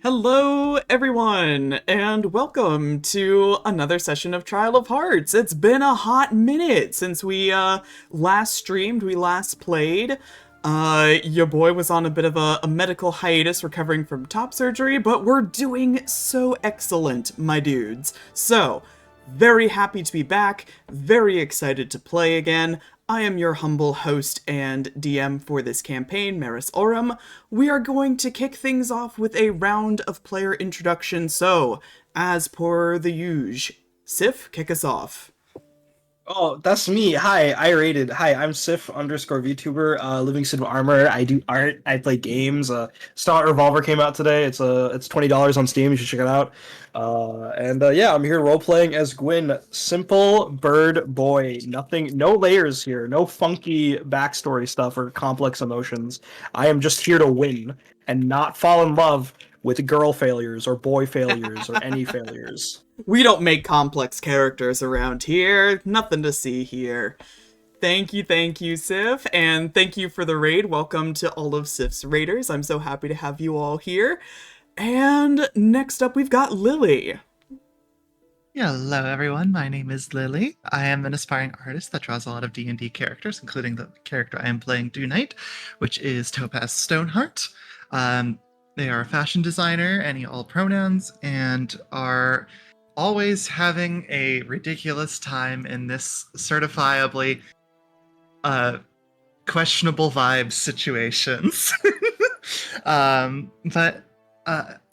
Hello, everyone, and welcome to another session of Trial of Hearts. It's been a hot minute since we last streamed, we last played. Your boy was on a bit of a medical hiatus recovering from top surgery, but we're doing so excellent, my dudes. So, very happy to be back, very excited to play again. I am your humble host and DM for this campaign, Maris Aurum. We are going to kick things off with a round of player introduction, so, as per the usual, Sif, kick us off. Oh, that's me. Hi, I rated. Hi, I'm Sif underscore VTuber, Livingston Armor. I do art. I play games. Star Revolver came out today. It's $20 on Steam. You should check it out. Yeah, I'm here role playing as Gwyn. Simple bird boy. Nothing, no layers here. No funky backstory stuff or complex emotions. I am just here to win and not fall in love with girl failures or boy failures or any failures. We don't make complex characters around here. Nothing to see here. Thank you, Sif, and thank you for the raid. Welcome to all of Sif's raiders. I'm so happy to have you all here. And next up, we've got Lily. Hello everyone, my name is Lily. I am an aspiring artist that draws a lot of D&D characters, including the character I am playing tonight, which is Topaz Stoneheart. They are a fashion designer, any all pronouns, and are always having a ridiculous time in this certifiably questionable vibes situations. But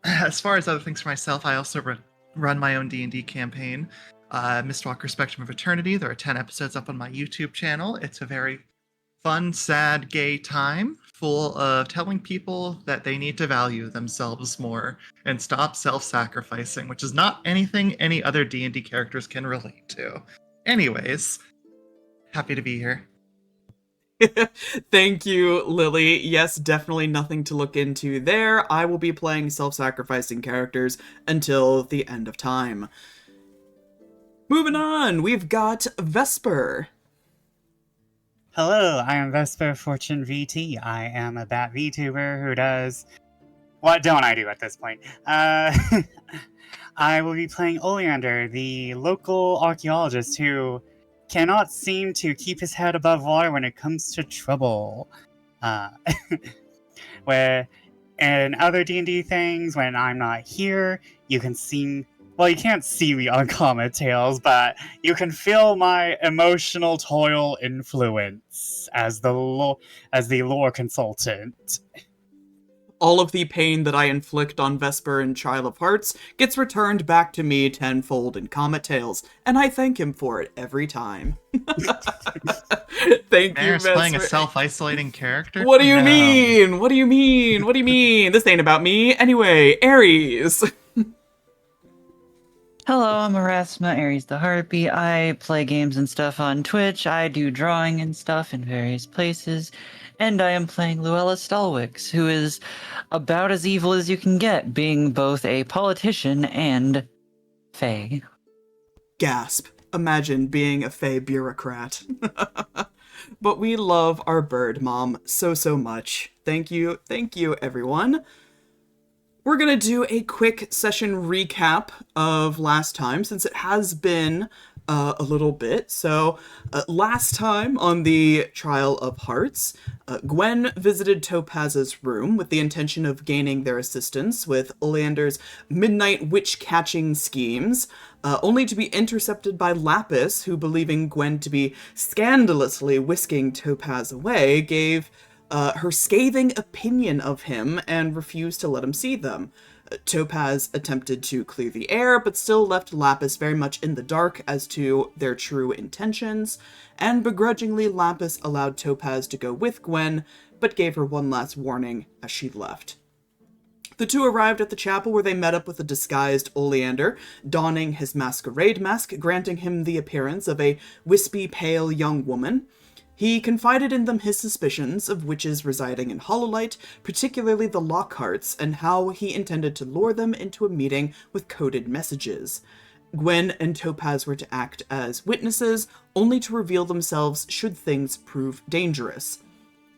as far as other things for myself, I also run my own D&D campaign, Mistwalker Spectrum of Eternity. There are 10 episodes up on my YouTube channel. It's a very fun, sad, gay time full of telling people that they need to value themselves more and stop self-sacrificing, which is not anything any other D&D characters can relate to. Anyways, happy to be here. Thank you, Lily. Yes, definitely nothing to look into there. I will be playing self-sacrificing characters until the end of time. Moving on, we've got Vesper. Hello, I am Vesper Fortune VT. I am a bat VTuber who does... What don't I do at this point? I will be playing Oleander, the local archaeologist who cannot seem to keep his head above water when it comes to trouble. Where in other D&D things, when I'm not here, you can see... Well, you can't see me on Comet Tales, but you can feel my emotional toil influence as the lore consultant. All of the pain that I inflict on Vesper in Trial of Hearts gets returned back to me tenfold in Comet Tales, and I thank him for it every time. Thank you, Vesper. Playing a self-isolating character? What do you mean? What do you mean? What do you mean? This ain't about me. Anyway, Ares. Hello, I'm ArestheHarpy. I play games and stuff on Twitch. I do drawing and stuff in various places. And I am playing Luella Stalwix, who is about as evil as you can get, being both a politician and fae. Gasp. Imagine being a fae bureaucrat. But we love our bird mom so much. Thank you, everyone. We're gonna do a quick session recap of last time, since it has been a little bit. So, last time on the Trial of Hearts, Gwyn visited Topaz's room with the intention of gaining their assistance with Oleander's midnight witch-catching schemes, only to be intercepted by Lapis, who, believing Gwyn to be scandalously whisking Topaz away, gave her scathing opinion of him and refused to let him see them. Topaz attempted to clear the air, but still left Lapis very much in the dark as to their true intentions, and begrudgingly Lapis allowed Topaz to go with Gwyn, but gave her one last warning as she left. The two arrived at the chapel where they met up with a disguised Oleander, donning his masquerade mask, granting him the appearance of a wispy, pale young woman. He confided in them his suspicions of witches residing in Hollowlight, particularly the Lockharts, and how he intended to lure them into a meeting with coded messages. Gwyn and Topaz were to act as witnesses, only to reveal themselves should things prove dangerous.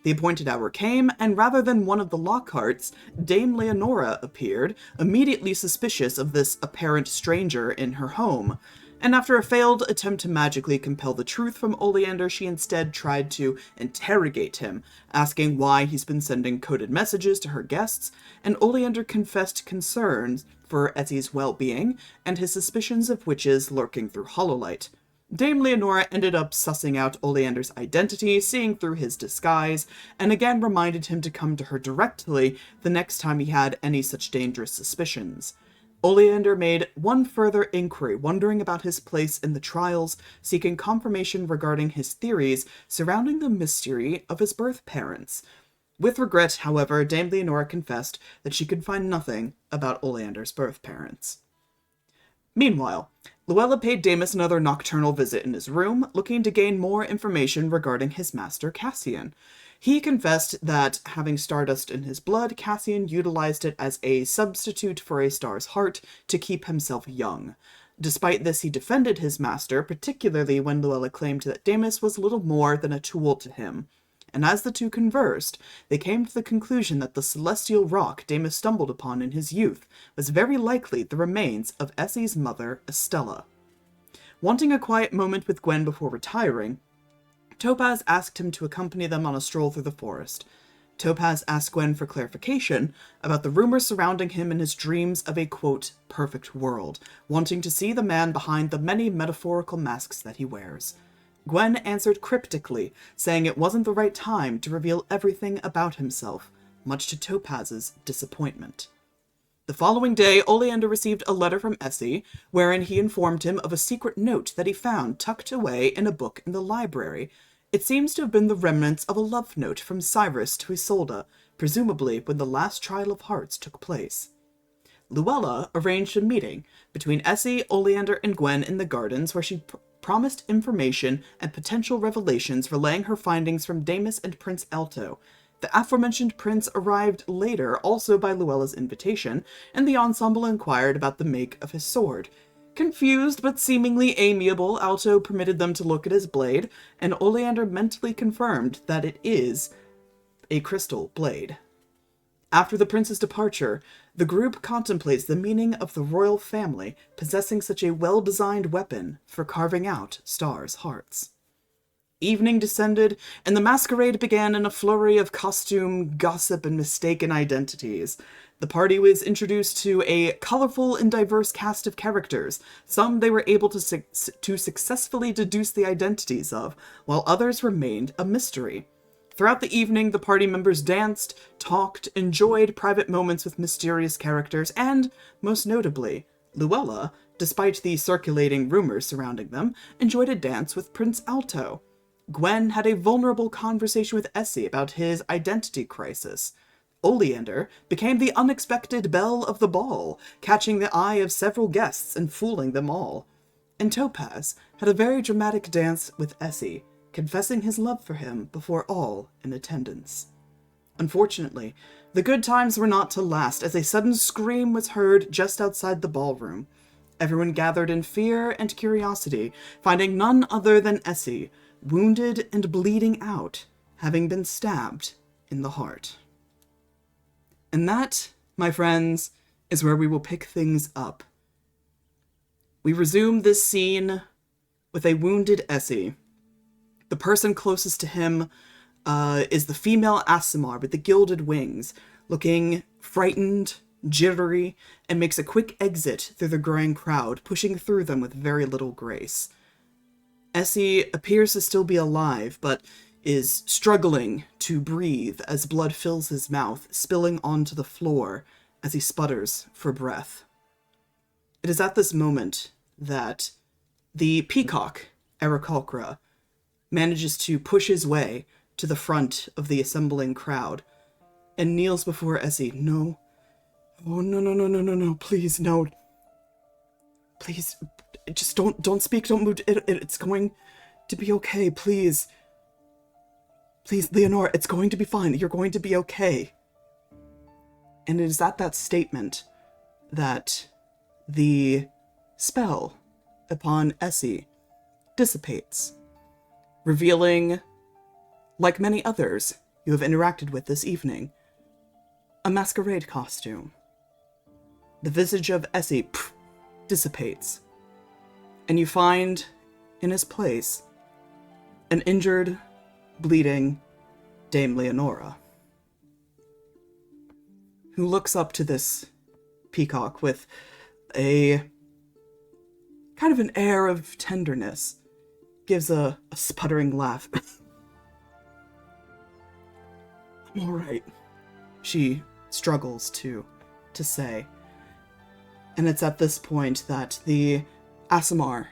The appointed hour came, and rather than one of the Lockharts, Dame Leonora appeared, immediately suspicious of this apparent stranger in her home. And after a failed attempt to magically compel the truth from Oleander, she instead tried to interrogate him, asking why he's been sending coded messages to her guests, and Oleander confessed concerns for Essie's well-being and his suspicions of witches lurking through Hollowlight. Dame Leonora ended up sussing out Oleander's identity, seeing through his disguise, and again reminded him to come to her directly the next time he had any such dangerous suspicions. Oleander made one further inquiry, wondering about his place in the trials, seeking confirmation regarding his theories surrounding the mystery of his birth parents. With regret, however, Dame Leonora confessed that she could find nothing about Oleander's birth parents. Meanwhile, Luella paid Damus another nocturnal visit in his room, looking to gain more information regarding his master Cassian. He confessed that, having stardust in his blood, Cassian utilized it as a substitute for a star's heart to keep himself young. Despite this, he defended his master, particularly when Luella claimed that Damus was little more than a tool to him. And as the two conversed, they came to the conclusion that the celestial rock Damus stumbled upon in his youth was very likely the remains of Essie's mother, Estella. Wanting a quiet moment with Gwyn before retiring, Topaz asked him to accompany them on a stroll through the forest. Topaz asked Gwyn for clarification about the rumors surrounding him and his dreams of a, quote, perfect world, wanting to see the man behind the many metaphorical masks that he wears. Gwyn answered cryptically, saying it wasn't the right time to reveal everything about himself, much to Topaz's disappointment. The following day, Oleander received a letter from Essie, wherein he informed him of a secret note that he found tucked away in a book in the library. It seems to have been the remnants of a love note from Cyrus to Isolde, presumably when the last trial of hearts took place. Luella arranged a meeting between Essie, Oleander, and Gwyn in the gardens, where she promised information and potential revelations, relaying her findings from Damus and Prince Alto. The aforementioned prince arrived later, also by Luella's invitation, and the ensemble inquired about the make of his sword. Confused but seemingly amiable, Alto permitted them to look at his blade, and Oleander mentally confirmed that it is a crystal blade. After the prince's departure, the group contemplates the meaning of the royal family possessing such a well-designed weapon for carving out stars' hearts. Evening descended, and the masquerade began in a flurry of costume, gossip, and mistaken identities. The party was introduced to a colorful and diverse cast of characters. Some they were able to successfully deduce the identities of, while others remained a mystery. Throughout the evening, the party members danced, talked, enjoyed private moments with mysterious characters, and, most notably, Luella, despite the circulating rumors surrounding them, enjoyed a dance with Prince Alto. Gwyn had a vulnerable conversation with Essie about his identity crisis. Oleander became the unexpected belle of the ball, catching the eye of several guests and fooling them all. And Topaz had a very dramatic dance with Essie, confessing his love for him before all in attendance. Unfortunately, the good times were not to last, as a sudden scream was heard just outside the ballroom. Everyone gathered in fear and curiosity, finding none other than Essie, wounded and bleeding out, having been stabbed in the heart. And that, my friends, is where we will pick things up. We resume this scene with a wounded Essie. The person closest to him is the female Aasimar with the gilded wings, looking frightened, jittery, and makes a quick exit through the growing crowd, pushing through them with very little grace. Essie appears to still be alive, but is struggling to breathe as blood fills his mouth, spilling onto the floor as he sputters for breath. It is at this moment that the peacock, Aarakocra, manages to push his way to the front of the assembling crowd and kneels before Essie. No. Oh, no, please, no. Please, just don't speak, don't move. It's going to be okay, please. Please, Leonora, it's going to be fine. You're going to be okay. And it is at that statement that the spell upon Essie dissipates, revealing, like many others, you have interacted with this evening. A masquerade costume. The visage of Essie dissipates, and you find, in his place, an injured, bleeding Dame Leonora, who looks up to this peacock with a kind of an air of tenderness, gives a sputtering laugh. I'm all right, she struggles to say. And it's at this point that the Aasimar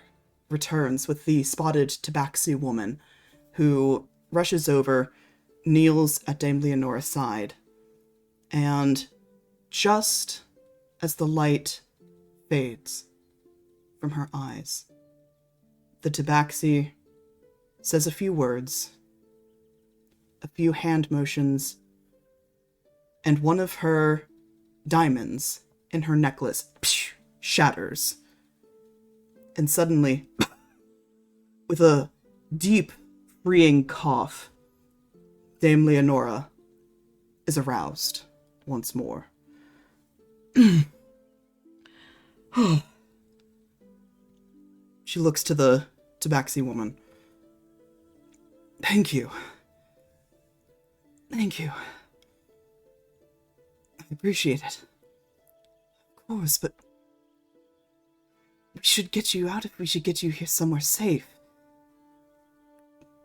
returns with the spotted tabaxi woman, who rushes over, kneels at Dame Leonora's side, and just as the light fades from her eyes, the tabaxi says a few words, a few hand motions, and one of her diamonds in her necklace shatters. And suddenly, with a deep, freeing cough, Dame Leonora is aroused once more. She looks to the tabaxi woman. Thank you. Thank you. I appreciate it. Of course, but we should get you out. We should get you here somewhere safe.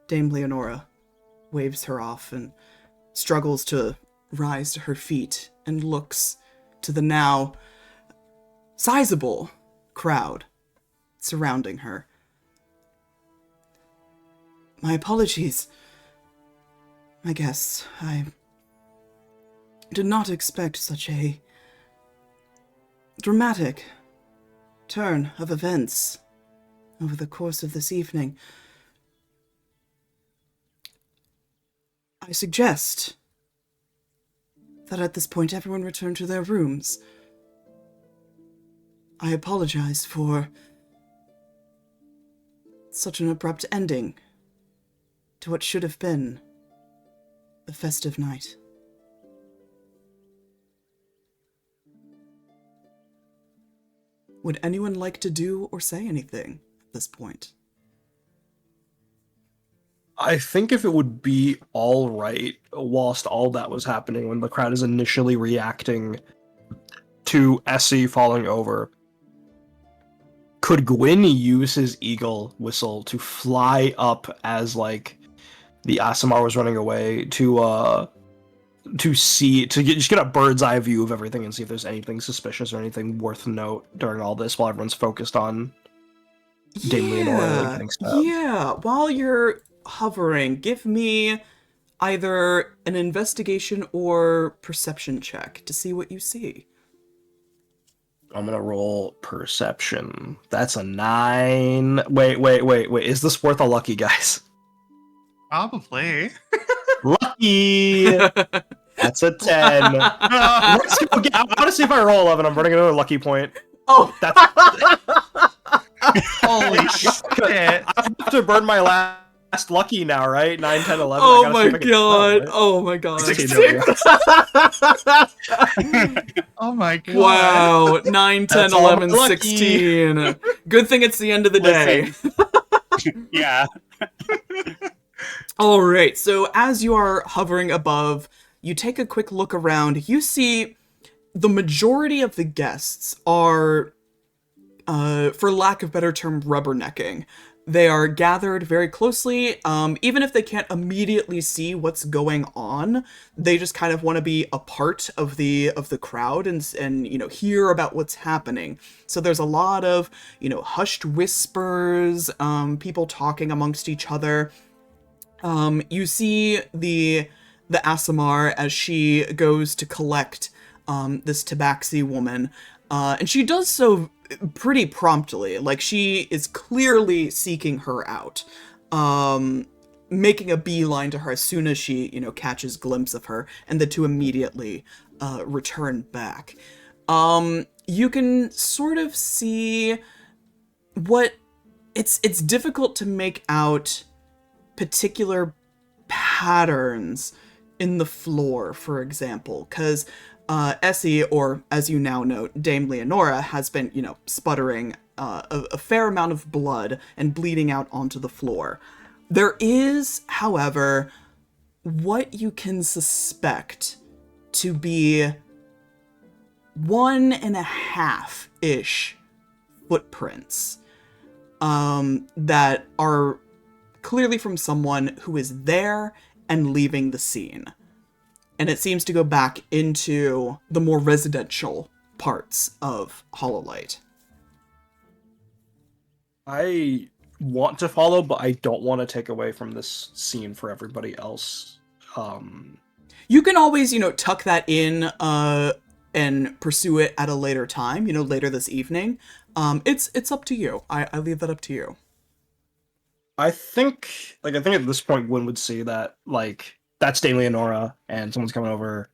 Dame Leonora waves her off and struggles to rise to her feet and looks to the now sizable crowd surrounding her. My apologies, my guests. I did not expect such a dramatic turn of events over the course of this evening. I suggest that at this point everyone return to their rooms. I apologize for such an abrupt ending to what should have been a festive night. Would anyone like to do or say anything at this point? I think if it would be all right whilst all that was happening, when the crowd is initially reacting to Essie falling over, could Gwyn use his eagle whistle to fly up as, like, the Aasimar was running away to get a bird's eye view of everything and see if there's anything suspicious or anything worth note during all this while everyone's focused on Dame Leonora like, getting stabbed? Yeah, while you're hovering, give me either an investigation or perception check to see what you see. I'm gonna roll perception. That's a 9. Wait. Is this worth a lucky, guys? Probably. Lucky! That's a 10. Let's go I want to see if I roll 11. I'm running another lucky point. Oh! That's Holy shit. I have to burn my last lucky now, right? 9, 10, 11. Oh I gotta my see if I can god! tell, right? Oh my god! 16. Oh my god. Wow! 9, 10, That's all 11, lucky. 16. Good thing it's the end of the day. Yeah. All right, so as you are hovering above, you take a quick look around. You see the majority of the guests are, for lack of better term, rubbernecking. They are gathered very closely. Even if they can't immediately see what's going on, they just kind of want to be a part of the crowd and you know, hear about what's happening. So there's a lot of, you know, hushed whispers, people talking amongst each other. You see the Aasimar as she goes to collect this tabaxi woman, and she does so pretty promptly. Like, she is clearly seeking her out, making a beeline to her as soon as she, you know, catches glimpse of her, and the two immediately return back. You can sort of see what it's difficult to make out particular patterns in the floor, for example, because Essie, or as you now know, Dame Leonora, has been, sputtering a fair amount of blood and bleeding out onto the floor. There is, however, what you can suspect to be 1.5-ish footprints that are clearly from someone who is there and leaving the scene. And it seems to go back into the more residential parts of Hollowlight. I want to follow, but I don't want to take away from this scene for everybody else. You can always, tuck that in and pursue it at a later time, later this evening. It's up to you. I leave that up to you. I think at this point, Gwyn would see that, that's Dame Leonora and someone's coming over.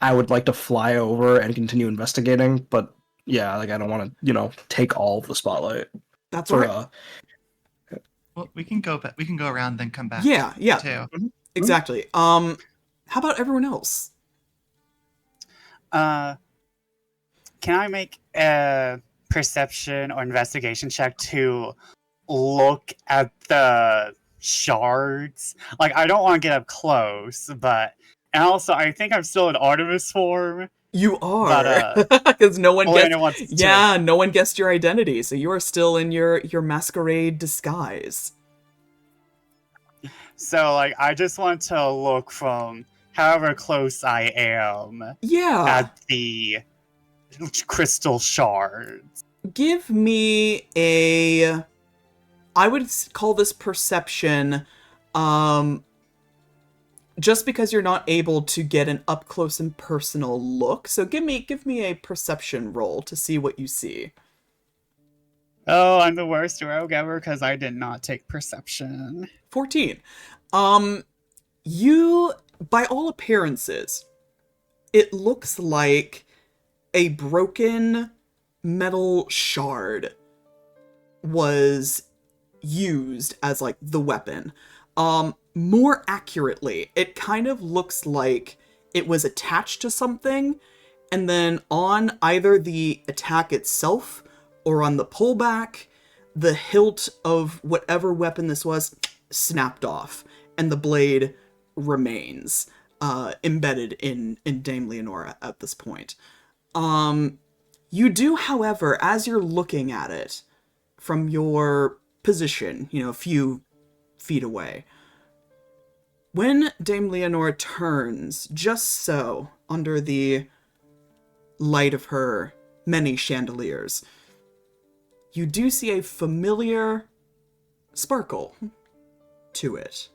I would like to fly over and continue investigating, but yeah, I don't want to, take all of the spotlight. That's for, right. Well, we can go around, then come back. Yeah, Too. exactly. How about everyone else? Can I make a perception or investigation check to look at the shards? I don't want to get up close, and also I think I'm still in Artemis form. You are, because no one guessed your identity, so you are still in your masquerade disguise. So I just want to look from however close I am at the crystal shards. Give me I would call this perception, just because you're not able to get an up close and personal look. So give me a perception roll to see what you see. Oh, I'm the worst rogue ever because I did not take perception. 14. You, by all appearances, it looks like a broken metal shard was used as the weapon. More accurately, it kind of looks like it was attached to something, and then on either the attack itself or on the pullback, the hilt of whatever weapon this was snapped off, and the blade remains embedded in Dame Leonora at this point. You do, however, as you're looking at it from your position, a few feet away, when Dame Leonora turns, just so, under the light of her many chandeliers, you do see a familiar sparkle to it.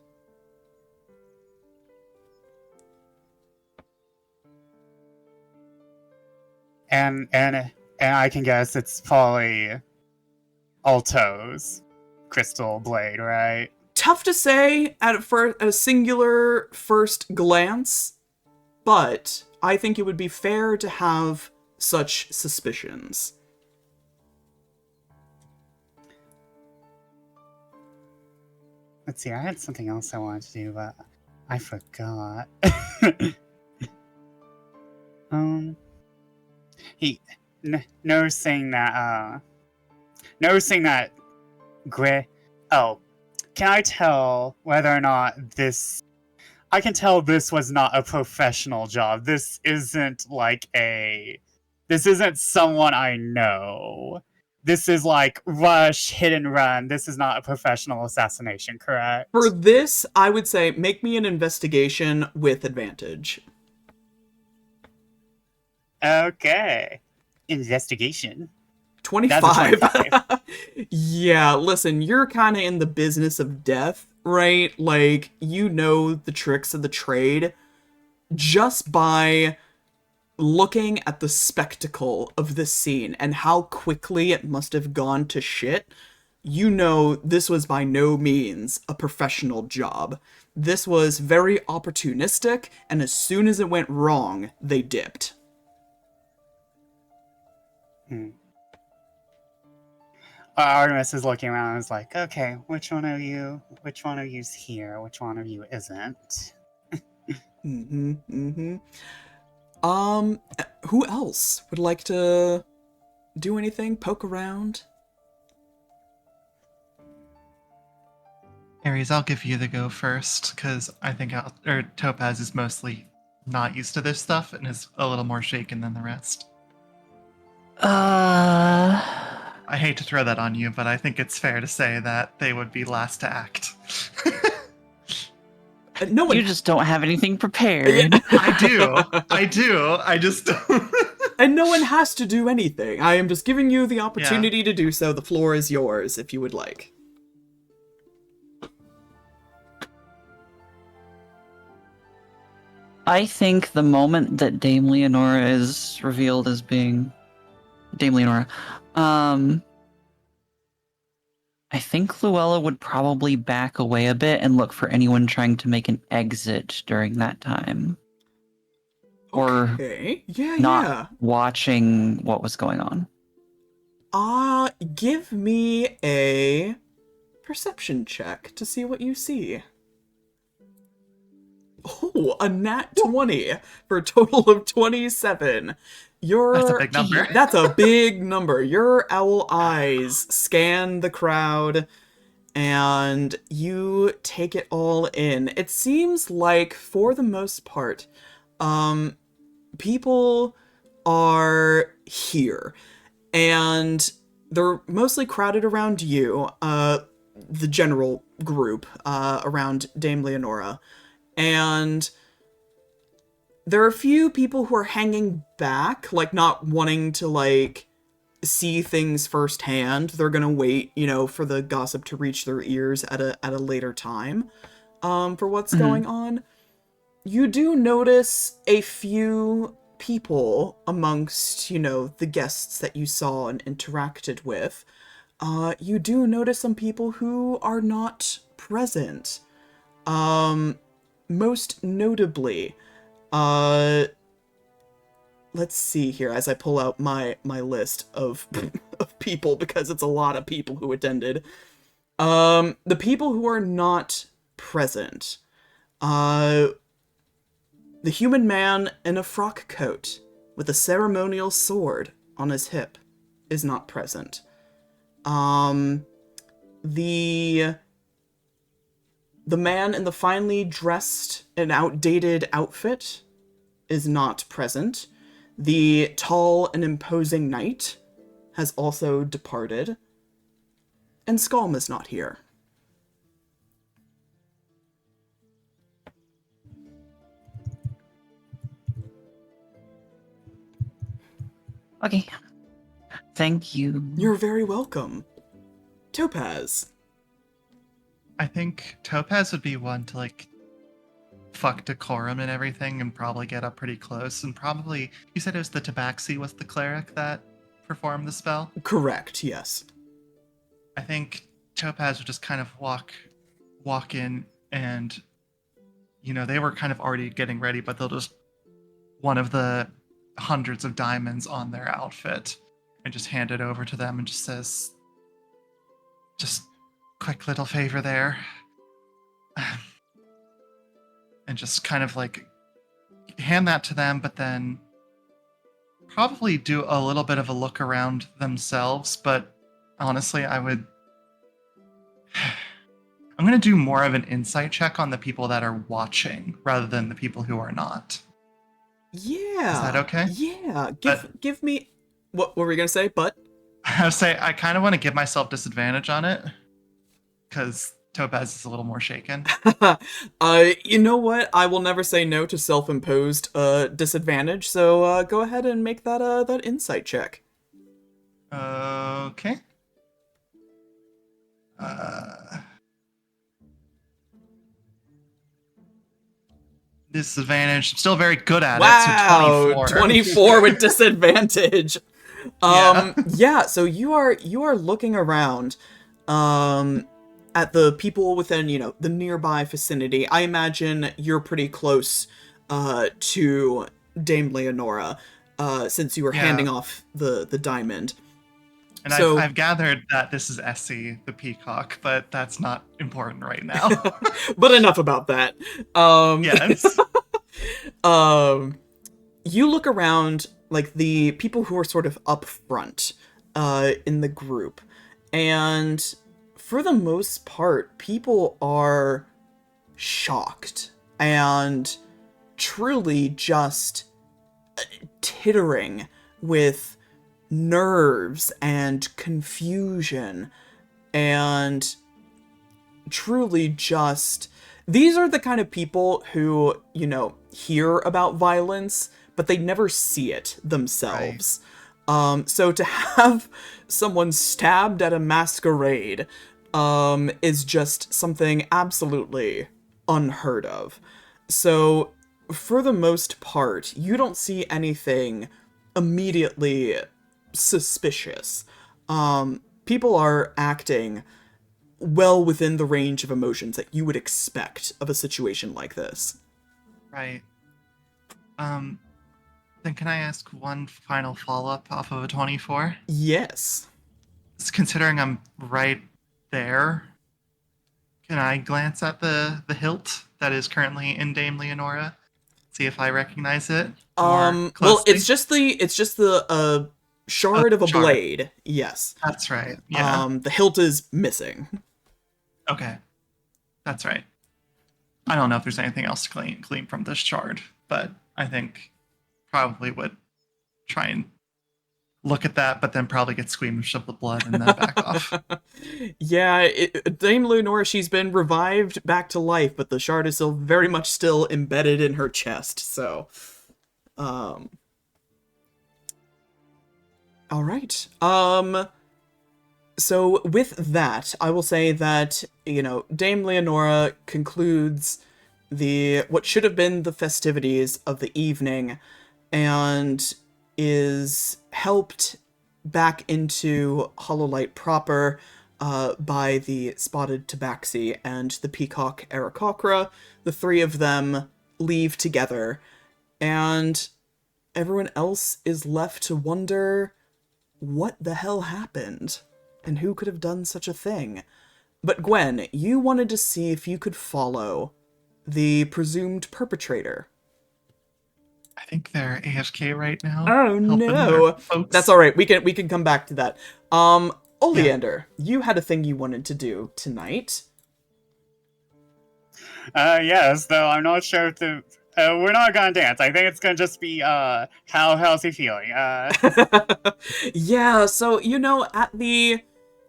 And I can guess it's probably Alto's crystal blade, right? Tough to say at a singular first glance, but I think it would be fair to have such suspicions. Let's see, I had something else I wanted to do, but I forgot. Noticing that Gwyn. Oh, can I tell whether or not this? I can tell this was not a professional job. This isn't This isn't someone I know. This is rush, hit and run. This is not a professional assassination, correct? For this, I would say make me an investigation with advantage. Okay. Investigation. 25. That's a 25. Yeah, listen, you're kind of in the business of death, right? You know the tricks of the trade just by looking at the spectacle of this scene and how quickly it must have gone to shit. You know this was by no means a professional job. This was very opportunistic, and as soon as it went wrong, they dipped. Artemis is looking around and is like, okay, which one of you's here? Which one of you isn't? Mm-hmm. Mm-hmm. Who else would like to do anything? Poke around? Ares, I'll give you the go first, because I think Topaz is mostly not used to this stuff and is a little more shaken than the rest. I hate to throw that on you, but I think it's fair to say that they would be last to act. No one. You just don't have anything prepared. I do. I just don't. And no one has to do anything. I am just giving you the opportunity to do so. The floor is yours if you would like. I think the moment that Dame Leonora is revealed as being Dame Leonora, I think Luella would probably back away a bit and look for anyone trying to make an exit during that time. Or Okay. not watching what was going on. Give me a perception check to see what you see. Oh, a nat 20 for a total of 27. That's a big number. That's a big number. Your owl eyes scan the crowd and you take it all in. It seems like, for the most part, people are here. And they're mostly crowded around you, the general group, around Dame Leonora. And there are a few people who are hanging back, like not wanting to, like, see things firsthand. They're gonna wait, for the gossip to reach their ears at a later time, for what's going on. You do notice a few people amongst, the guests that you saw and interacted with. You do notice some people who are not present. Most notably, let's see here as I pull out my list of of people, because it's a lot of people who attended. The people who are not present. The human man in a frock coat with a ceremonial sword on his hip is not present. The man in the finely dressed and outdated outfit is not present. The tall and imposing knight has also departed. And Skalm is not here. Okay. Thank you. You're very welcome. Topaz. I think Topaz would be one to, like, fuck decorum and everything and probably get up pretty close. And probably, you said it was the Tabaxi was the cleric that performed the spell? Correct, yes. I think Topaz would just kind of walk in and, they were kind of already getting ready, but they'll just, one of the hundreds of diamonds on their outfit, and just hand it over to them and just says, just quick little favor there. And just kind of like hand that to them, but then probably do a little bit of a look around themselves. But honestly, I'm going to do more of an insight check on the people that are watching rather than the people who are not. Yeah. Is that okay? Yeah. Give me... What were we going to say? But? I would say I kind of want to give myself disadvantage on it, because Topaz is a little more shaken. You know what? I will never say no to self-imposed disadvantage, so go ahead and make that insight check. Okay. Disadvantage. I'm still very good at it, so 24. 24 with disadvantage. Yeah. Yeah, so you are looking around at the people within, the nearby vicinity. I imagine you're pretty close to Dame Leonora, since you were handing off the diamond. And so, I've gathered that this is Essie, the peacock, but that's not important right now. But enough about that. Yes. You look around, like, the people who are sort of up front in the group, and for the most part, people are shocked and truly just tittering with nerves and confusion, and truly just, these are the kind of people who, you know, hear about violence, but they never see it themselves. So to have someone stabbed at a masquerade is just something absolutely unheard of. So for the most part, you don't see anything immediately suspicious. People are acting well within the range of emotions that you would expect of a situation like this. Right. Then can I ask one final follow-up off of a 24? Yes. Considering I'm right there, can I glance at the hilt that is currently in Dame Leonora? See if I recognize it more closely? Well, it's just the shard of a shard. blade. Yes. That's right. Yeah. The hilt is missing. Okay. That's right. I don't know if there's anything else to glean from this shard, but I think probably would try and look at that, but then probably get squeamish of the blood and then back off. Yeah, Dame Leonora, she's been revived back to life, but the shard is still very much still embedded in her chest, so... All right. So with that, I will say that, you know, Dame Leonora concludes what should have been the festivities of the evening and is helped back into Hollowlight proper by the spotted tabaxi and the peacock Aarakocra. The three of them leave together, and everyone else is left to wonder what the hell happened and who could have done such a thing. But Gwen, you wanted to see if you could follow the presumed perpetrator. I think they're AFK right now. Oh no. That's all right. We can come back to that. Oleander, you had a thing you wanted to do tonight. Yes, though I'm not sure if we're not gonna dance. I think it's gonna just be, how's he feeling? Yeah, so, you know,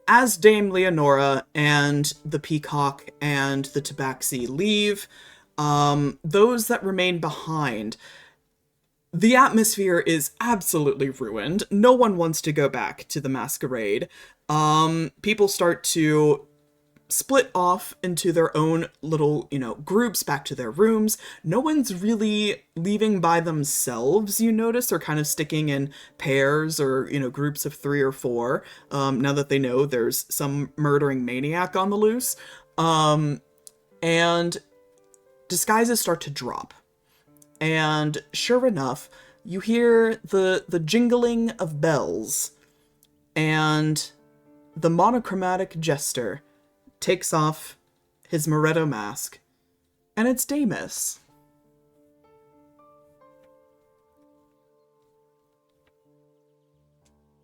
as Dame Leonora and the peacock and the tabaxi leave, those that remain behind, the atmosphere is absolutely ruined. No one wants to go back to the masquerade. People start to split off into their own little, you know, groups back to their rooms. No one's really leaving by themselves, you notice. They're kind of sticking in pairs or, you know, groups of 3 or 4, now that they know there's some murdering maniac on the loose. And disguises start to drop. And sure enough, you hear the jingling of bells, and the monochromatic jester takes off his Moretto mask, and it's Damus.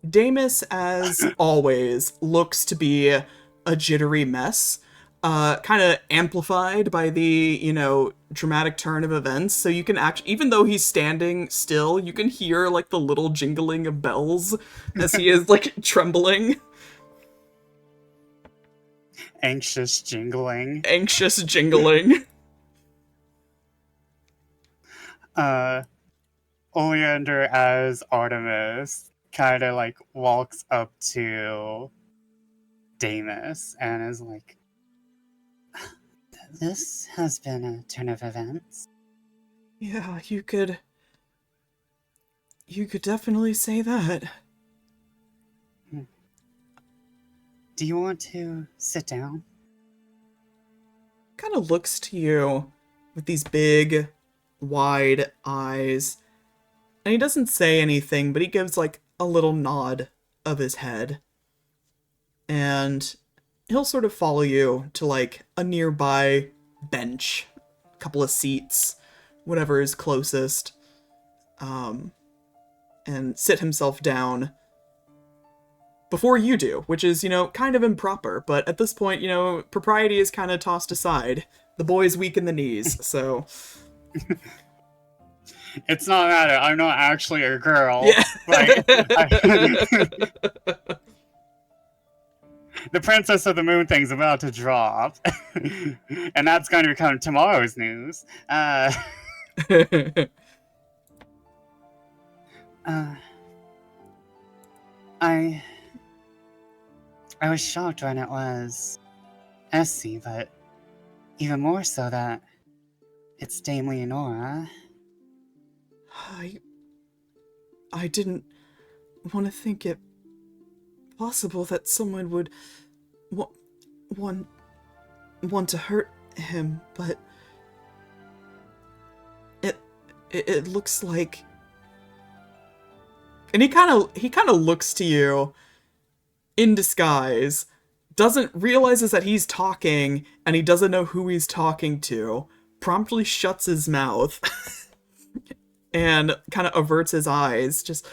Damus, as always, looks to be a jittery mess, kind of amplified by the, you know, dramatic turn of events. So you can actually, even though he's standing still, you can hear, like, the little jingling of bells as he is, like, trembling. Anxious jingling. Anxious jingling. Oleander as Artemis kind of like walks up to Damus and is like, this has been a turn of events. Yeah, you could definitely say that. Do you want to sit down? Kind of looks to you with these big, wide eyes. And he doesn't say anything, but he gives, like, a little nod of his head. And he'll sort of follow you to, like, a nearby bench, a couple of seats, whatever is closest, and sit himself down before you do, which is, kind of improper, but at this point, propriety is kind of tossed aside. The boy's weak in the knees, so... It's not that I'm not actually a girl. Yeah. Like, the Princess of the Moon thing's about to drop. And that's going to become tomorrow's news. I was shocked when it was Essie, but even more so that it's Dame Leonora. I didn't want to think it possible that someone would want to hurt him, but it looks like... And he kind of looks to you in disguise, realizes that he's talking, and he doesn't know who he's talking to, promptly shuts his mouth, and kind of averts his eyes. Just,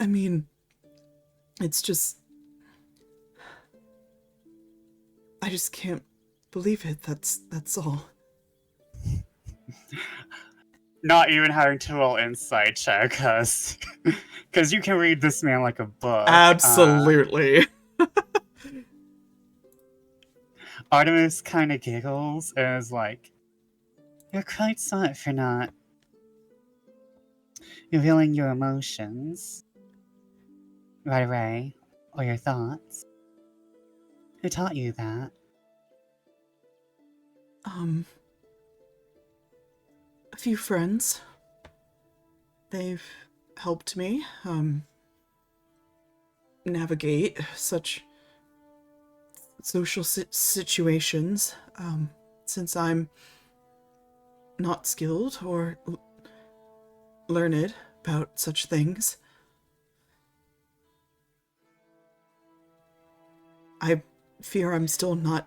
I mean, it's just... I just can't believe it, that's all. Not even having to roll insight check, because you can read this man like a book. Absolutely. Artemis kind of giggles and is like, "You're quite smart for not revealing your emotions right away, or your thoughts. Who taught you that?" A few friends. They've helped me, navigate such social situations, since I'm not skilled or learned about such things. I fear I'm still not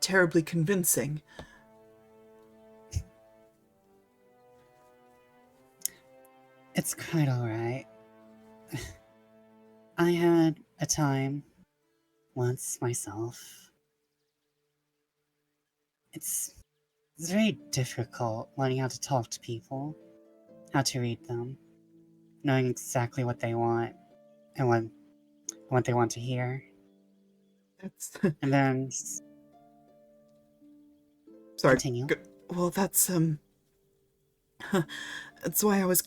terribly convincing. It's quite alright. I had a time once myself. It's very difficult learning how to talk to people, how to read them, knowing exactly what they want and what they want to hear. That's... And then... Sorry. Continue. Well, that's why I was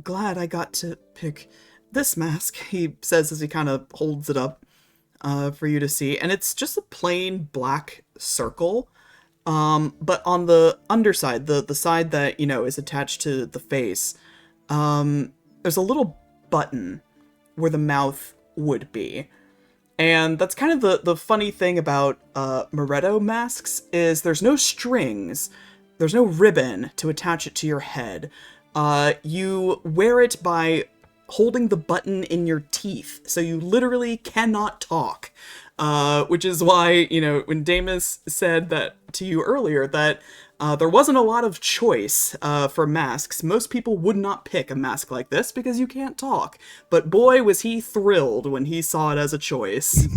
glad I got to pick this mask, he says as he kind of holds it up for you to see. And it's just a plain black circle. But on the underside, the side that, is attached to the face, there's a little button where the mouth would be. And that's kind of the funny thing about Moretto masks, is there's no strings, there's no ribbon to attach it to your head. You wear it by holding the button in your teeth, so you literally cannot talk. Which is why, when Damus said that to you earlier, that there wasn't a lot of choice for masks. Most people would not pick a mask like this because you can't talk. But boy, was he thrilled when he saw it as a choice.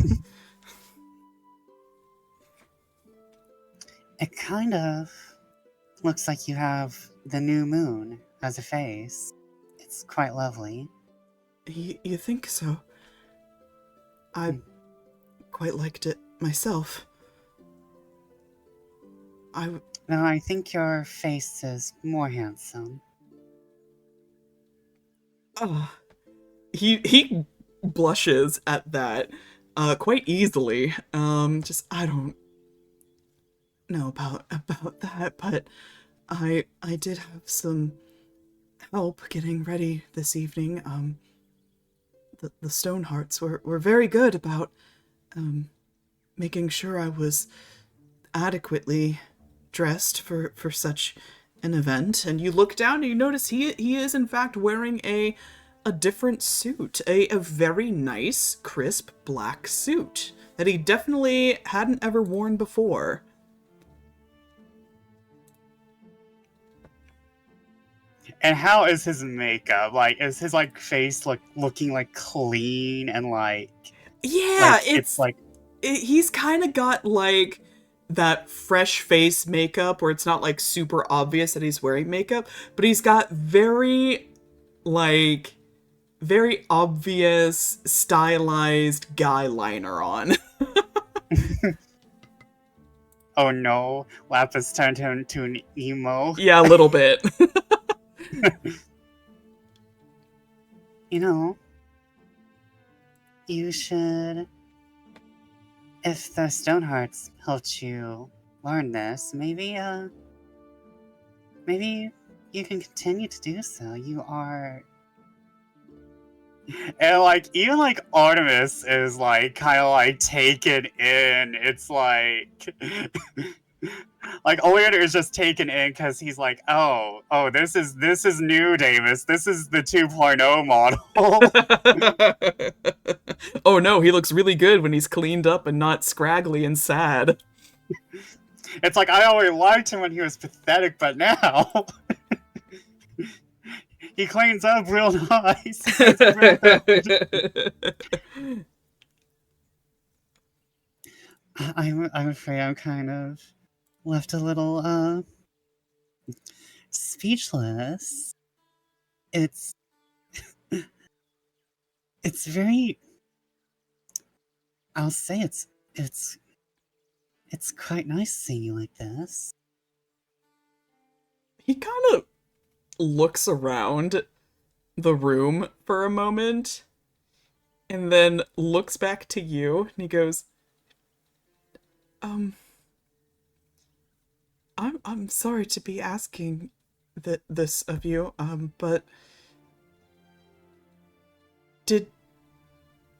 It kind of looks like you have the new moon as a face. It's quite lovely. You think so? I quite liked it myself. No, I think your face is more handsome. He blushes at that quite easily. I don't know about that, but I did have some help getting ready this evening. The Stonehearts were very good about making sure I was adequately dressed for such an event. And you look down and you notice he is in fact wearing a different suit, a very nice, crisp black suit that he definitely hadn't ever worn before. And how is his makeup? Like, is his like face looking like clean and like Yeah, it's like he's kind of got like that fresh face makeup where it's not like super obvious that he's wearing makeup, but he's got very obvious stylized guy liner on. oh no, Lapis turned him into an emo. Yeah, a little bit. You know, you should. If the Stonehearts helped you learn this, maybe you can continue to do so. You are. And like even like Artemis is like kind of like taken in. It's like like Oleander is just taken in because he's like, oh, this is new, Davis. This is the 2.0 model. Oh no, he looks really good when he's cleaned up and not scraggly and sad. It's like I always liked him when he was pathetic, but now he cleans up real nice. He cleans up real good. I'm afraid I'm kind of left a little speechless. It's very. I'll say it's quite nice seeing you like this. He kind of looks around the room for a moment and then looks back to you and he goes, I'm sorry to be asking this of you, but did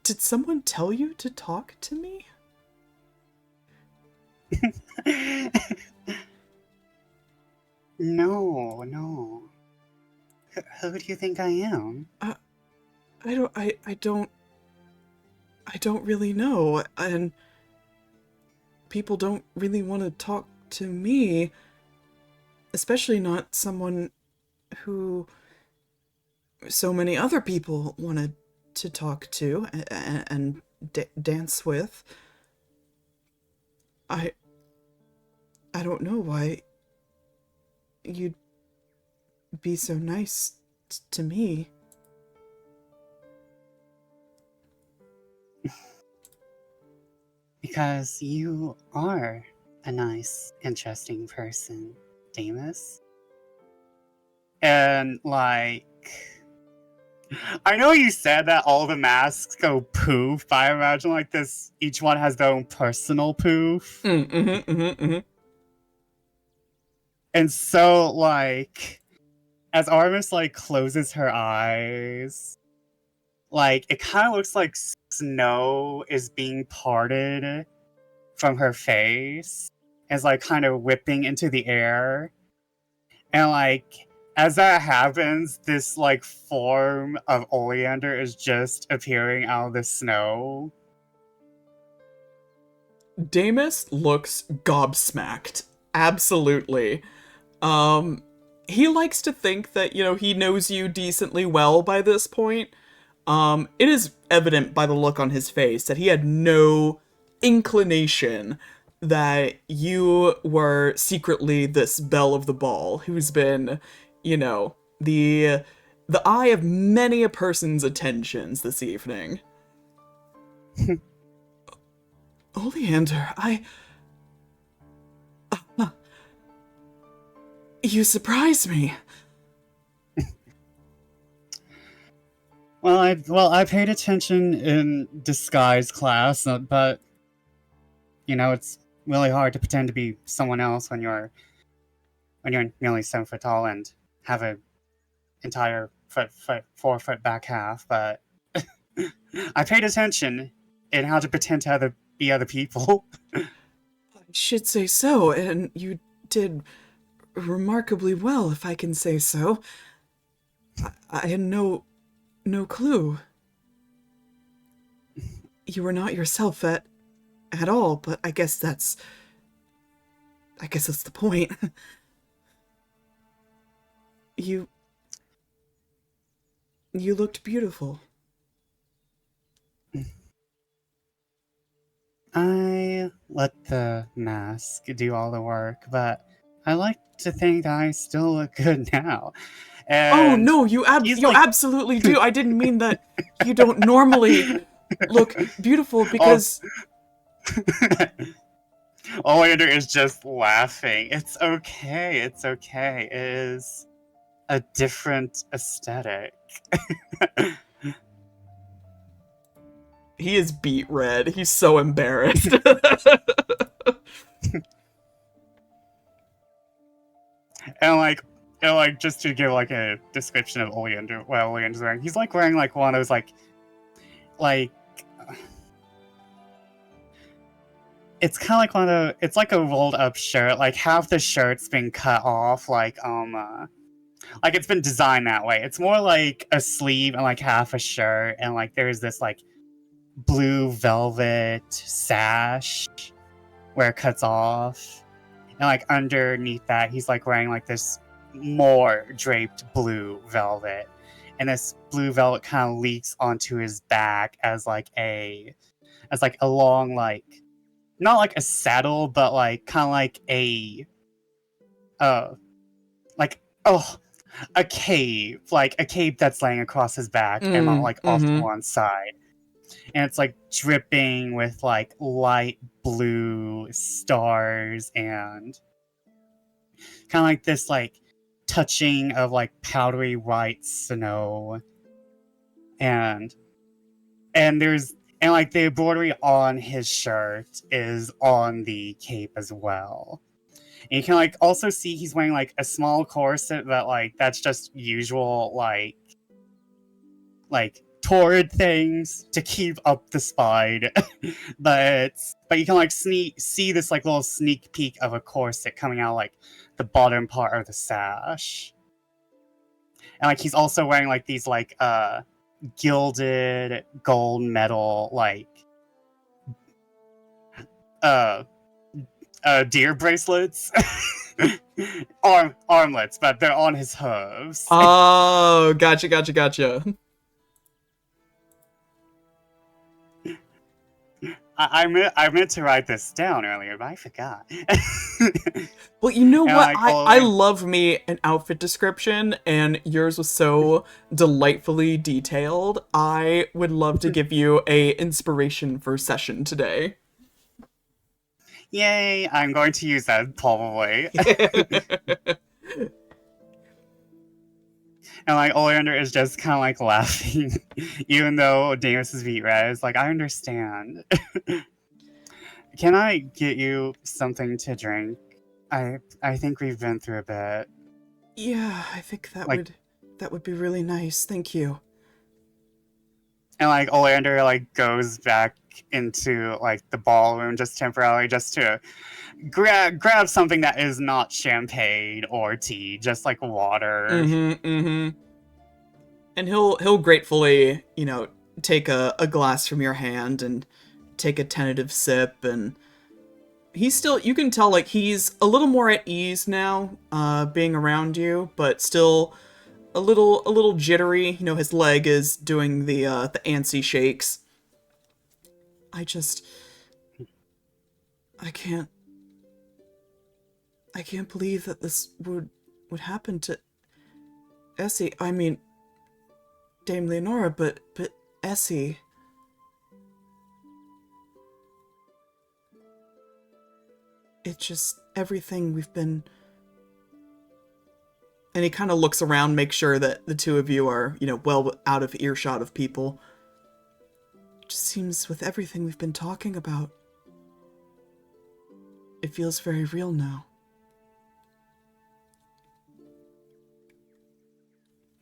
someone tell you to talk to me? No. Who do you think I am? I don't really know, and people don't really want to talk to me, especially not someone who so many other people wanted to talk to and dance with. I don't know why you'd be so nice to me. Because you are a nice, interesting person, Damus. And, like, I know you said that all the masks go poof, but I imagine, like, this, each one has their own personal poof. And so, like, as Artemis, like, closes her eyes, like, it kind of looks like snow is being parted from her face. It's, like, kind of whipping into the air. And, like, as that happens, this, like, form of Oleander is just appearing out of the snow. Damus looks gobsmacked. Absolutely. He likes to think that, he knows you decently well by this point. It is evident by the look on his face that he had no inclination that you were secretly this belle of the ball who's been, the eye of many a person's attentions this evening. Oleander, you surprise me. Well, I paid attention in disguise class, but it's really hard to pretend to be someone else when you're nearly 7 foot tall and have an entire 4 foot back half. But I paid attention in how to pretend to be other people. I should say so, and you did remarkably well, if I can say so. I had no clue. You were not yourself at all, but I guess that's the point. You You looked beautiful. I let the mask do all the work, but I like to think that I still look good now. Oh And no, you he's you like, absolutely do. I didn't mean that you don't normally look beautiful oh, because Oleander is just laughing. It's okay. It's okay. It is a different aesthetic. he is beet red. He's so embarrassed. And just to give like a description of Oleander, what Oleander's wearing, he's like wearing like one of those like it's kind of like one of the, it's like a rolled up shirt, like half the shirt's been cut off, like it's been designed that way. It's more like a sleeve and like half a shirt, and like there's this like blue velvet sash where it cuts off, and like underneath that he's like wearing like this more draped blue velvet, and this blue velvet kind of leaks onto his back as like a long like, not like a saddle, but like kind of like a like, oh, a cape, like a cape that's laying across his back and not like off to one side, and it's like dripping with like light blue stars and kind of like this like touching of like powdery white snow, and there's, and like the embroidery on his shirt is on the cape as well. And you can like also see he's wearing like a small corset, but like that's just usual like toward things to keep up the spine. but you can like see this like little sneak peek of a corset coming out like the bottom part of the sash. And like he's also wearing like these like gilded gold metal like deer bracelets. Armlets, but they're on his hooves. Oh, gotcha. I meant to write this down earlier, but I forgot. Well, you know And what? like, I love me an outfit description, and yours was so delightfully detailed. I would love to give you a inspiration for session today. Yay! I'm going to use that probably. And like Oleander is just kind of like laughing, even though Damus's beat red is like, I understand. Can I get you something to drink? I think we've been through a bit. Yeah, I think Like, that would be really nice. Thank you. and like Oleander like goes back into like the ballroom just temporarily, just to grab something that is not champagne or tea, just like water. And he'll gratefully, take a glass from your hand and take a tentative sip, and he's still, you can tell like he's a little more at ease now, being around you, but still a little jittery. His leg is doing the antsy shakes. I can't believe that this would happen to Essie. I mean, Dame Leonora, but Essie. It's just everything we've been. And he kind of looks around, make sure that the two of you are, well out of earshot of people. It just seems with everything we've been talking about, it feels very real now.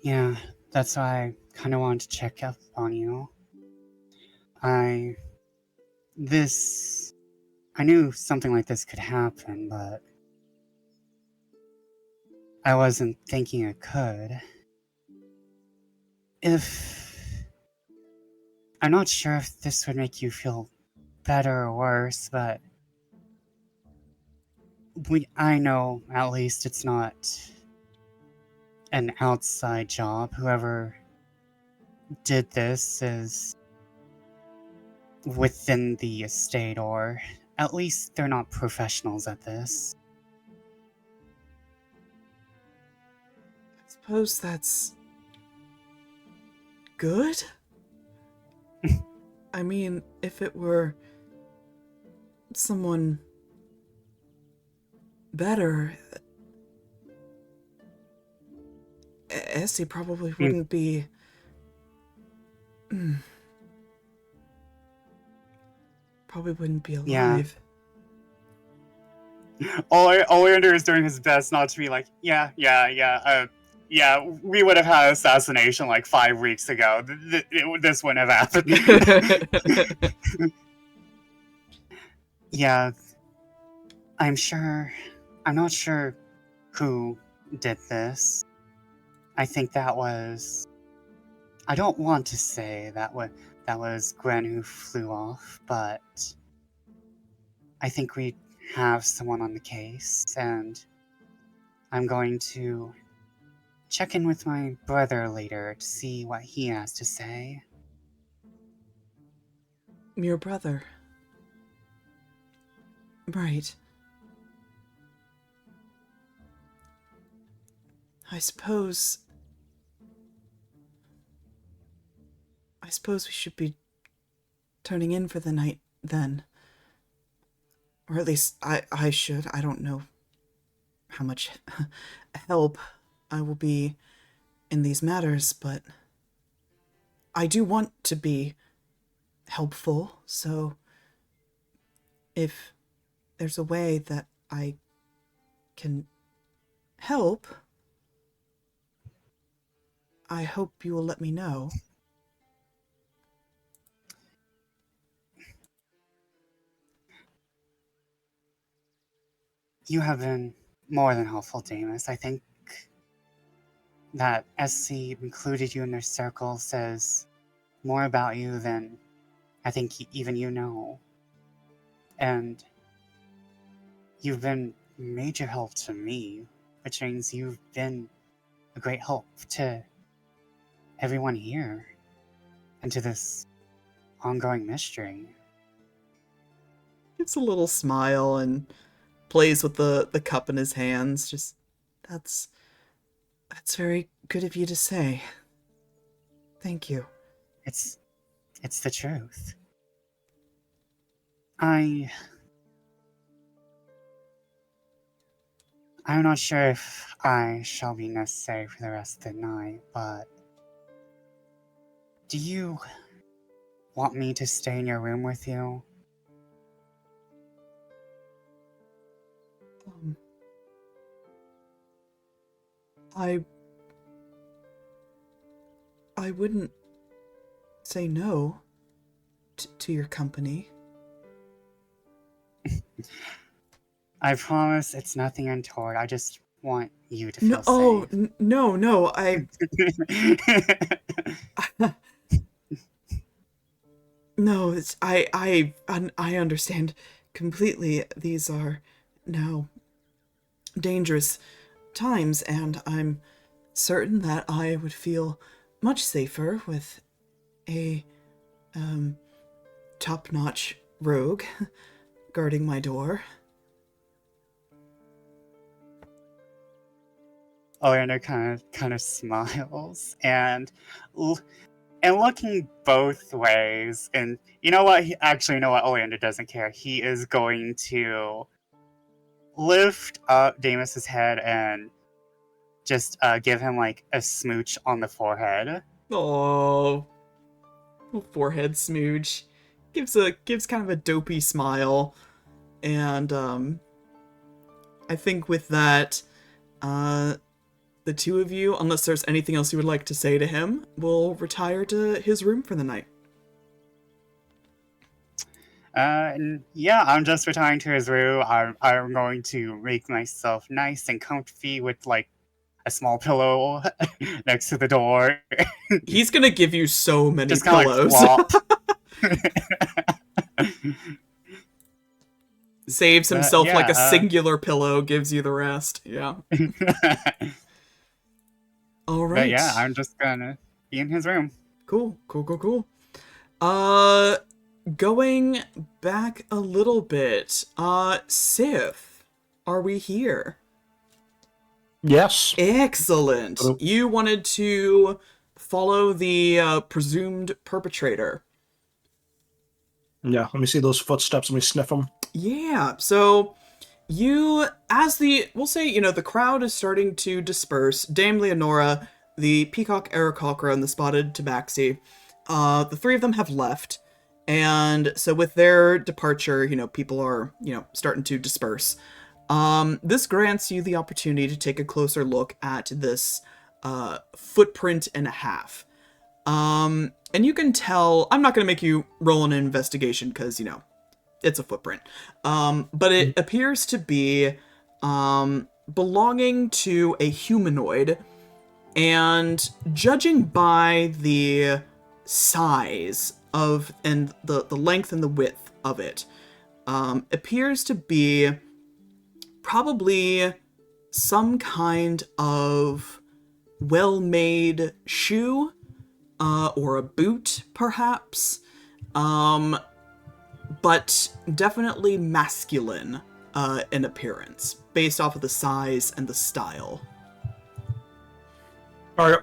Yeah, that's why I kind of wanted to check up on you. I knew something like this could happen, but I wasn't thinking it could. I'm not sure if this would make you feel better or worse, but I know at least it's not an outside job. Whoever did this is within the estate, or at least they're not professionals at this. I suppose that's good? I mean, if it were someone better, Essie probably wouldn't be... Probably wouldn't be alive. Oleander is doing his best not to be like, yeah, we would have had an assassination like 5 weeks ago. This wouldn't have happened. Yeah, I'm not sure who did this. I think that was... I don't want to say that was Gwyn who flew off, but I think we have someone on the case, and I'm going to check in with my brother later to see what he has to say. Your brother. Right. I suppose we should be turning in for the night then. Or at least I should. I don't know how much help I will be in these matters, but I do want to be helpful, so if there's a way that I can help, I hope you will let me know. You have been more than helpful, Damus. I think that SC included you in their circle says more about you than I think even you know. And you've been major help to me, which means you've been a great help to everyone here and to this ongoing mystery. Gives a little smile and plays with the cup in his hands. Just, that's very good of you to say. Thank you. It's the truth. I'm not sure if I shall be necessary for the rest of the night, but do you want me to stay in your room with you? I wouldn't say no to your company. I promise it's nothing untoward. I just want you to feel safe. No, no, I understand completely. These are now dangerous times, and I'm certain that I would feel much safer with a top-notch rogue guarding my door. Oleander kind of smiles and looking both ways, and you know what? Oleander doesn't care. He is going to lift up Damus's head and just give him like a smooch on the forehead. Oh, forehead smooch. Gives kind of a dopey smile, and I think with that, the two of you, unless there's anything else you would like to say to him, will retire to his room for the night. Yeah, I'm just retiring to his room. I'm going to make myself nice and comfy with like a small pillow next to the door. He's gonna give you so many just pillows. Like, Saves himself like a singular pillow, gives you the rest. Yeah. All right. But yeah, I'm just gonna be in his room. Cool. Going back a little bit, Sif, are we here? Yes. Excellent. Hello. You wanted to follow the presumed perpetrator. Yeah, let me see those footsteps. Let me sniff them. Yeah, so we'll say, the crowd is starting to disperse. Dame Leonora, the Peacock Aarakocra, and the Spotted Tabaxi, the three of them have left. And so with their departure, people are, starting to disperse. This grants you the opportunity to take a closer look at this footprint and a half. And you can tell, I'm not going to make you roll an investigation because, it's a footprint. But it appears to be belonging to a humanoid, and judging by the size of and the length and the width of it, appears to be probably some kind of well-made shoe or a boot, perhaps. But definitely masculine in appearance, based off of the size and the style. All right.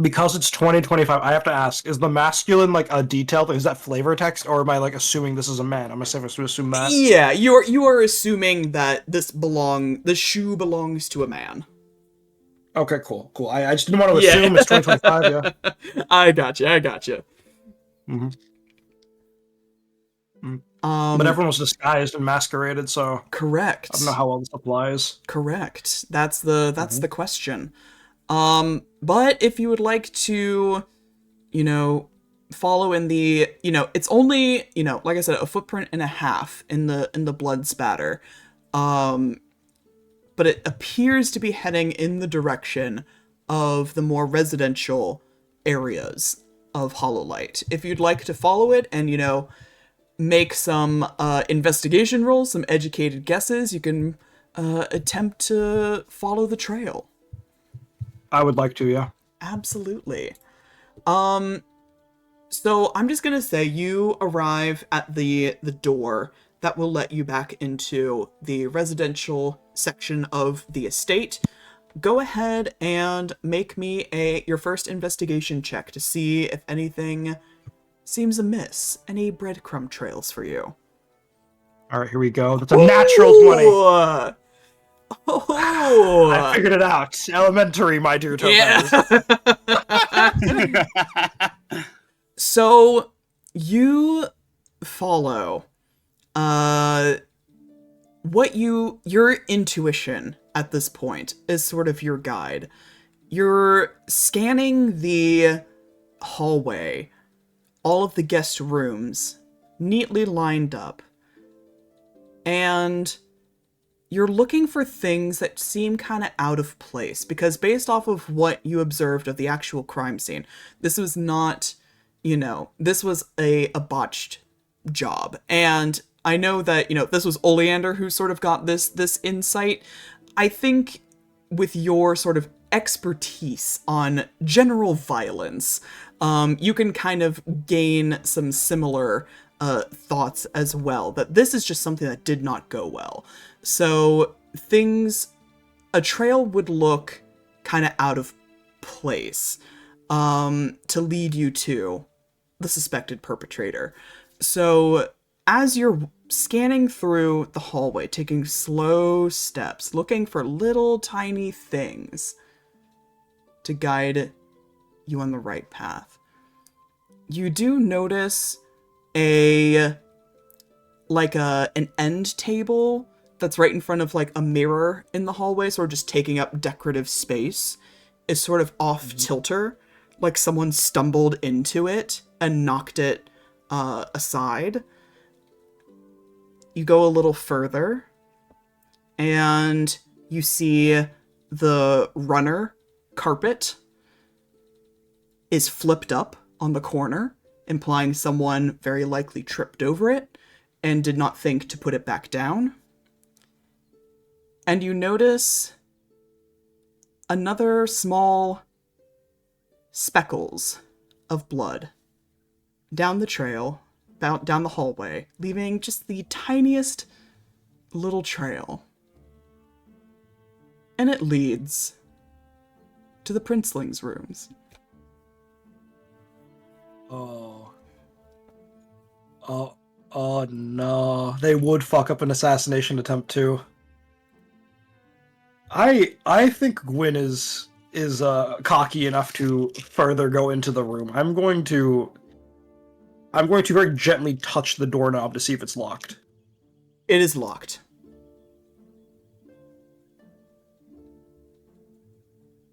Because it's 2025, I have to ask, is the masculine like a detail thing? Is that flavor text, or am I like assuming this is a man? I'm supposed to assume that? Yeah, you are assuming that the shoe belongs to a man. Okay, cool. I just didn't want to assume it's 2025, yeah. I gotcha. Mm-hmm. But everyone was disguised and masqueraded, so correct. I don't know how well this applies. Correct. That's the question. But if you would like to, follow in the, it's only, like I said, a footprint and a half in the blood spatter. But it appears to be heading in the direction of the more residential areas of Hollowlight. If you'd like to follow it and, make some investigation rolls, some educated guesses, you can attempt to follow the trail. I would like to, yeah. Absolutely. So I'm just gonna say you arrive at the door that will let you back into the residential section of the estate. Go ahead and make me your first investigation check to see if anything seems amiss. Any breadcrumb trails for you? All right, here we go. That's a natural 20. Oh! I figured it out. Elementary, my dear Topaz. Yeah. So you follow your intuition at this point is sort of your guide. You're scanning the hallway, all of the guest rooms neatly lined up, and you're looking for things that seem kind of out of place, because based off of what you observed of the actual crime scene, this was not, this was a botched job. And I know that, this was Oleander who sort of got this insight. I think with your sort of expertise on general violence, you can kind of gain some similar thoughts as well, that this is just something that did not go well. So a trail would look kind of out of place to lead you to the suspected perpetrator. So as you're scanning through the hallway, taking slow steps, looking for little tiny things to guide you on the right path, you do notice an end table that's right in front of like a mirror in the hallway, sort of just taking up decorative space, is sort of off tilter, like someone stumbled into it and knocked it aside. You go a little further and you see the runner carpet is flipped up on the corner, implying someone very likely tripped over it and did not think to put it back down. And you notice another small speckles of blood down the trail, down the hallway, leaving just the tiniest little trail. And it leads to the princeling's rooms. Oh no. They would fuck up an assassination attempt too. I think Gwyn is cocky enough to further go into the room. I'm going to very gently touch the doorknob to see if it's locked. It is locked.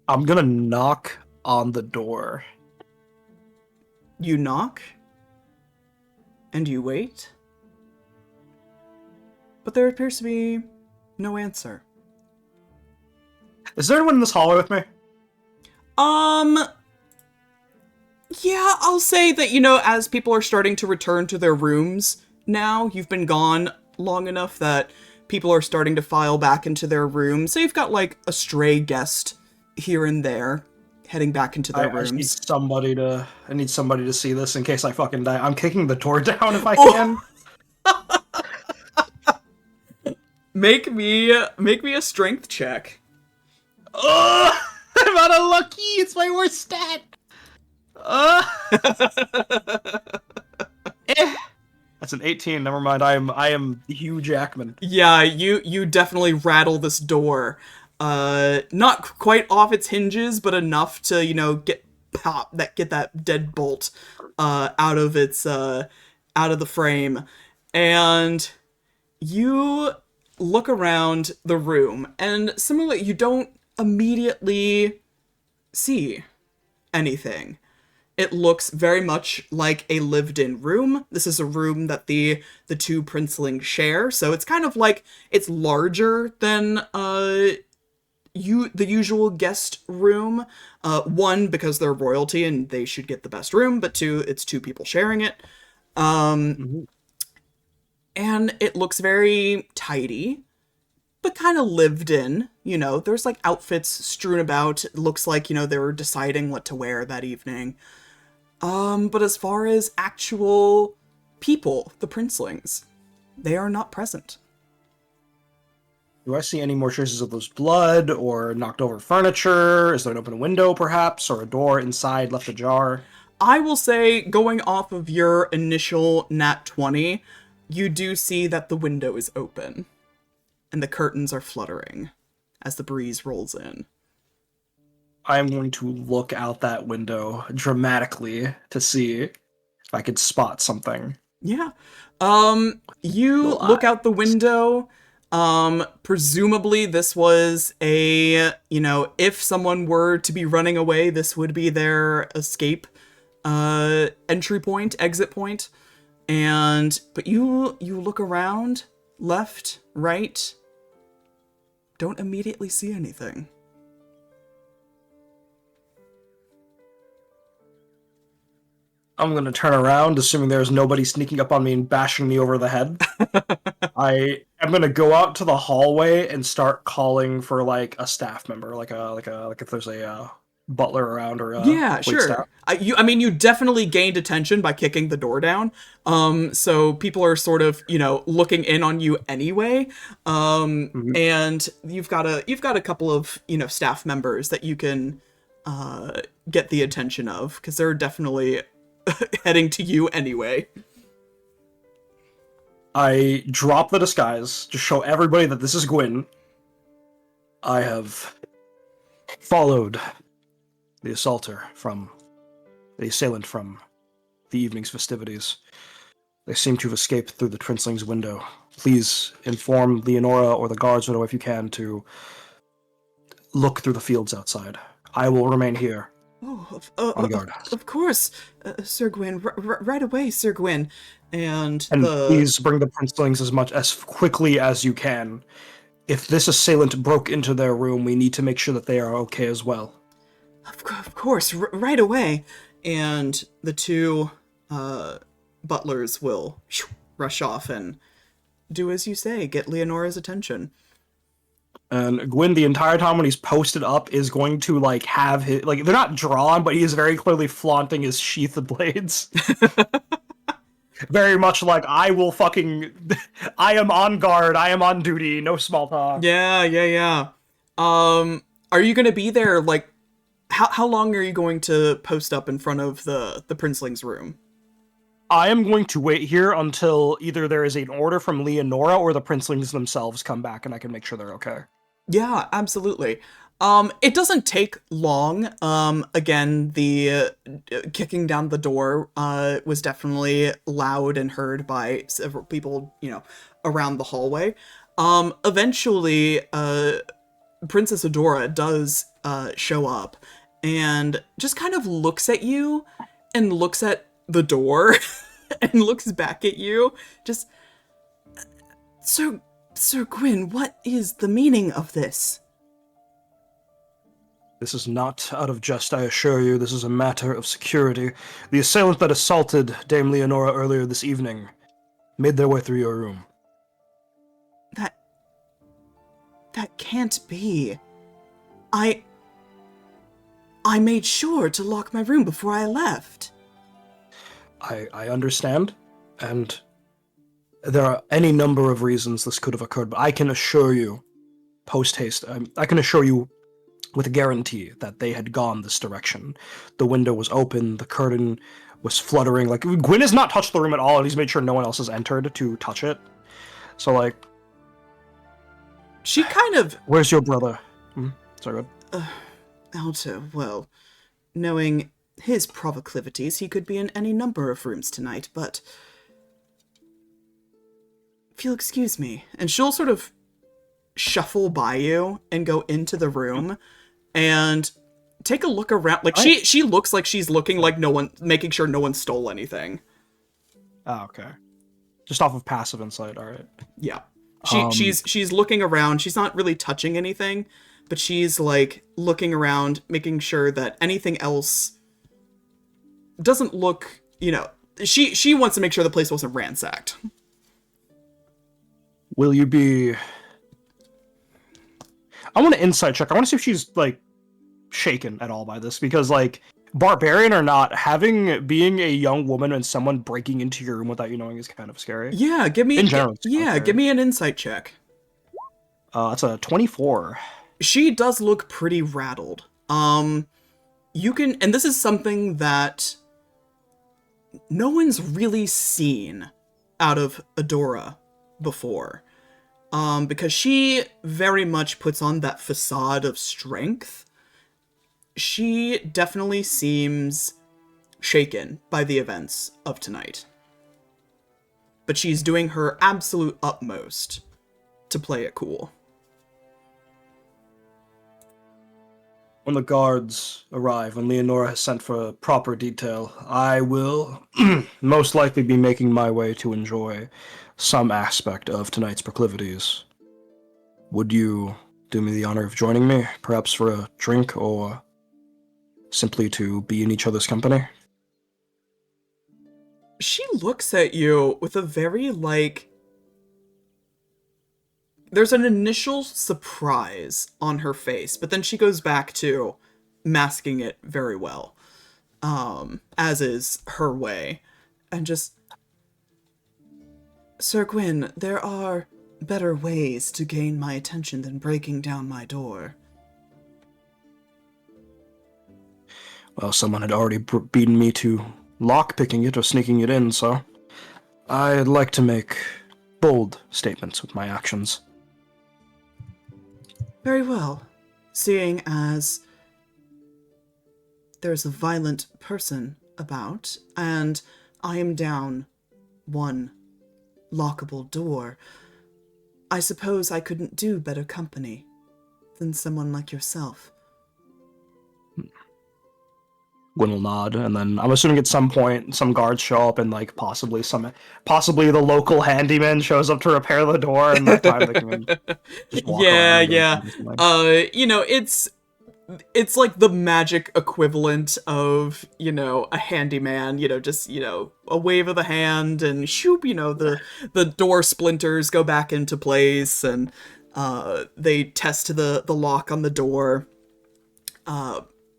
I'm gonna knock on the door. You knock, and you wait, but there appears to be no answer. Is there anyone in this hallway with me? Yeah, I'll say that, you know, as people are starting to return to their rooms now, you've been gone long enough that people are starting to file back into their rooms. So you've got, like, a stray guest here and there heading back into their rooms. I need somebody to see this in case I fucking die. I'm kicking the door down if I can. Make me a strength check. I'm out of lucky. It's my worst stat. That's an 18. Never mind. I am Hugh Jackman. Yeah, you definitely rattle this door. Not quite off its hinges, but enough to, you know, get that deadbolt out of the frame. And you look around the room, and similarly, you don't immediately see anything. It looks very much like a lived-in room. This is a room that the two princelings share, so it's kind of like it's larger than the usual guest room. One, because they're royalty and they should get the best room, but two, it's two people sharing it. And it looks very tidy, but kind of lived in. You know, there's like outfits strewn about. It looks like, you know, they were deciding what to wear that evening. But as far as actual people, the princelings, they are not present. Do I see any more traces of those blood or knocked over furniture? Is there an open window, perhaps, or a door inside left ajar? I will say, going off of your initial nat 20, you do see that the window is open, and the curtains are fluttering as the breeze rolls in. I'm going to look out that window dramatically to see if I could spot something. Yeah. You look out the window. Presumably this was a, you know, if someone were to be running away, this would be their escape, entry point, exit point. But you look around, left, right, don't immediately see anything. I'm going to turn around, assuming there's nobody sneaking up on me and bashing me over the head. I am going to go out to the hallway and start calling for, like, a staff member, like if there's a butler around or a yeah, sure. staff. I mean, you definitely gained attention by kicking the door down. So people are sort of, you know, looking in on you anyway. And you've got a couple of, you know, staff members that you can get the attention of, because they're definitely heading to you anyway. I drop the disguise to show everybody that this is Gwyn. I have followed the assailant from the evening's festivities. They seem to have escaped through the princeling's window. Please inform Leonora or the guards, if you can, to look through the fields outside. I will remain here. On guard. Of course, Sir Gwyn. Right away, Sir Gwyn. And please bring the princelings as quickly as you can. If this assailant broke into their room, we need to make sure that they are okay as well. Of course, right away. And the two butlers will rush off and do as you say, get Leonora's attention. And Gwyn, the entire time when he's posted up, is going to like have his like they're not drawn, but he is very clearly flaunting his sheathed blades. Very much like I am on guard, I am on duty, no small talk. Yeah. Are you gonna be there, like, how long are you going to post up in front of the princeling's room? I am going to wait here until either there is an order from Leonora or the princelings themselves come back and I can make sure they're okay. Yeah, absolutely. It doesn't take long. Again, the kicking down the door was definitely loud and heard by several people, around the hallway. Eventually, Princess Adora does show up and just kind of looks at you and looks at the door and looks back at you. Just, Sir Gwyn, what is the meaning of this? This is not out of jest, I assure you. This is a matter of security. The assailant that assaulted Dame Leonora earlier this evening made their way through your room. That can't be. I made sure to lock my room before I left. I understand, and there are any number of reasons this could have occurred, but I can assure you, post-haste, I can assure you with a guarantee that they had gone this direction. The window was open, the curtain was fluttering. Like, Gwyn has not touched the room at all, and he's made sure no one else has entered to touch it. So, like... She kind of... Where's your brother? Sorry, go ahead. Alto, well, knowing his proclivities, he could be in any number of rooms tonight, but... If you'll excuse me. And she'll sort of shuffle by you and go into the room and take a look around. Like, she looks like she's looking like making sure no one stole anything. Oh, okay. Just off of passive insight, alright. Yeah. She's looking around. She's not really touching anything, but she's like looking around, making sure that anything else doesn't look, she wants to make sure the place wasn't ransacked. Will you be... I want an insight check. I want to see if she's, like, shaken at all by this, because, like, barbarian or not, being a young woman and someone breaking into your room without you knowing is kind of scary. Yeah, give me... give me an insight check. That's a 24. She does look pretty rattled. You can... And this is something that no one's really seen out of Adora before. Because she very much puts on that facade of strength. She definitely seems shaken by the events of tonight. But she's doing her absolute utmost to play it cool. When the guards arrive, when Leonora has sent for proper detail, I will most likely be making my way to enjoy some aspect of tonight's proclivities. Would you do me the honor of joining me, perhaps for a drink, or simply to be in each other's company? She looks at you with a very, there's an initial surprise on her face, but then she goes back to masking it very well, as is her way, and just... Sir Gwyn, there are better ways to gain my attention than breaking down my door. Well, someone had already beaten me to lock-picking it or sneaking it in, so I'd like to make bold statements with my actions. Very well. Seeing as there's a violent person about, and I am down one lockable door, I suppose I couldn't do better company than someone like yourself. Gwyn will nod, and then I'm assuming at some point some guards show up and possibly the local handyman shows up to repair the door, and that time they can just walk around. Yeah. It's like the magic equivalent of, a handyman, just, a wave of the hand and shoop, the door splinters go back into place, and They test the lock on the door,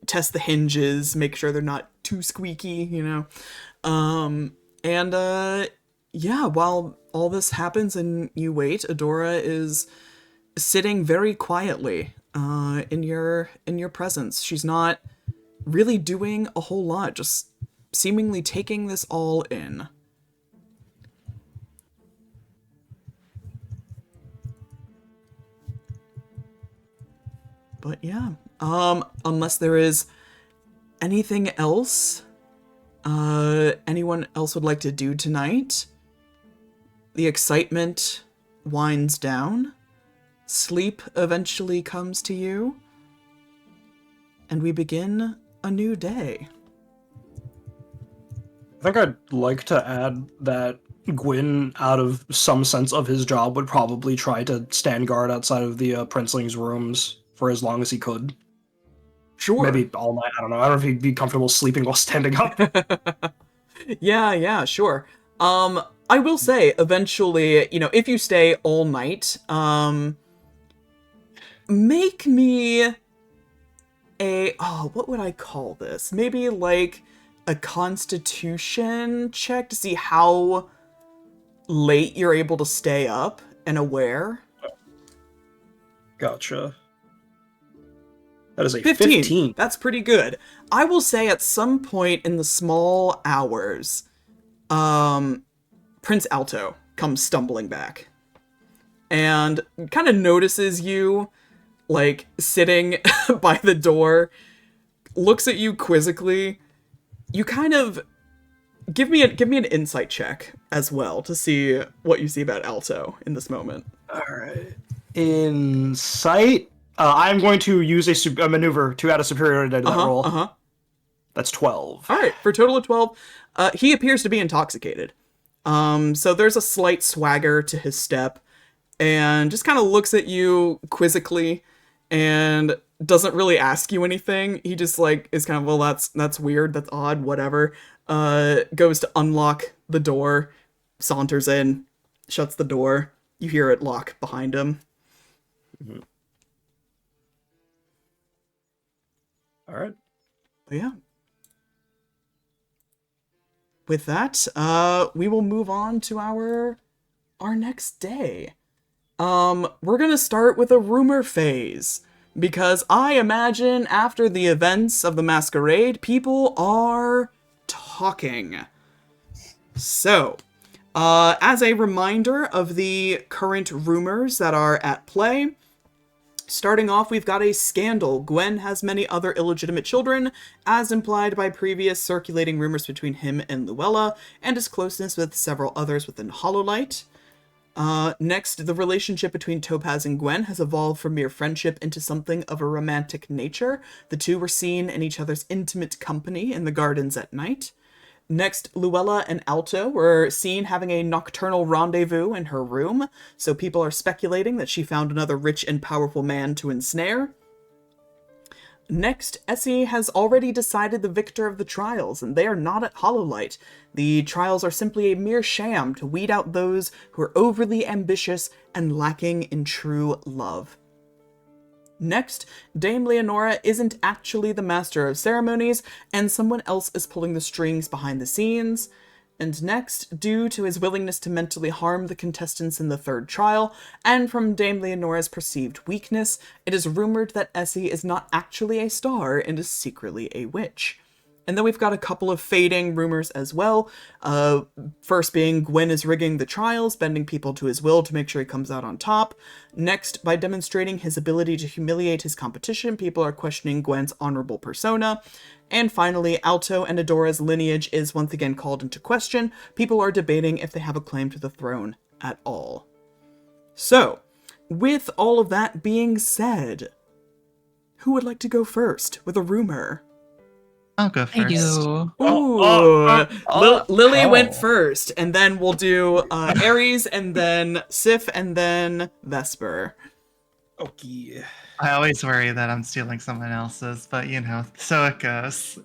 test the hinges, make sure they're not too squeaky, you know. Yeah, while all this happens and you wait, Adora is sitting very quietly in your presence. She's not really doing a whole lot, just seemingly taking this all in. But yeah, unless there is anything else anyone else would like to do tonight, the excitement winds down, sleep eventually comes to you, and we begin a new day. I think I'd like to add that Gwyn, out of some sense of his job, would probably try to stand guard outside of the princeling's rooms for as long as he could. Sure. Maybe all night. I don't know. I don't know if he'd be comfortable sleeping while standing up. Yeah, sure. I will say, eventually, you know, if you stay all night, make me what would I call this? Maybe like a constitution check to see how late you're able to stay up and aware. Gotcha. That is a 15. 15. That's pretty good. I will say at some point in the small hours, Prince Alto comes stumbling back and kind of notices you, like, sitting by the door, looks at you quizzically. You kind of give me an insight check as well to see what you see about Alto in this moment. All right. Insight. I'm going to use a maneuver to add a superiority to that roll. That's 12. All right, for a total of 12. He appears to be intoxicated. So there's a slight swagger to his step, and just kind of looks at you quizzically, and doesn't really ask you anything. He just like is kind of, well, that's weird, that's odd, whatever. Goes to unlock the door, saunters in, shuts the door. You hear it lock behind him. Mm-hmm. All right. But yeah. With that, we will move on to our next day. We're gonna start with a rumor phase, because I imagine after the events of the masquerade, people are talking. So, as a reminder of the current rumors that are at play, starting off, we've got a scandal. Gwyn has many other illegitimate children, as implied by previous circulating rumors between him and Luella, and his closeness with several others within Hollowlight. Next, the relationship between Topaz and Gwyn has evolved from mere friendship into something of a romantic nature. The two were seen in each other's intimate company in the gardens at night. Next, Luella and Alto were seen having a nocturnal rendezvous in her room, so people are speculating that she found another rich and powerful man to ensnare. Next, Essie has already decided the victor of the trials, and they are not at Hollowlight. The trials are simply a mere sham to weed out those who are overly ambitious and lacking in true love. Next, Dame Leonora isn't actually the master of ceremonies, and someone else is pulling the strings behind the scenes. And next, due to his willingness to mentally harm the contestants in the third trial, and from Dame Leonora's perceived weakness, it is rumored that Essie is not actually a star and is secretly a witch. And then we've got a couple of fading rumors as well. First being Gwyn is rigging the trials, bending people to his will to make sure he comes out on top. Next, by demonstrating his ability to humiliate his competition, people are questioning Gwen's honorable persona. And finally, Alto and Adora's lineage is once again called into question. People are debating if they have a claim to the throne at all. So, with all of that being said, who would like to go first with a rumor? I'll go first. I do. Ooh, Lily oh. went first, and then we'll do Ares, and then Sif, and then Vesper. Okay. I always worry that I'm stealing someone else's, but you know, so it goes.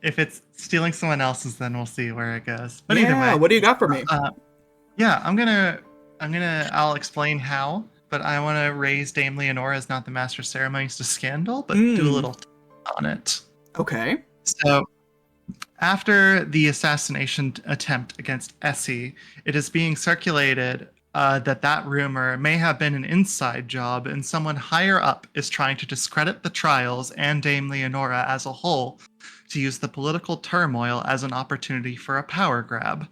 If it's stealing someone else's, then we'll see where it goes. But either way, What do you got for me? I'll explain how, but I want to raise Dame Leonora as not the master of ceremonies to scandal, but do a little on it. Okay. So, after the assassination attempt against Essie, it is being circulated that rumor may have been an inside job, and someone higher up is trying to discredit the trials and Dame Leonora as a whole to use the political turmoil as an opportunity for a power grab.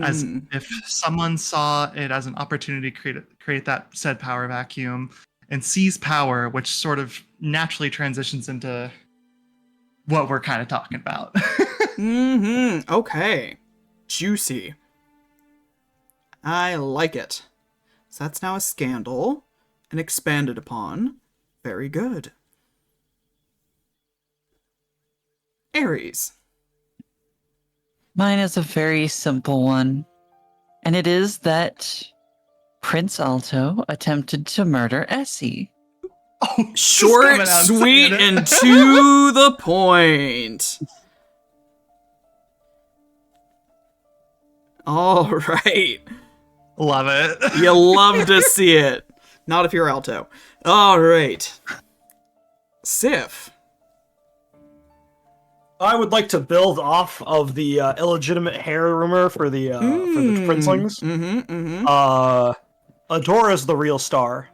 As if someone saw it as an opportunity to create that said power vacuum and seize power, which sort of naturally transitions into what we're kind of talking about. Okay. Juicy. I like it. So that's now a scandal and expanded upon. Very good. Ares. Mine is a very simple one, and it is that Prince Alto attempted to murder Essie. Oh, Short, sweet, and to the point. All right. Love it. You love to see it. Not if you're Alto. All right. Sif. I would like to build off of the illegitimate hair rumor for the princelings. Adora's the real star.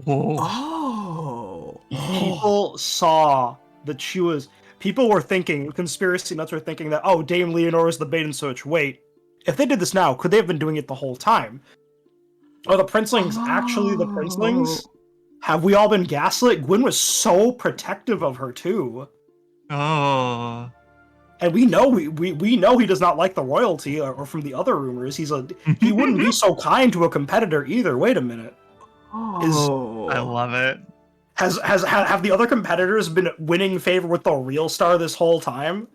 Whoa. Oh. People saw that she was. People were thinking, conspiracy nuts were thinking that, oh, Dame Leonora's the bait and switch. Wait, if they did this now, could they have been doing it the whole time? Are the princelings actually the princelings? Have we all been gaslit? Gwyn was so protective of her too. Oh. And we know we know he does not like the royalty, or from the other rumors, he wouldn't be so kind to a competitor either. Wait a minute. I love it. Have the other competitors been winning favor with the real star this whole time?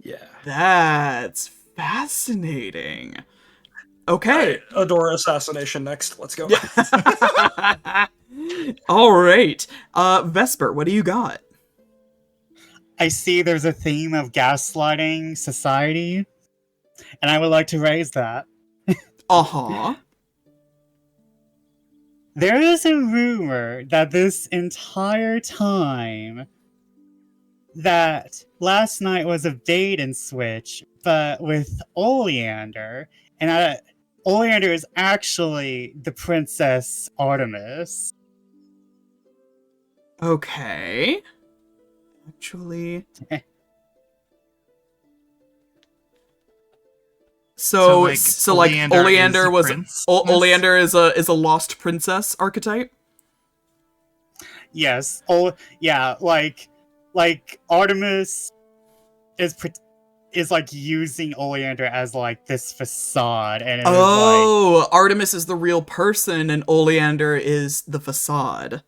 Yeah. That's fascinating. Okay. Adora assassination next. Let's go. All right. Vesper, what do you got? I see there's a theme of gaslighting society, and I would like to raise that. Uh-huh. There is a rumor that this entire time that last night was a bait and switch, but with Oleander, and Oleander is actually the Princess Artemis. Okay. Actually... So Oleander was Oleander is a lost princess archetype. Yes. Oh, yeah. Like Artemis is like using Oleander as like this facade, and it is Artemis is the real person, and Oleander is the facade.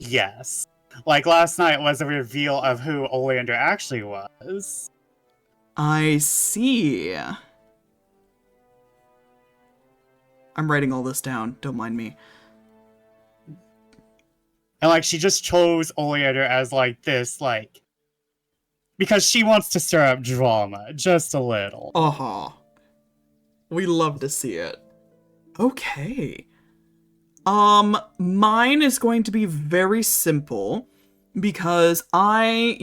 Yes. Like last night was a reveal of who Oleander actually was. I see. I'm writing all this down. Don't mind me. And like she just chose Oleander as like this, like, because she wants to stir up drama just a little. Uh-huh. We love to see it. Okay. Mine is going to be very simple because I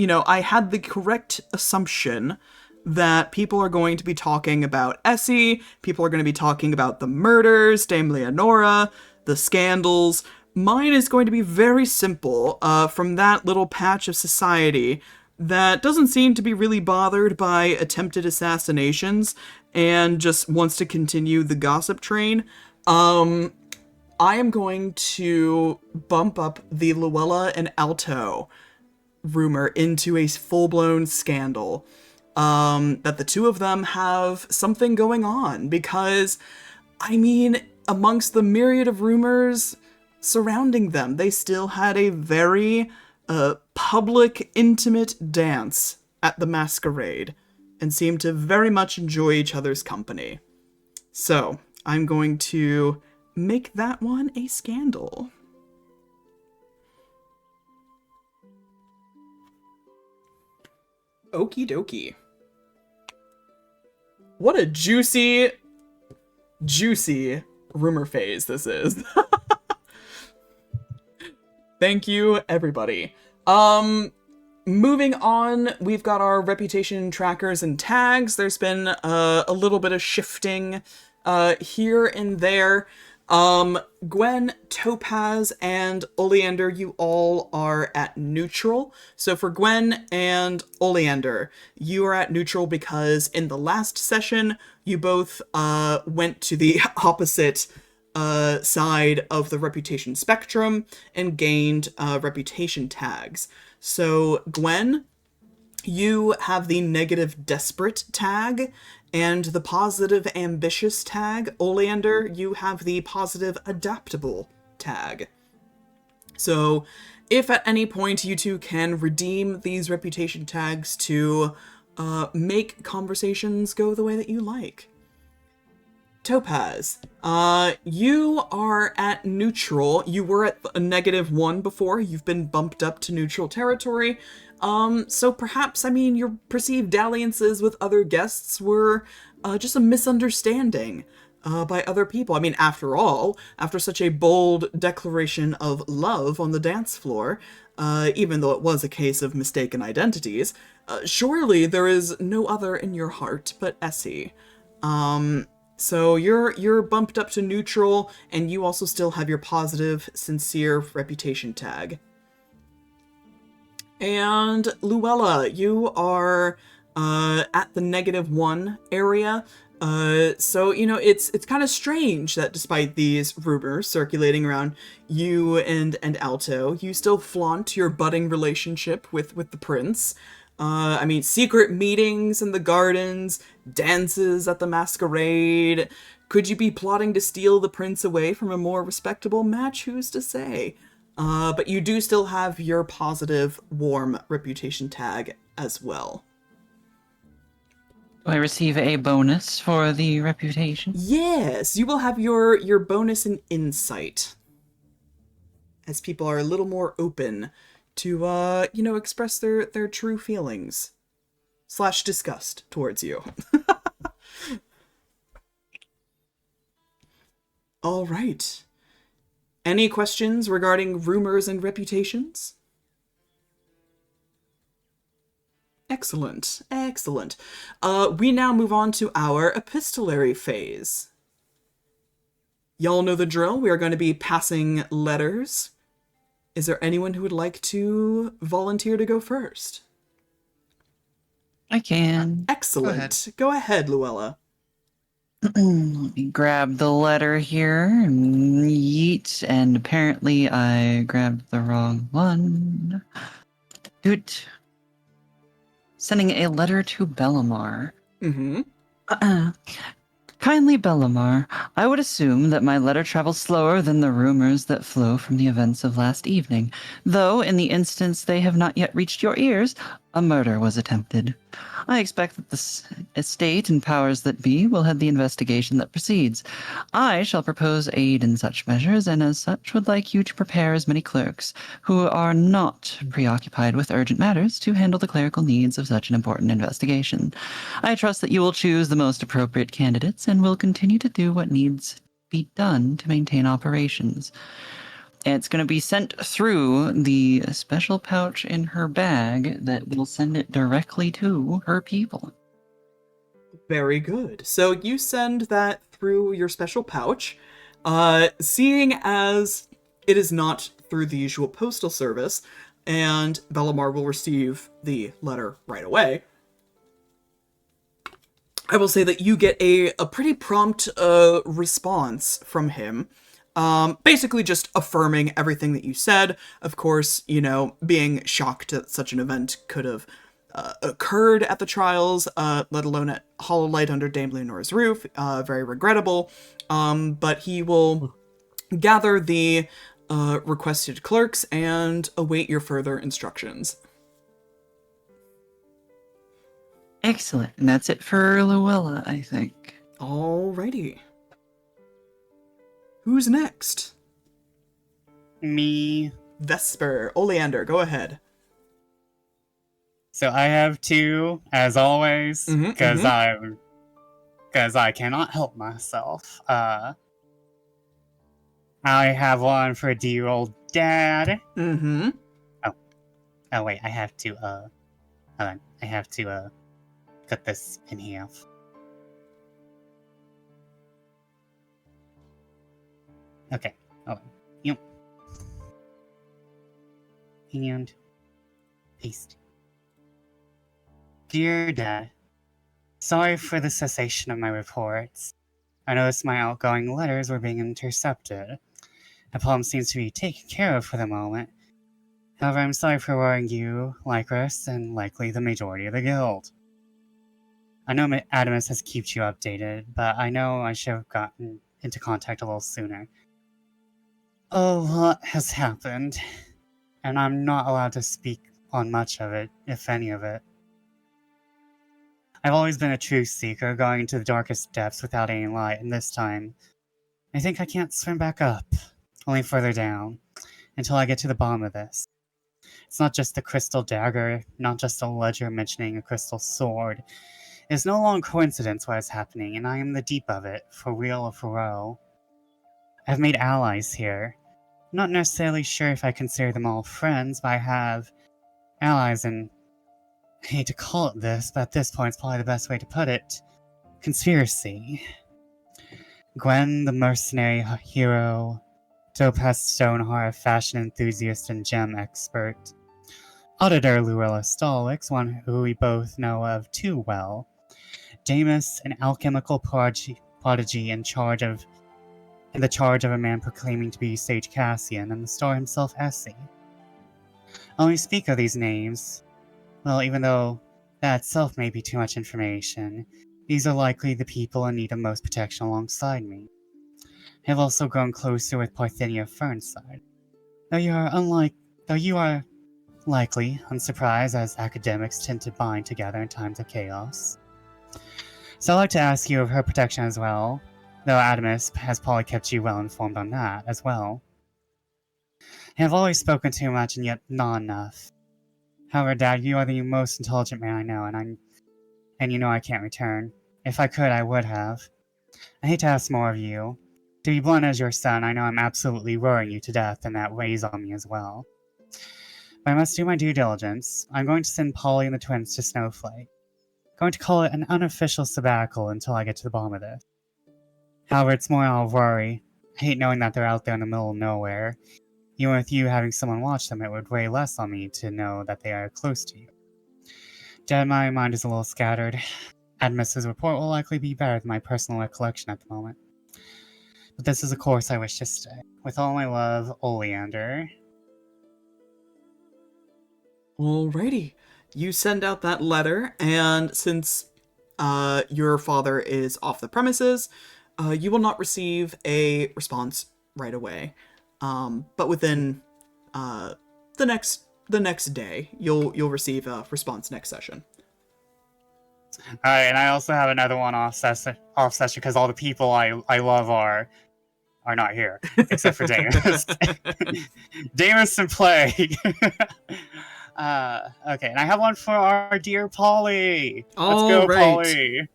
had the correct assumption that people are going to be talking about Essie, people are going to be talking about the murders, Dame Leonora, the scandals. Mine is going to be very simple, from that little patch of society that doesn't seem to be really bothered by attempted assassinations and just wants to continue the gossip train. I am going to bump up the Luella and Alto rumor into a full-blown scandal. That the two of them have something going on, because, I mean, amongst the myriad of rumors surrounding them, they still had a very public, intimate dance at the masquerade, and seemed to very much enjoy each other's company. So, I'm going to make that one a scandal. Okie dokie. What a juicy rumor phase this is. Thank you, everybody. Moving on, we've got our reputation trackers and tags. There's been a little bit of shifting here and there. Gwyn, Topaz, and Oleander, you all are at neutral. So for Gwyn and Oleander, you are at neutral because in the last session, you both went to the opposite side of the reputation spectrum and gained reputation tags. So Gwyn, you have the negative desperate tag and the positive ambitious tag. Oleander, you have the positive adaptable tag. So if at any point you two can redeem these reputation tags to make conversations go the way that you like. Topaz, you are at neutral. You were at a -1 before. You've been bumped up to neutral territory. So perhaps, I mean, your perceived dalliances with other guests were just a misunderstanding by other people. I mean, after all, after such a bold declaration of love on the dance floor, even though it was a case of mistaken identities, surely there is no other in your heart but Essie. So you're bumped up to neutral, and you also still have your positive, sincere reputation tag. And Luella, you are at the -1 area. So, you know, it's kind of strange that despite these rumors circulating around you and Alto, you still flaunt your budding relationship with the prince. I mean, secret meetings in the gardens, dances at the masquerade. Could you be plotting to steal the prince away from a more respectable match? Who's to say? But you do still have your positive, warm reputation tag as well. Do I receive a bonus for the reputation? Yes, you will have your bonus in insight, as people are a little more open to, you know, express their true feelings / disgust towards you. All right. Any questions regarding rumors and reputations? Excellent, excellent. We now move on to our epistolary phase. Y'all know the drill. We are going to be passing letters. Is there anyone who would like to volunteer to go first? I can. Excellent. Go ahead, Luella. Let me grab the letter here. Yeet. And apparently I grabbed the wrong one. Doot. Sending a letter to Bellamar. Mm-hmm. Kindly Bellamar, I would assume that my letter travels slower than the rumors that flow from the events of last evening, though in the instance they have not yet reached your ears, a murder was attempted. I expect that the estate and powers that be will head the investigation that proceeds. I shall propose aid in such measures, and as such would like you to prepare as many clerks, who are not preoccupied with urgent matters, to handle the clerical needs of such an important investigation. I trust that you will choose the most appropriate candidates and will continue to do what needs be done to maintain operations. It's going to be sent through the special pouch in her bag that will send it directly to her people. Very good. So you send that through your special pouch. Seeing as it is not through the usual postal service, and Bellamar will receive the letter right away, I will say that you get a pretty prompt response from him. Basically just affirming everything that you said. Of course, you know, being shocked that such an event could have occurred at the trials, let alone at Hollowlight under Dame Leonora's roof. Very regrettable. But he will gather the requested clerks and await your further instructions. Excellent. And that's it for Luella, I think. Alrighty. Who's next? Me. Vesper. Oleander, go ahead. So I have two, as always, because I cannot help myself. I have one for dear old dad. Mm-hmm. Oh wait, I have to hold on. I have to cut this in half. Okay, hold on. Yep. And paste. Dear Dad, sorry for the cessation of my reports. I noticed my outgoing letters were being intercepted. The problem seems to be taken care of for the moment. However, I'm sorry for worrying you, Lycris, and likely the majority of the guild. I know Adamus has kept you updated, but I know I should have gotten into contact a little sooner. A lot has happened, and I'm not allowed to speak on much of it, if any of it. I've always been a truth seeker, going into the darkest depths without any light, and this time, I think I can't swim back up, only further down, until I get to the bottom of this. It's not just the crystal dagger, not just a ledger mentioning a crystal sword. It's no longer coincidence what is happening, and I am the deep of it, for real or for row. I've made allies here. I'm not necessarily sure if I consider them all friends, but I have allies in, I hate to call it this, but at this point it's probably the best way to put it, conspiracy. Gwyn, the mercenary hero, Topaz, Stoneheart, fashion enthusiast and gem expert. Auditor Luella Stalwix, one who we both know of too well. Damus, an alchemical prodigy in the charge of a man proclaiming to be Sage Cassian, and the star himself, Essie. I only speak of these names, well, even though that itself may be too much information, these are likely the people in need of most protection alongside me. I have also grown closer with Parthenia Fernside. Though you are likely unsurprised, as academics tend to bind together in times of chaos. So I'd like to ask you of her protection as well, though Adamus has probably kept you well informed on that as well. I have always spoken too much and yet not enough. However, Dad, you are the most intelligent man I know, and you know I can't return. If I could, I would have. I hate to ask more of you. To be blunt as your son, I know I'm absolutely worrying you to death, and that weighs on me as well. But I must do my due diligence. I'm going to send Polly and the twins to Snowflake. Going to call it an unofficial sabbatical until I get to the bottom of this. However, it's more I'll worry. I hate knowing that they're out there in the middle of nowhere. Even with you having someone watch them, it would weigh less on me to know that they are close to you. Dad, my mind is a little scattered. Adamus's report will likely be better than my personal recollection at the moment. But this is a course I wish to stay. With all my love, Oleander. Alrighty. You send out that letter, and since your father is off the premises, you will not receive a response right away. But within the next day, you'll receive a response next session. Alright, and I also have another one off session because all the people I love are not here, except for Damus. Damus and Plague. Okay, and I have one for our dear Polly. Let's go, right. Polly.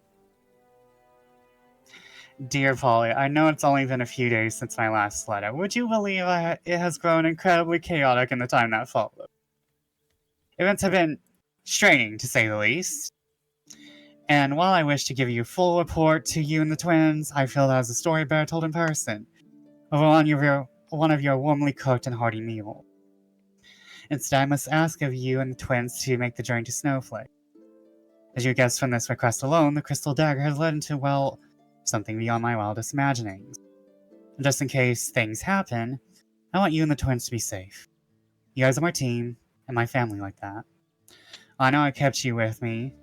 Dear Polly, I know it's only been a few days since my last letter. Would you believe it has grown incredibly chaotic in the time that followed? Events have been straining, to say the least. And while I wish to give you a full report to you and the twins, I feel that as a story better told in person, over one of your warmly cooked and hearty meals. Instead, I must ask of you and the twins to make the journey to Snowflake. As you guessed from this request alone, the crystal dagger has led into, well, something beyond my wildest imaginings. And just in case things happen, I want you and the twins to be safe. You guys are my team, and my family like that. I know I kept you with me.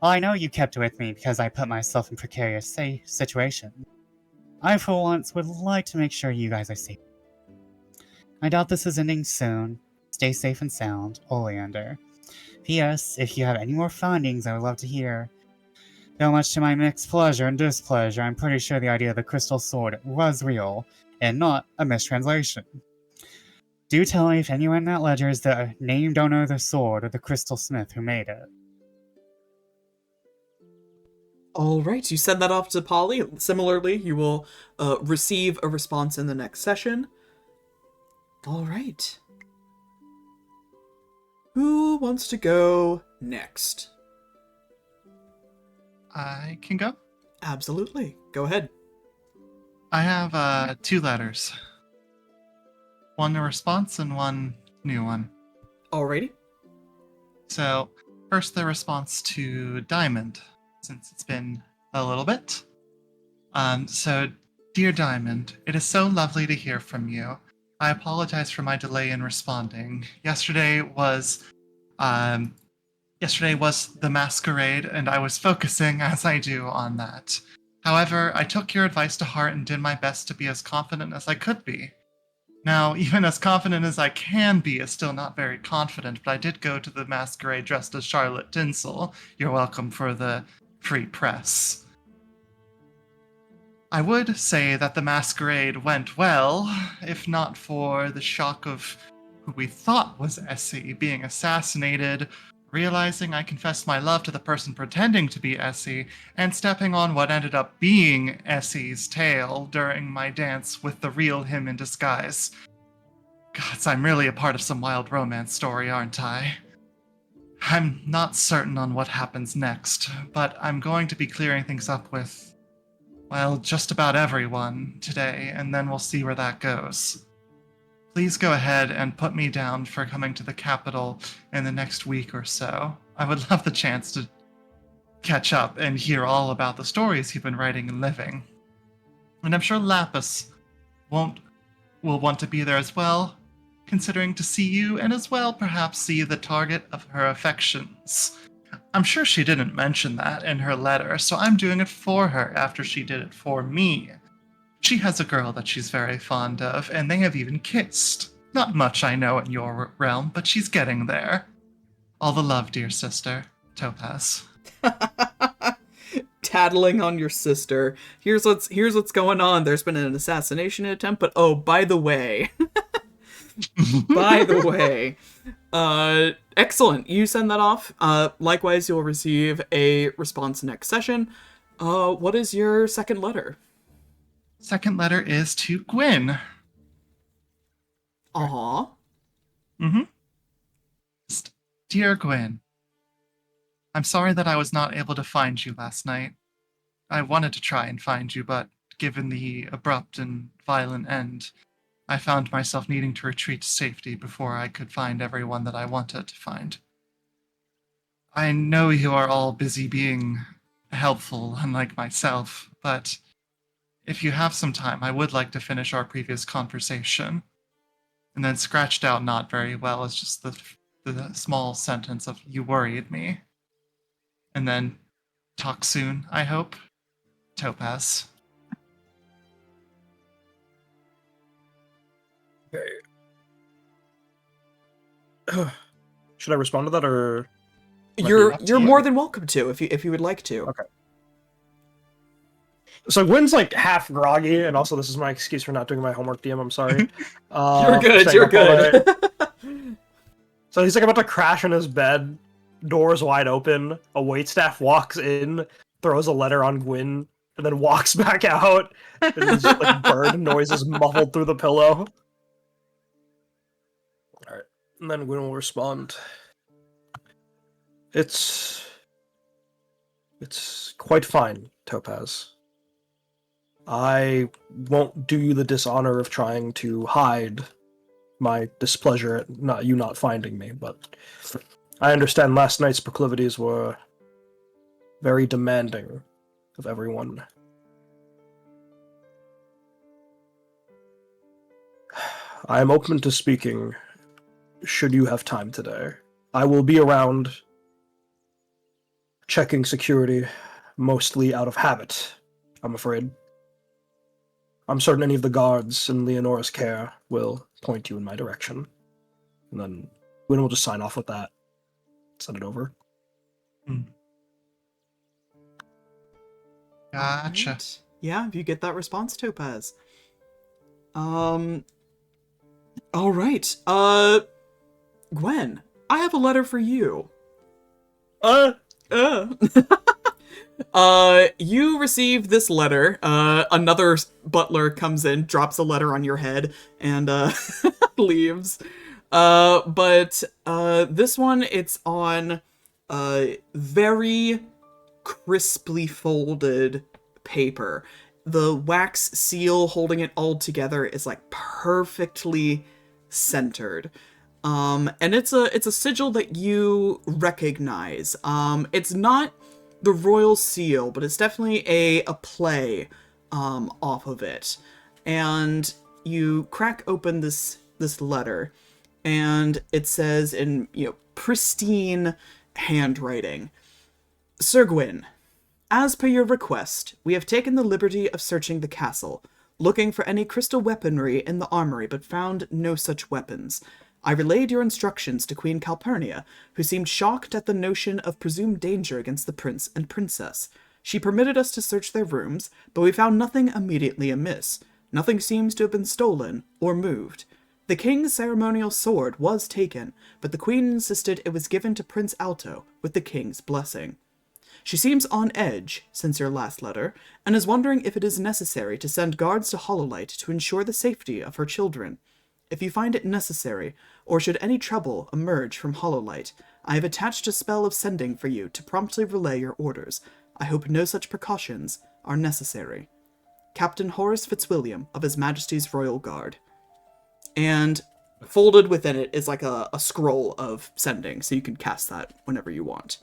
Well, I know you kept with me because I put myself in precarious situations. I, for once, would like to make sure you guys are safe. I doubt this is ending soon. Stay safe and sound, Oleander. P.S. If you have any more findings, I would love to hear. Though much to my mixed pleasure and displeasure, I'm pretty sure the idea of the crystal sword was real, and not a mistranslation. Do tell me if anyone in that ledger is the named owner of the sword or the crystal smith who made it. All right, you send that off to Polly. Similarly, you will receive a response in the next session. All right. Who wants to go next? I can go. Absolutely. Go ahead. I have 2 letters. One a response and one new one. Alrighty. So, first the response to Diamond, since it's been a little bit. So, dear Diamond, it is so lovely to hear from you. I apologize for my delay in responding. Yesterday was the masquerade, and I was focusing, as I do, on that. However, I took your advice to heart and did my best to be as confident as I could be. Now, even as confident as I can be is still not very confident, but I did go to the masquerade dressed as Charlotte Tinsel. You're welcome for the free press. I would say that the masquerade went well, if not for the shock of who we thought was Essie being assassinated, realizing I confessed my love to the person pretending to be Essie, and stepping on what ended up being Essie's tail during my dance with the real him in disguise. Gods, I'm really a part of some wild romance story, aren't I? I'm not certain on what happens next, but I'm going to be clearing things up with, well, just about everyone today, and then we'll see where that goes. Please go ahead and put me down for coming to the capital in the next week or so. I would love the chance to catch up and hear all about the stories you've been writing and living. And I'm sure Lapis will want to be there as well, considering to see you and as well perhaps see the target of her affections. I'm sure she didn't mention that in her letter, so I'm doing it for her after she did it for me. She has a girl that she's very fond of, and they have even kissed. Not much I know in your realm, but she's getting there. All the love, dear sister, Topaz. Tattling on your sister. Here's what's going on. There's been an assassination attempt, but oh, by the way. By the way. Excellent. You send that off. Likewise, you'll receive a response next session. What is your second letter? Second letter is to Gwyn. Aw. Mm-hmm. Dear Gwyn, I'm sorry that I was not able to find you last night. I wanted to try and find you, but given the abrupt and violent end, I found myself needing to retreat to safety before I could find everyone that I wanted to find. I know you are all busy being helpful, unlike myself, but if you have some time, I would like to finish our previous conversation. And then scratched out not very well is just the small sentence of "you worried me." And then talk soon, I hope. Topaz. Okay. Should I respond to that, or You're more than welcome to if you would like to. Okay. So Gwyn's like half groggy, and also this is my excuse for not doing my homework. DM, I'm sorry. You're good. You're good. So he's like about to crash in his bed. Doors wide open. A waitstaff walks in, throws a letter on Gwyn, and then walks back out. And there's just like bird noises muffled through the pillow. All right, and then Gwyn will respond. It's quite fine, Topaz. I won't do you the dishonor of trying to hide my displeasure at you not finding me, but I understand last night's proclivities were very demanding of everyone. I am open to speaking should you have time today. I will be around checking security, mostly out of habit, I'm afraid. I'm certain any of the guards in Leonora's care will point you in my direction. And then Gwyn will just sign off with that. Send it over. Gotcha. Right. Yeah, if you get that response, Topaz. All right. Gwyn, I have a letter for you. You receive this letter. Another butler comes in, drops a letter on your head, and, leaves. But this one, it's on, very crisply folded paper. The wax seal holding it all together is, like, perfectly centered. And it's a sigil that you recognize. It's not the royal seal, but it's definitely a play off of it. And you crack open this letter, and it says in pristine handwriting, Sir Gwyn, as per your request, we have taken the liberty of searching the castle, looking for any crystal weaponry in the armory, but found no such weapons. I relayed your instructions to Queen Calpurnia, who seemed shocked at the notion of presumed danger against the prince and princess. She permitted us to search their rooms, but we found nothing immediately amiss. Nothing seems to have been stolen or moved. The king's ceremonial sword was taken, but the queen insisted it was given to Prince Alto with the king's blessing. She seems on edge since your last letter, and is wondering if it is necessary to send guards to Hollowlight to ensure the safety of her children. If you find it necessary, or should any trouble emerge from Hollowlight, I have attached a spell of sending for you to promptly relay your orders. I hope no such precautions are necessary. Captain Horace Fitzwilliam of His Majesty's Royal Guard. And folded within it is like a scroll of sending, so you can cast that whenever you want.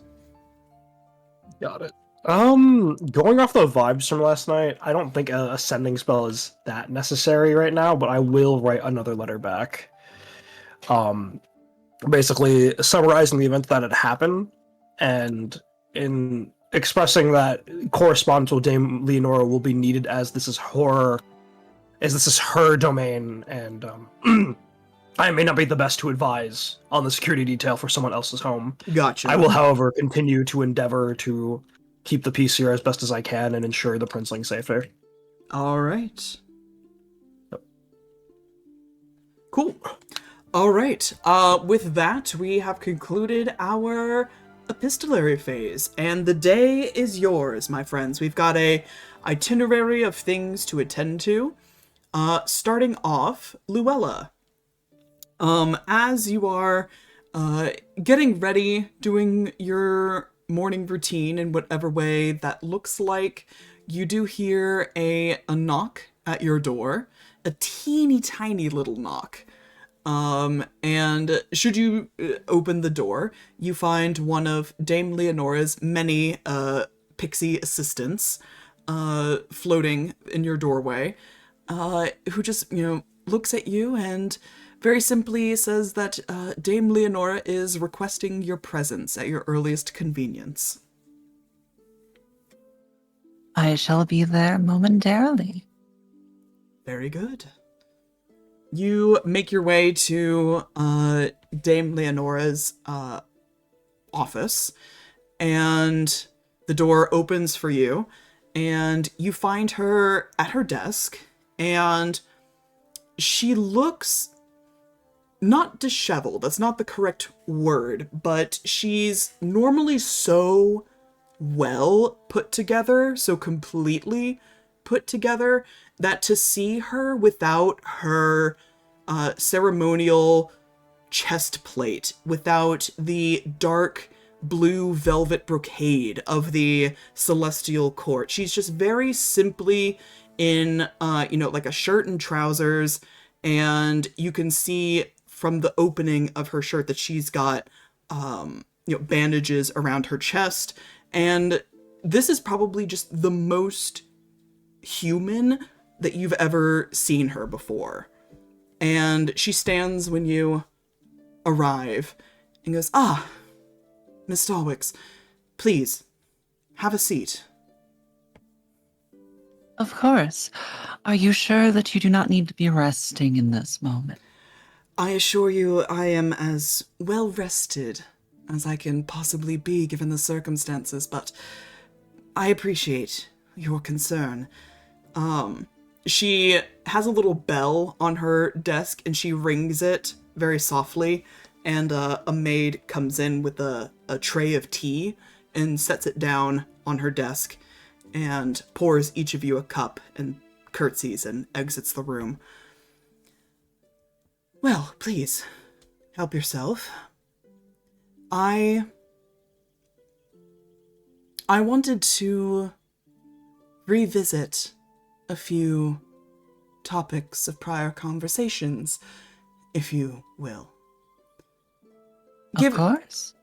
Got it. Going off the vibes from last night, I don't think a sending spell is that necessary right now, but I will write another letter back. Basically summarizing the event that had happened, and in expressing that correspondence with Dame Leonora will be needed as this is her domain, and I may not be the best to advise on the security detail for someone else's home. Gotcha. I will, however, continue to endeavor to keep the peace here as best as I can and ensure the princeling's safety. All right. Yep. Cool. All right. With that, we have concluded our epistolary phase, and the day is yours, my friends. We've got a itinerary of things to attend to. Starting off, Luella. As you are getting ready, doing your morning routine in whatever way that looks like, you do hear a knock at your door, a teeny tiny little knock. And should you open the door, you find one of Dame Leonora's many pixie assistants floating in your doorway, who just, looks at you and very simply says that Dame Leonora is requesting your presence at your earliest convenience. I shall be there momentarily. Very good. You make your way to Dame Leonora's office, and the door opens for you, and you find her at her desk, and she looks not disheveled, that's not the correct word, but she's normally so well put together, so completely put together, that to see her without her ceremonial chest plate, without the dark blue velvet brocade of the celestial court, she's just very simply in, like a shirt and trousers, and you can see from the opening of her shirt that she's got, bandages around her chest, and this is probably just the most human that you've ever seen her before. And she stands when you arrive and goes, Miss Stalwix, please, have a seat. Of course. Are you sure that you do not need to be resting in this moment? I assure you I am as well rested as I can possibly be given the circumstances, but I appreciate your concern. She has a little bell on her desk, and she rings it very softly, and a maid comes in with a tray of tea and sets it down on her desk and pours each of you a cup and curtsies and exits the room. Well, please, help yourself. I wanted to revisit a few topics of prior conversations, if you will. Of course.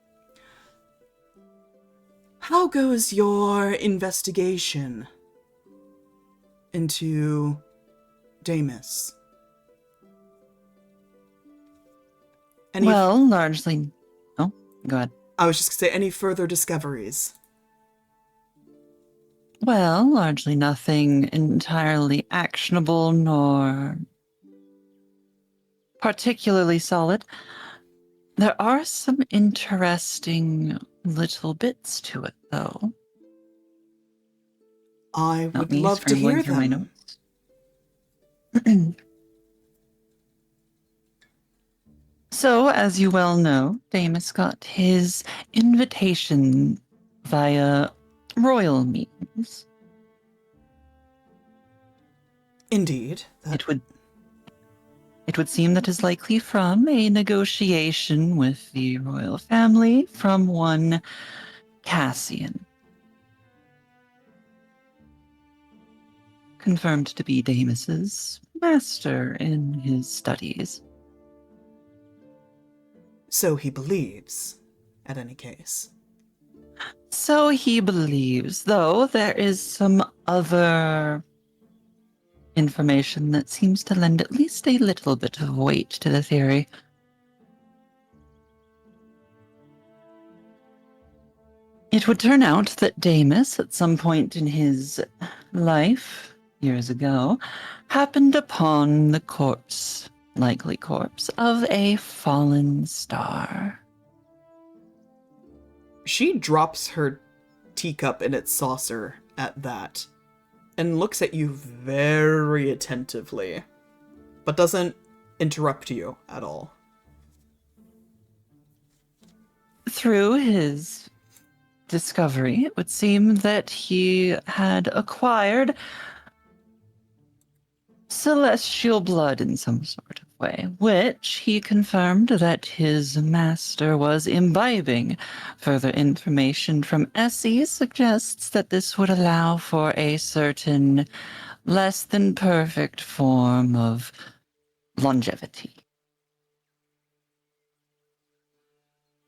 How goes your investigation into Damus? Well, largely... Oh, go ahead. I was just going to say, any further discoveries? Well, largely nothing entirely actionable nor particularly solid. There are some interesting little bits to it, though. I Not would me love to scrambling hear through my them. notes. So, as you well know, Damus got his invitation via royal means. Indeed. It would seem that is likely from a negotiation with the royal family from one Cassian. Confirmed to be Damus's master in his studies. So he believes, at any case. So he believes, though there is some other information that seems to lend at least a little bit of weight to the theory. It would turn out that Damus, at some point in his life, years ago, happened upon the corpse, likely corpse, of a fallen star. She drops her teacup in its saucer at that and looks at you very attentively, but doesn't interrupt you at all. Through his discovery, it would seem that he had acquired celestial blood in some sort of way, which he confirmed that his master was imbibing. Further information from Essie suggests that this would allow for a certain less than perfect form of longevity.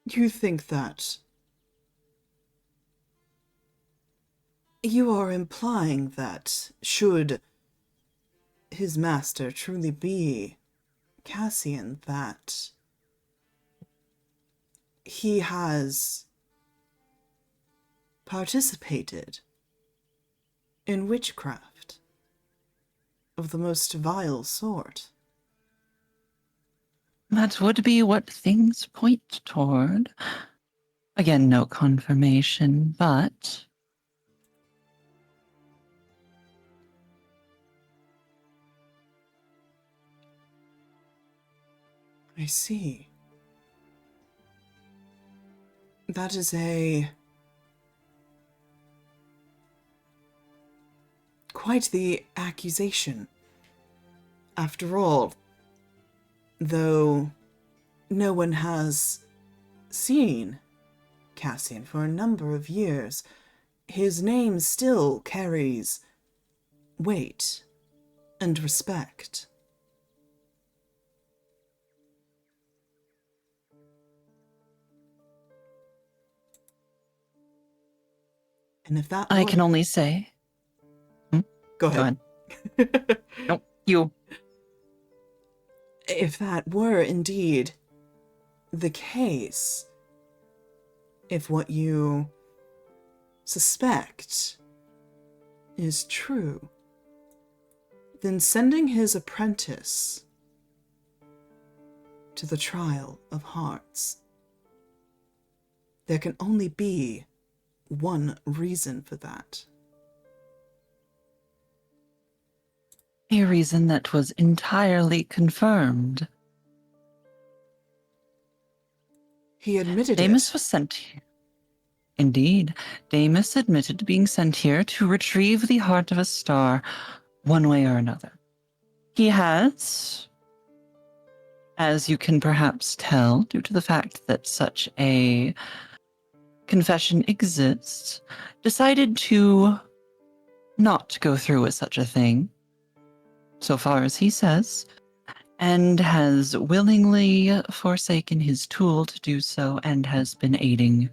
You think that you are implying that should his master truly be Cassian, that he has participated in witchcraft of the most vile sort? That would be what things point toward. Again, no confirmation, but I see. That is quite the accusation. After all, though no one has seen Cassian for a number of years, his name still carries weight and respect. And if that I were... can only say... Go ahead. Nope, you. If that were indeed the case, if what you suspect is true, then sending his apprentice to the trial of hearts, there can only be one reason for that. A reason that was entirely confirmed. He admitted Damus it. was sent here. Indeed, Damus admitted to being sent here to retrieve the heart of a star, one way or another. He has, as you can perhaps tell, due to the fact that such a confession exists, decided to not go through with such a thing, so far as he says, and has willingly forsaken his tool to do so and has been aiding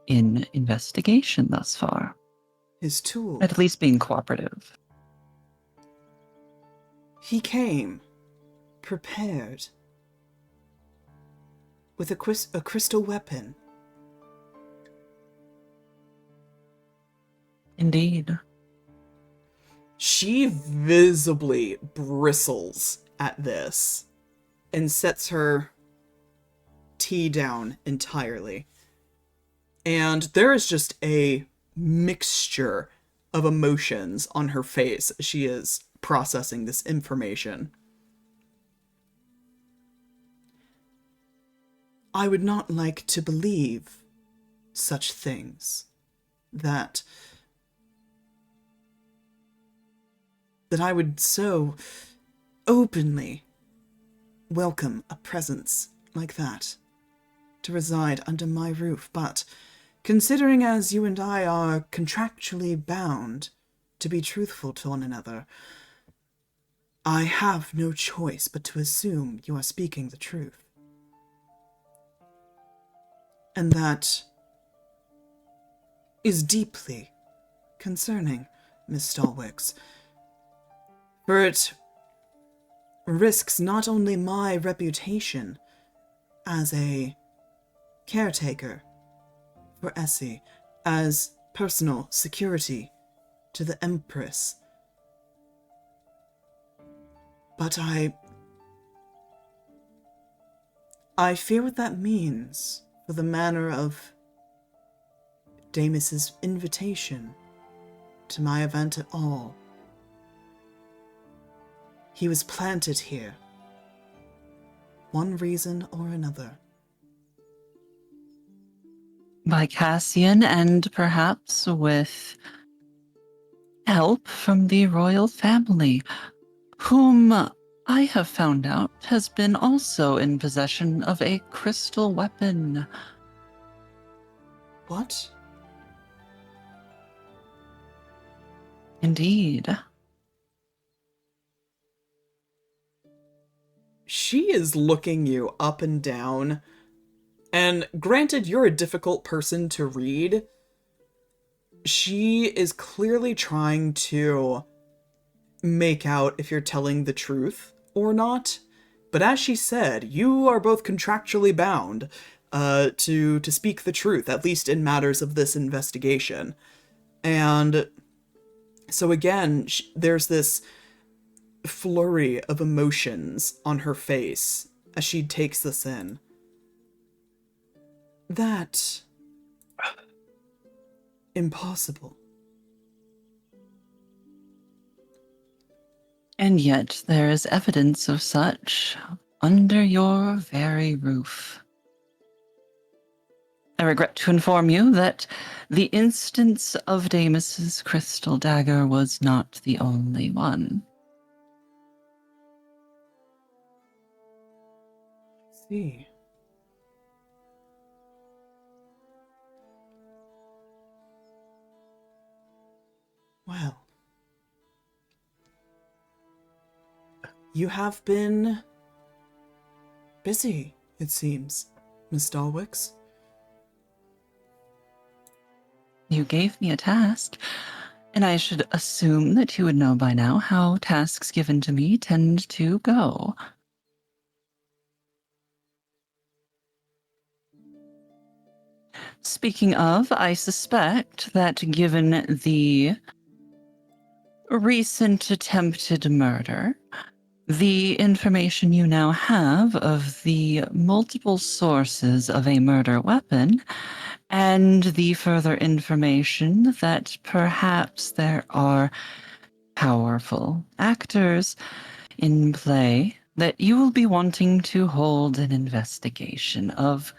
in investigation thus far. His tool. At least being cooperative. He came prepared with a crystal weapon. Indeed. She visibly bristles at this and sets her tea down entirely. And there is just a mixture of emotions on her face as she is processing this information. I would not like to believe such things, that I would so openly welcome a presence like that to reside under my roof, but considering as you and I are contractually bound to be truthful to one another, I have no choice but to assume you are speaking the truth. And that is deeply concerning, Miss Stalwix, for it risks not only my reputation as a caretaker for Essie, as personal security to the Empress, but I fear what that means for the manner of Damus's invitation to my event at all. He was planted here, one reason or another. By Cassian, and perhaps with help from the royal family, whom I have found out has been also in possession of a crystal weapon. What? Indeed. She is looking you up and down, and granted you're a difficult person to read, she is clearly trying to make out if you're telling the truth or not. But as she said, you are both contractually bound to speak the truth, at least in matters of this investigation. And so again, there's this flurry of emotions on her face as she takes this in. That... impossible. And yet there is evidence of such under your very roof. I regret to inform you that the instance of Damus's crystal dagger was not the only one. See. Well. You have been busy, it seems, Miss Stalwix. You gave me a task, and I should assume that you would know by now how tasks given to me tend to go. Speaking of, I suspect that given the recent attempted murder, the information you now have of the multiple sources of a murder weapon, and the further information that perhaps there are powerful actors in play, that you will be wanting to hold an investigation of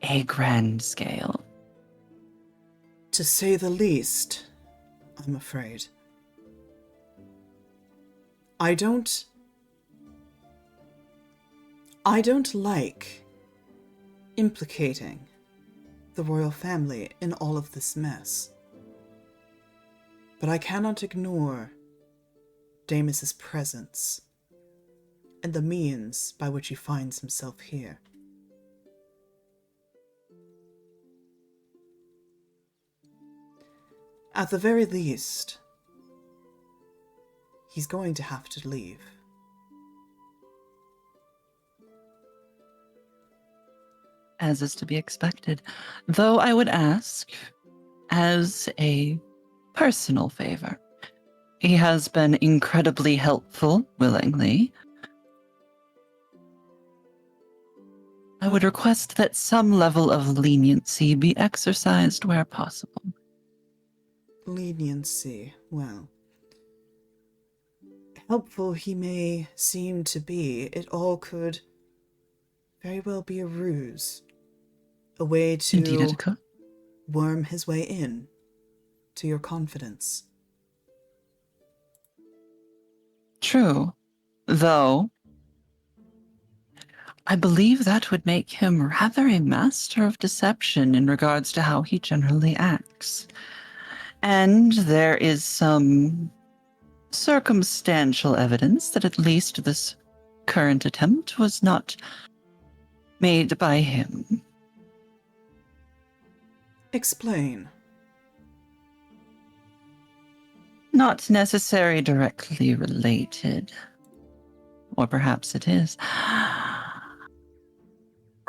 a grand scale. To say the least, I'm afraid. I don't like implicating the royal family in all of this mess. But I cannot ignore Damus's presence and the means by which he finds himself here. At the very least, he's going to have to leave. As is to be expected. Though I would ask, as a personal favor, he has been incredibly helpful, willingly. I would request that some level of leniency be exercised where possible. Leniency, well. Helpful he may seem to be, it all could very well be a ruse. A way to Indeed it could. worm his way in to your confidence. True. Though, I believe that would make him rather a master of deception in regards to how he generally acts. And there is some circumstantial evidence that at least this current attempt was not made by him. Explain. Not necessarily directly related. Or perhaps it is.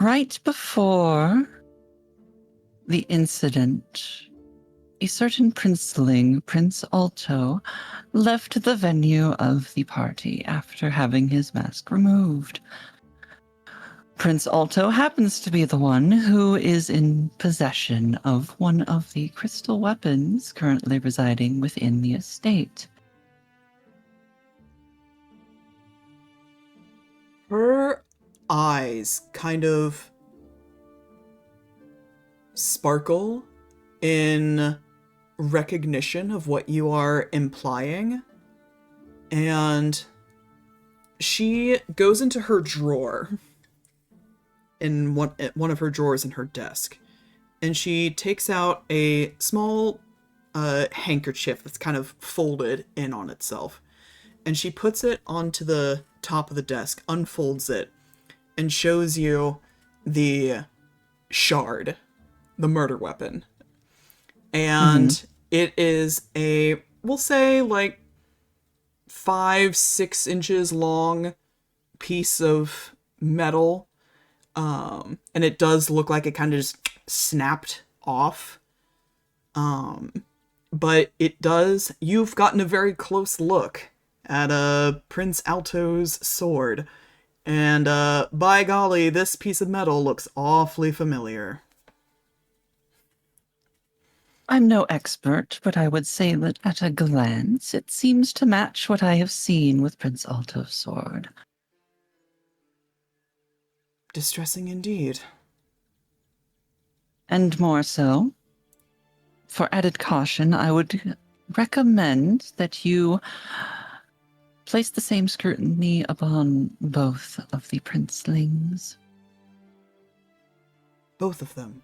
Right before the incident, a certain princeling, Prince Alto, left the venue of the party after having his mask removed. Prince Alto happens to be the one who is in possession of one of the crystal weapons currently residing within the estate. Her eyes kind of sparkle in recognition of what you are implying, and she goes into her drawer, in one of her drawers in her desk, and she takes out a small handkerchief that's kind of folded in on itself, and she puts it onto the top of the desk, unfolds it, and shows you the shard, the murder weapon. And it is a, we'll say, like 5-6 inches long piece of metal. And it does look like it kind of just snapped off. But it does, you've gotten a very close look at Prince Alto's sword. And by golly, this piece of metal looks awfully familiar. I'm no expert, but I would say that at a glance, it seems to match what I have seen with Prince Alto's sword. Distressing indeed. And more so, for added caution, I would recommend that you place the same scrutiny upon both of the princelings. Both of them.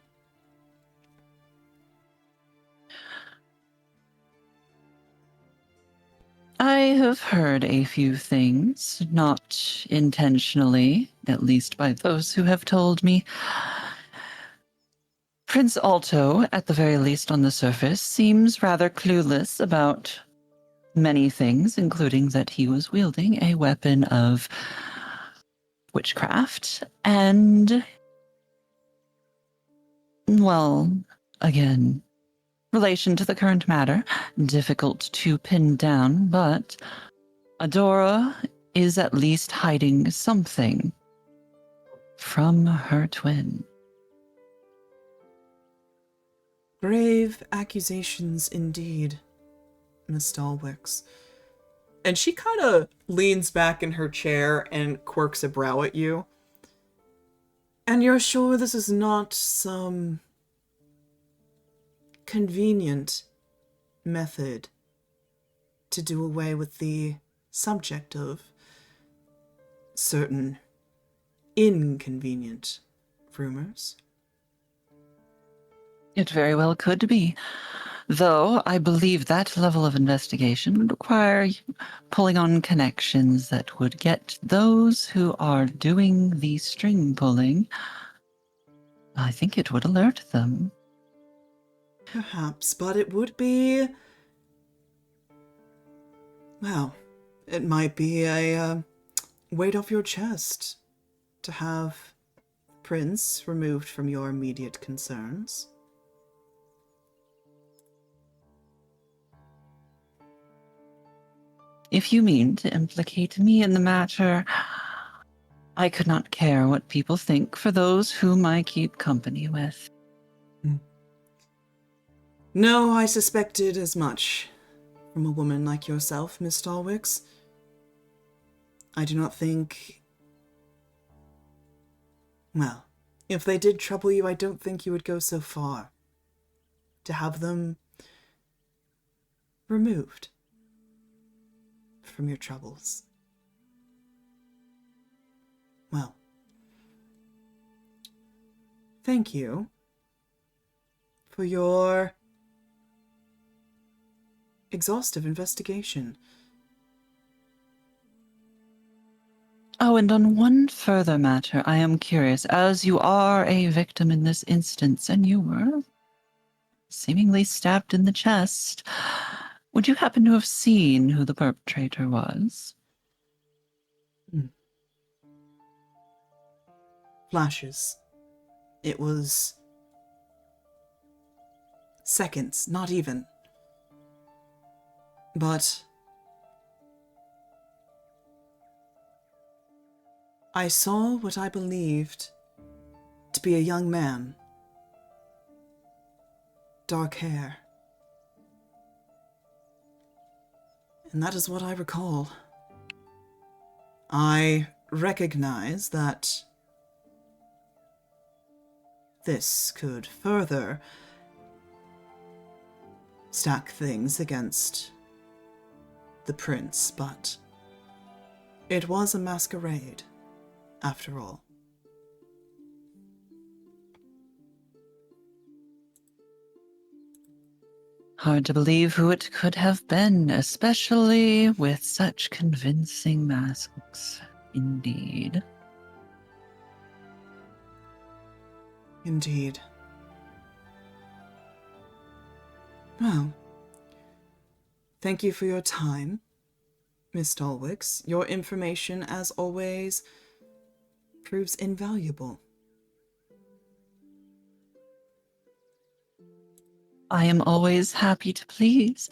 I have heard a few things, not intentionally, at least by those who have told me. Prince Alto, at the very least on the surface, seems rather clueless about many things, including that he was wielding a weapon of witchcraft, and, well, again, relation to the current matter, difficult to pin down, but Adora is at least hiding something from her twin. Grave accusations indeed, Miss Stalwix. And she kind of leans back in her chair and quirks a brow at you. And you're sure this is not some convenient method to do away with the subject of certain inconvenient rumors. It very well could be. Though I believe that level of investigation would require pulling on connections that would get those who are doing the string pulling. I think it would alert them. Perhaps, but it would be... Well, it might be a weight off your chest to have Prince removed from your immediate concerns. If you mean to implicate me in the matter, I could not care what people think for those whom I keep company with. No, I suspected as much from a woman like yourself, Miss Stalwix. I do not think... Well, if they did trouble you, I don't think you would go so far to have them removed from your troubles. Well, thank you for your exhaustive investigation. Oh, and on one further matter, I am curious, as you are a victim in this instance, and you were seemingly stabbed in the chest, would you happen to have seen who the perpetrator was? Flashes. It was seconds, not even. But I saw what I believed to be a young man. Dark hair. And that is what I recall. I recognize that this could further stack things against the prince, but it was a masquerade, after all. Hard to believe who it could have been, especially with such convincing masks. Indeed. Indeed. Well, thank you for your time, Miss Stalwix. Your information, as always, proves invaluable. I am always happy to please.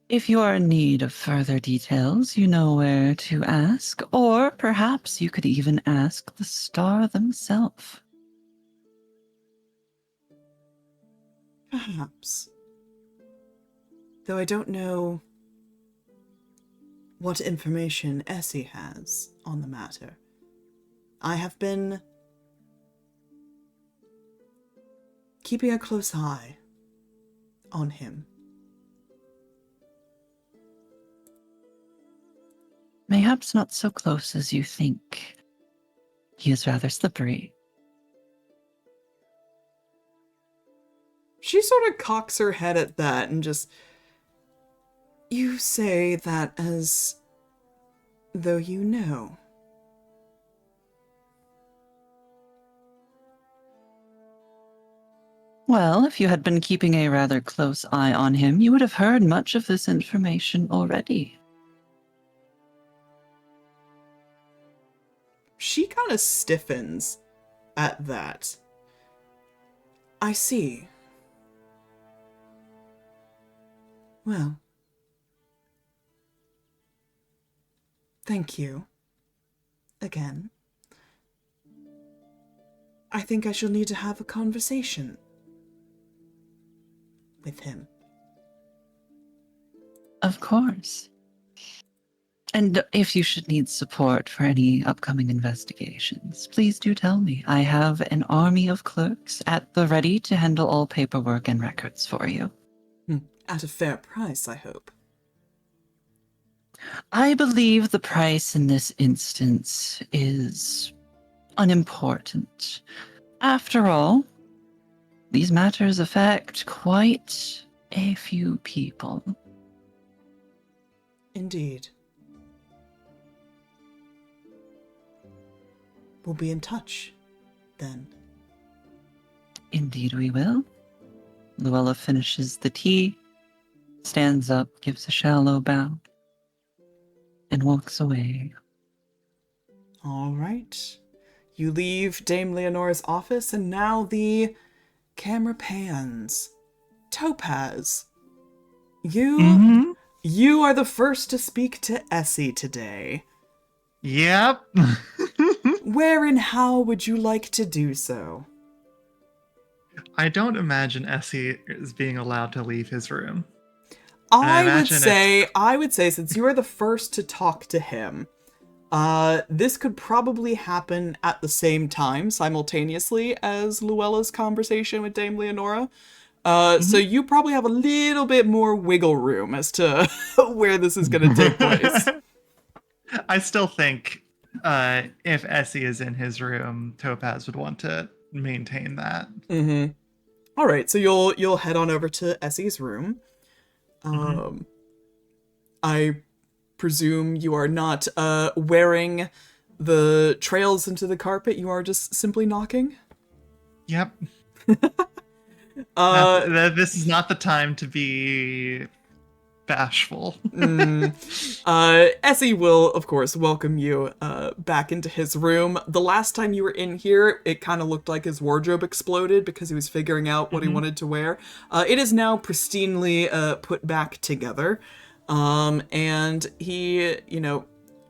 If you are in need of further details, you know where to ask, or perhaps you could even ask the star themselves. Perhaps. Though I don't know what information Essie has on the matter. I have been keeping a close eye on him. Mayhaps not so close as you think. He is rather slippery. She sort of cocks her head at that and just... You say that as though you know. Well, if you had been keeping a rather close eye on him, you would have heard much of this information already. She kind of stiffens at that. I see. Well, thank you. Again. I think I shall need to have a conversation with him. Of course. And if you should need support for any upcoming investigations, please do tell me. I have an army of clerks at the ready to handle all paperwork and records for you. At a fair price, I hope. I believe the price in this instance is unimportant. After all, these matters affect quite a few people. Indeed. We'll be in touch, then. Indeed we will. Luella finishes the tea, stands up, gives a shallow bow, and walks away. All right. You leave Dame Leonora's office, and now the camera pans. Topaz, you are the first to speak to Essie today. Yep. Where and how would you like to do so? I don't imagine Essie is being allowed to leave his room. I would say since you are the first to talk to him, this could probably happen at the same time, simultaneously as Luella's conversation with Dame Leonora. So you probably have a little bit more wiggle room as to where this is going to take place. I still think if Essie is in his room, Topaz would want to maintain that. Mm-hmm. All right, so you'll head on over to Essie's room. I presume you are not wearing the trails into the carpet. You are just simply knocking. Yep. This is not the time to be bashful. Essie will, of course, welcome you back into his room. The last time you were in here, it kind of looked like his wardrobe exploded because he was figuring out what he wanted to wear. It is now pristinely put back together. And he,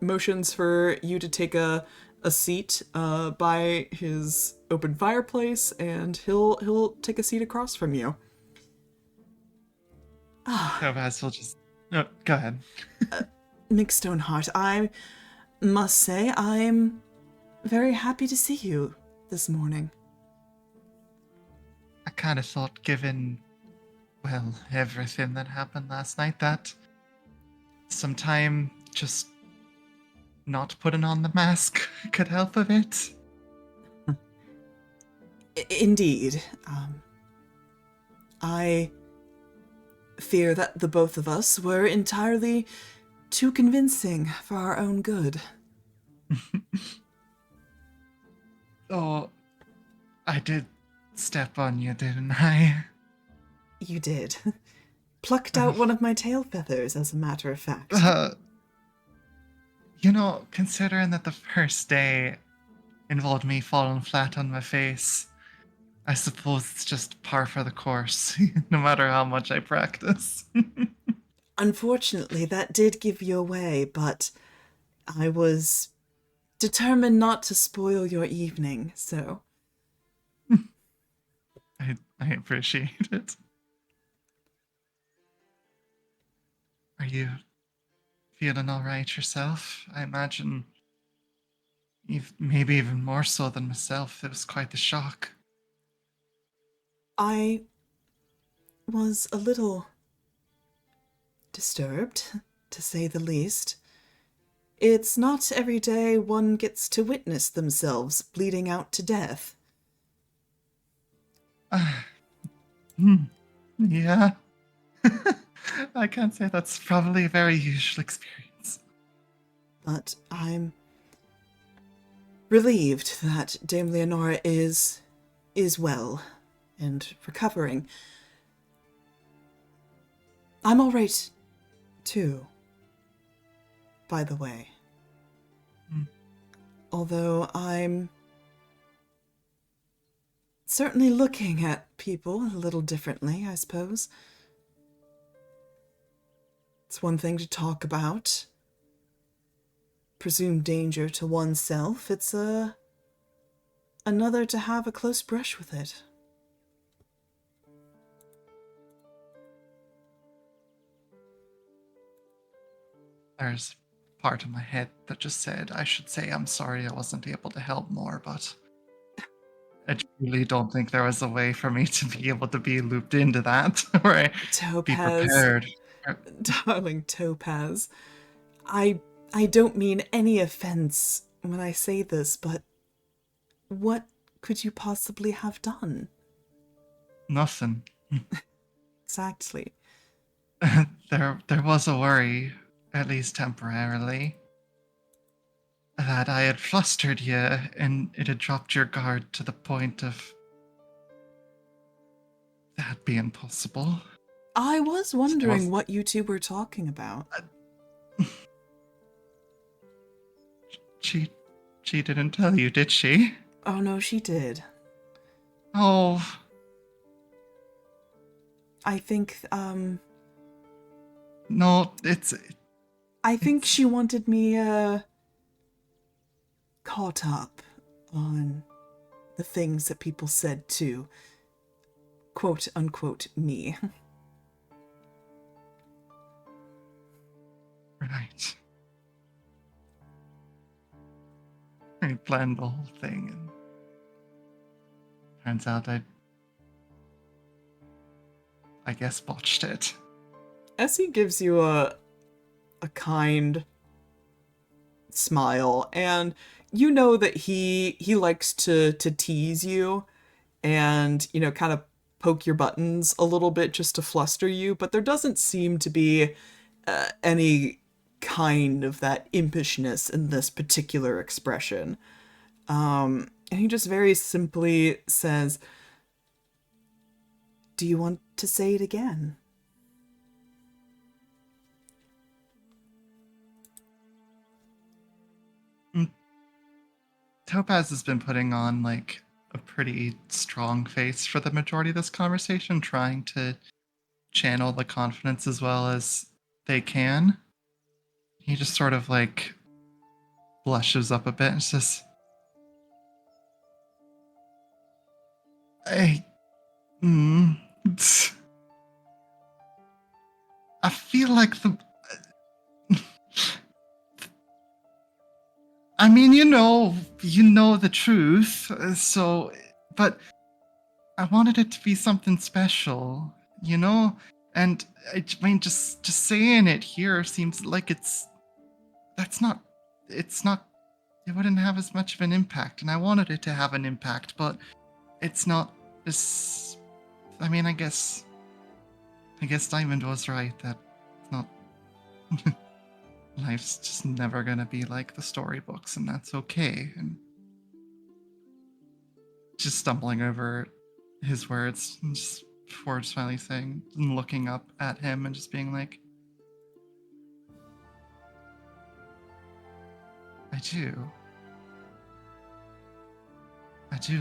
motions for you to take a seat by his open fireplace, and he'll take a seat across from you. Topaz will just... No, go ahead. Mick Stoneheart, I must say I'm very happy to see you this morning. I kind of thought, given, well, everything that happened last night, that some time just not putting on the mask could help a bit. Indeed. I fear that the both of us were entirely too convincing for our own good. Oh, I did step on you, didn't I? You did. Plucked out one of my tail feathers, as a matter of fact. Considering that the first day involved me falling flat on my face, I suppose it's just par for the course, no matter how much I practice. Unfortunately, that did give you away, but I was determined not to spoil your evening, so... I appreciate it. Are you feeling all right yourself? I imagine maybe even more so than myself. It was quite the shock. I was a little disturbed, to say the least. It's not every day one gets to witness themselves bleeding out to death. Yeah. I can't say that's probably a very usual experience. But I'm relieved that Dame Leonora is well and recovering. I'm all right, too, by the way. Although I'm certainly looking at people a little differently, I suppose. It's one thing to talk about presumed danger to oneself. It's another to have a close brush with it. There's part of my head that just said I should say I'm sorry I wasn't able to help more, but I truly don't think there was a way for me to be able to be looped into that or be Topaz, prepared. darling Topaz, I don't mean any offense when I say this, but what could you possibly have done? Nothing. Exactly. There was a worry, at least temporarily, that I had flustered you and it had dropped your guard to the point of that being possible. I was wondering So- what you two were talking about. She didn't tell you, did she? Oh no, she did. Oh, I think, no, I think she wanted me, caught up on the things that people said to, quote unquote, me. right. I planned the whole thing and turns out I guess botched it. Essie gives you a kind smile, and you know that he likes to tease you and, you know, kind of poke your buttons a little bit just to fluster you, but there doesn't seem to be any kind of that impishness in this particular expression. And he just very simply says, "Do you want to say it again?" Topaz has been putting on like a pretty strong face for the majority of this conversation, trying to channel the confidence as well as they can. He just sort of like blushes up a bit and says, I, I feel like I mean, you know the truth, so, but I wanted it to be something special, you know? And I mean, just saying it here seems like it wouldn't have as much of an impact, and I wanted it to have an impact, but it's not this, I mean, I guess Diamond was right that it's not, life's just never gonna be like the storybooks, and that's okay, and just stumbling over his words, and just Ford's finally saying, and looking up at him and just being like, I do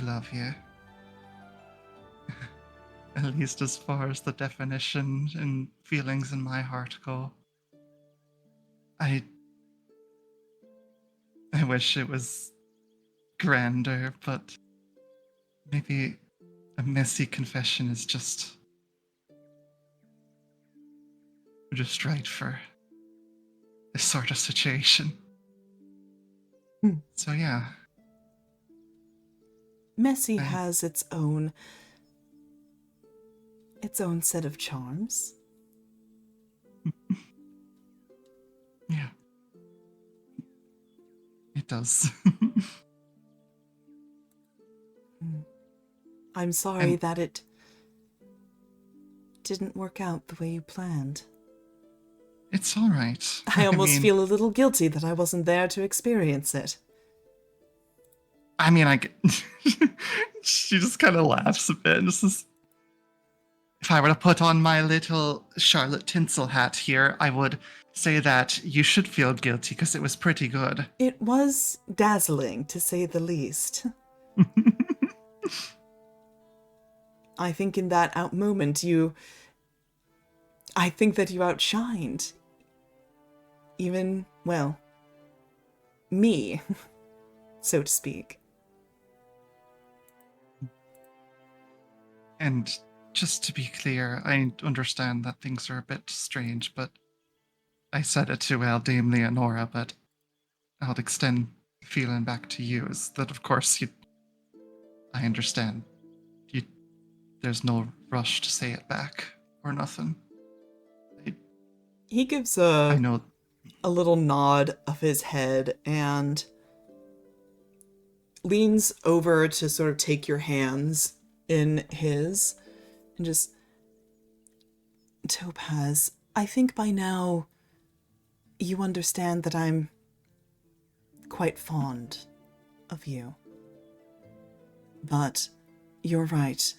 love you. At least as far as the definition and feelings in my heart go. I wish it was grander, but maybe a messy confession is just right for this sort of situation. So yeah. Messy has its own set of charms. Yeah. It does. I'm sorry that it didn't work out the way you planned. It's all right. I almost mean, feel a little guilty that I wasn't there to experience it. I mean, she just kind of laughs a bit and just says, if I were to put on my little Charlotte Tinsel hat here, I would say that you should feel guilty because it was pretty good. It was dazzling, to say the least. I think in that moment I think that you outshined even, well, me, so to speak. And just to be clear, I understand that things are a bit strange, but I said it to Dame Leonora, but I'll extend the feeling back to you. Is that, of course, I understand. There's no rush to say it back or nothing. He gives I know. a little nod of his head and leans over to sort of take your hands in his and just, Topaz, I think by now you understand that I'm quite fond of you. But you're right.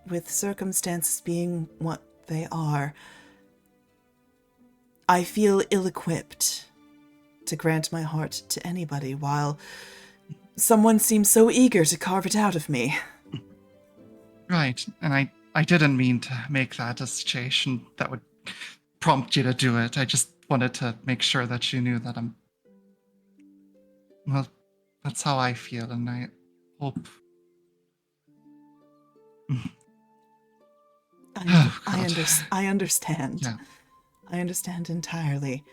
With circumstances being what they are, I feel ill-equipped to grant my heart to anybody while someone seems so eager to carve it out of me. Right, and I didn't mean to make that a situation that would prompt you to do it. I just wanted to make sure that you knew that well, that's how I feel, and I hope... I understand. Yeah. I understand entirely.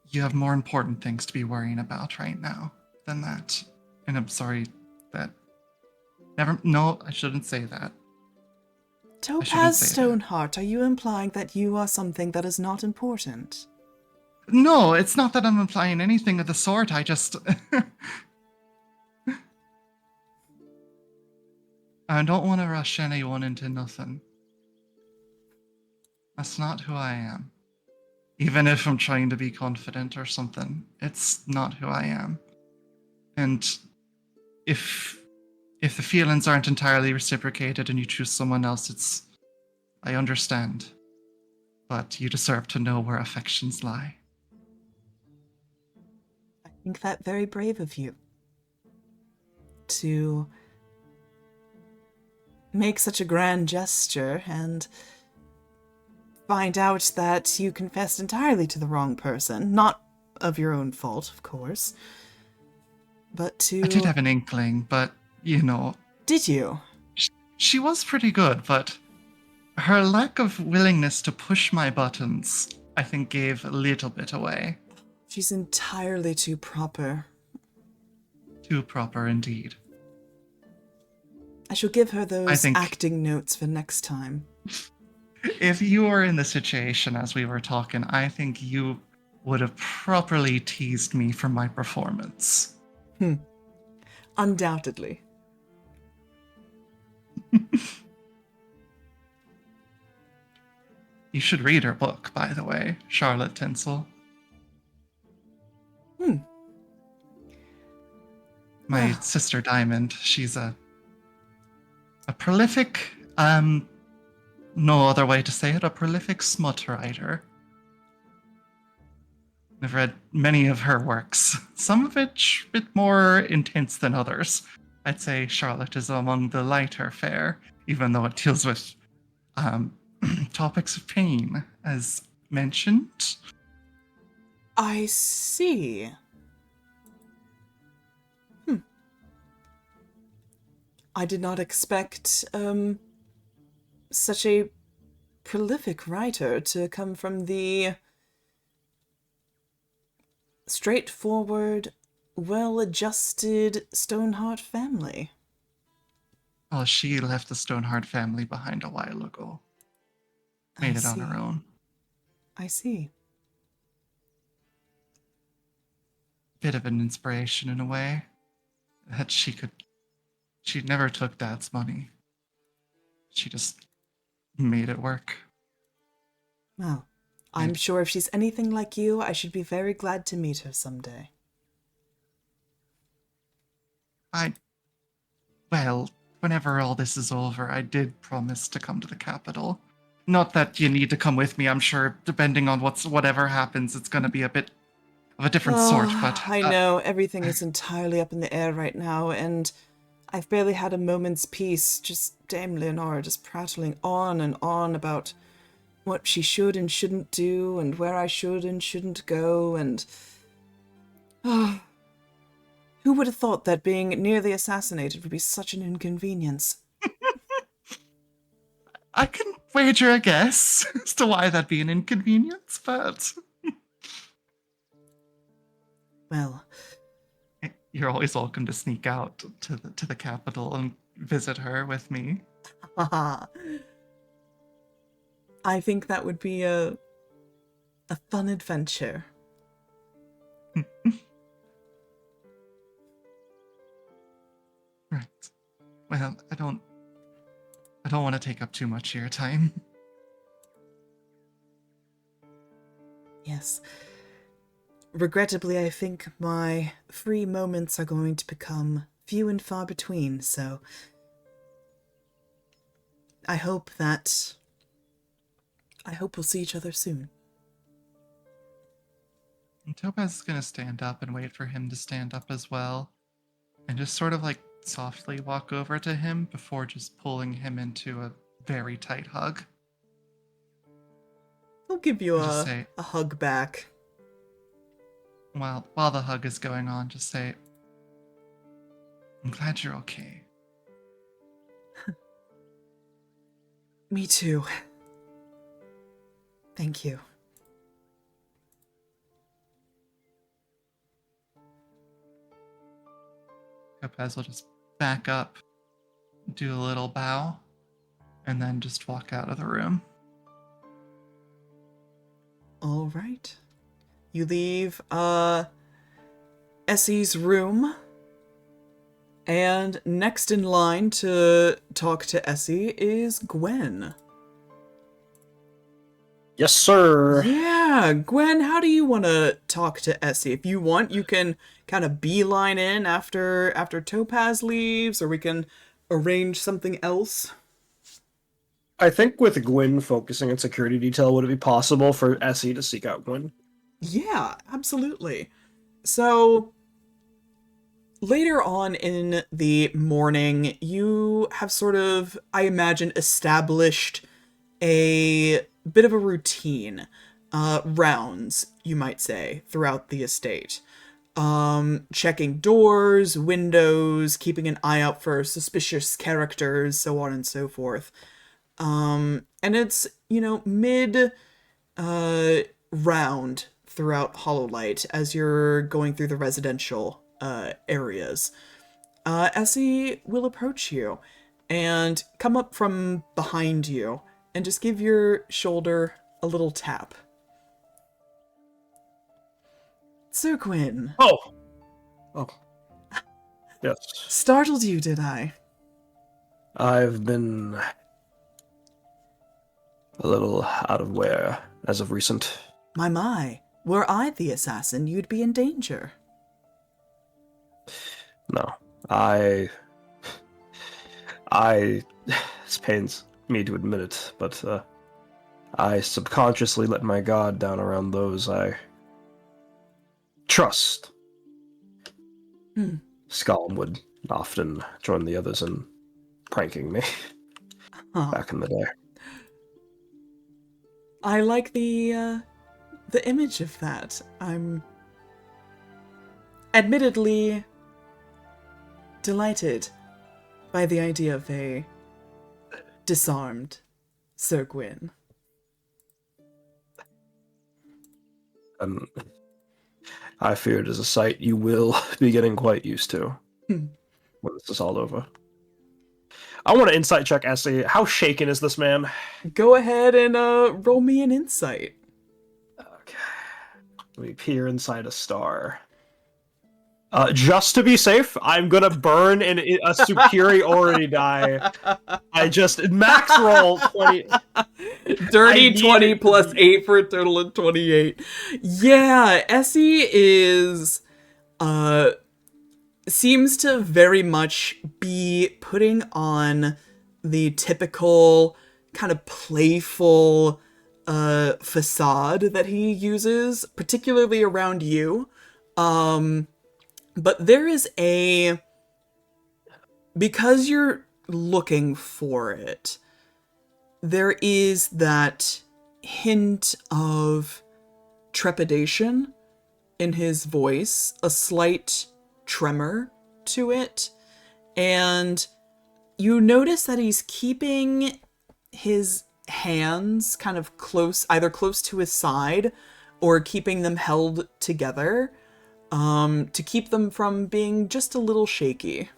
You have more important things to be worrying about right now than that. And I'm sorry that... No, I shouldn't say that. Topaz Stoneheart, are you implying that you are something that is not important? No, it's not that I'm implying anything of the sort. I just... I don't want to rush anyone into nothing. That's not who I am. Even if I'm trying to be confident or something, it's not who I am. And if the feelings aren't entirely reciprocated and you choose someone else, I understand. But you deserve to know where affections lie. I think that very brave of you to make such a grand gesture and find out that you confessed entirely to the wrong person. Not of your own fault, of course. But to... I did have an inkling, but, you know... Did you? She was pretty good, but her lack of willingness to push my buttons, I think, gave a little bit away. She's entirely too proper. Too proper, indeed. I shall give her those think... acting notes for next time. If you were in the situation as we were talking, I think you would have properly teased me for my performance. Undoubtedly. You should read her book, by the way, Charlotte Tinsel. My sister Diamond, she's a prolific, no other way to say it, a prolific smut writer. I've read many of her works, some of it a bit more intense than others. I'd say Charlotte is among the lighter fare, even though it deals with topics of pain, as mentioned. I see. I did not expect such a prolific writer to come from the straightforward, well-adjusted Stoneheart family. Well, she left the Stoneheart family behind a while ago. Made it on her own. I see. Bit of an inspiration in a way. That she never took Dad's money. She just made it work. Well, I'm sure if she's anything like you, I should be very glad to meet her someday. Well, whenever all this is over, I did promise to come to the capital. Not that you need to come with me, I'm sure, depending on whatever happens, it's going to be a bit of a different sort, but... I know, everything is entirely up in the air right now, and I've barely had a moment's peace, just Dame Leonora just prattling on and on about what she should and shouldn't do, and where I should and shouldn't go, and... who would have thought that being nearly assassinated would be such an inconvenience? I can wager a guess as to why that'd be an inconvenience, but... Well, You're always welcome to sneak out to the capital and visit her with me. haha. I think that would be a fun adventure. Right. Well, I don't want to take up too much of your time. Yes. Regrettably, I think my free moments are going to become few and far between, so I hope we'll see each other soon. And Topaz is going to stand up and wait for him to stand up as well. And just sort of like softly walk over to him before just pulling him into a very tight hug. I'll give you Just a say- hug back. While the hug is going on, just say, I'm glad you're okay. Me too. Thank you. Topaz will just back up, do a little bow, and then just walk out of the room. All right. You leave Essie's room, and next in line to talk to Essie is Gwyn. Yes, sir. Yeah, Gwyn, how do you want to talk to Essie? If you want, you can kind of beeline in after Topaz leaves, or we can arrange something else. I think with Gwyn focusing on security detail, would it be possible for Essie to seek out Gwyn? Yeah, absolutely. So, later on in the morning, you have sort of, I imagine, established a bit of a routine, rounds, you might say, throughout the estate. Checking doors, windows, keeping an eye out for suspicious characters, so on and so forth. And it's, mid, round throughout Hollowlight as you're going through the residential, areas. Essie will approach you and come up from behind you and just give your shoulder a little tap. Sir Gwyn. Oh. Yes. Startled you, did I? I've been a little out of wear as of recent. My. Were I the assassin, you'd be in danger. No. This pains me to admit it, but I subconsciously let my guard down around those I trust. Scum would often join the others in pranking me back in the day. I like the image of that. I'm admittedly delighted by the idea of a disarmed Sir Gwyn. I fear it is a sight you will be getting quite used to when this is all over. I want to insight check Essie. How shaken is this man? Go ahead and roll me an insight. Okay. Let me peer inside a star. Just to be safe, I'm gonna burn a superiority die. I just max roll 20. Dirty 20 plus 8 for a total of 28. Yeah, Essie is seems to very much be putting on the typical kind of playful facade that he uses, particularly around you. But there is because you're looking for it, there is that hint of trepidation in his voice, a slight tremor to it, and you notice that he's keeping his hands kind of close, either close to his side or keeping them held together. to keep them from being just a little shaky.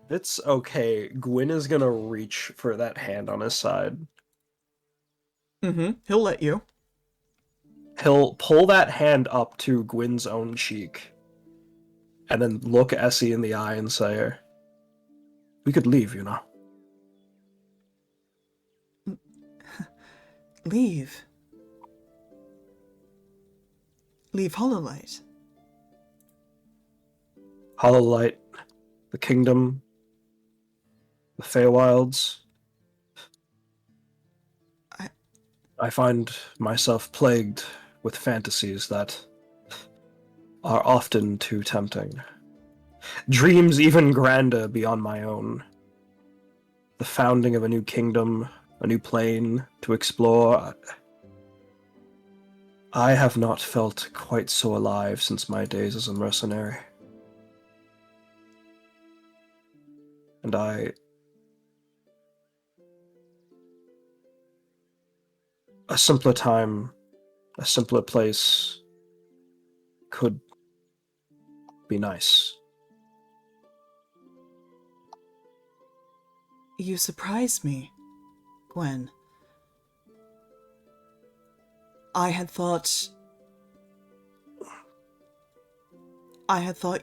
It's okay. Gwyn is gonna reach for that hand on his side. He'll let you. He'll pull that hand up to Gwyn's own cheek, and then look Essie in the eye and say, "We could leave, you know." Leave. Leave Hollowlight. Hollowlight, the kingdom, the Feywilds. I find myself plagued with fantasies that are often too tempting. Dreams even grander beyond my own. The founding of a new kingdom, a new plane to explore. I have not felt quite so alive since my days as a mercenary. And a simpler time, a simpler place could be nice. You surprised me, Gwyn. I had thought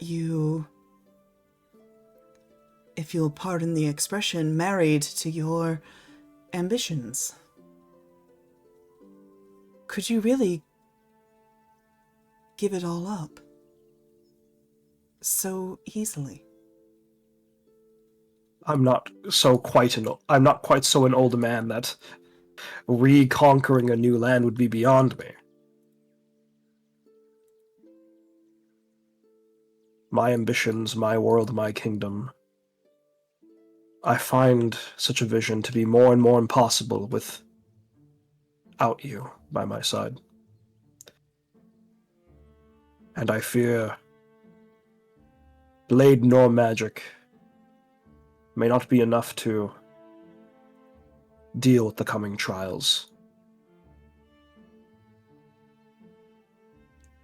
you, if you'll pardon the expression, married to your ambitions. Could you really give it all up so easily? I'm not quite so an old man that reconquering a new land would be beyond me. My ambitions, my world, my kingdom. I find such a vision to be more and more impossible without you by my side. And I fear blade nor magic may not be enough to deal with the coming trials.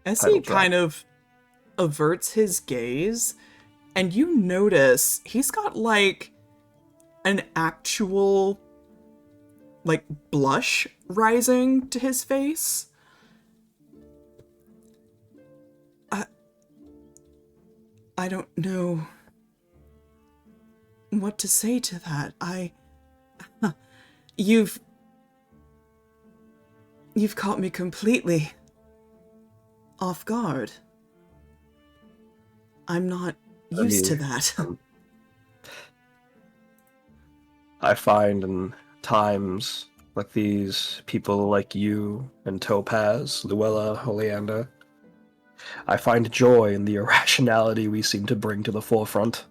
As Title he drop. kind of averts his gaze, and you notice he's got like an actual like blush rising to his face. I don't know what to say to that. You've caught me completely off guard. I'm not used to that. I find in times like these, people like you and Topaz, Luella, Oleander, I find joy in the irrationality we seem to bring to the forefront.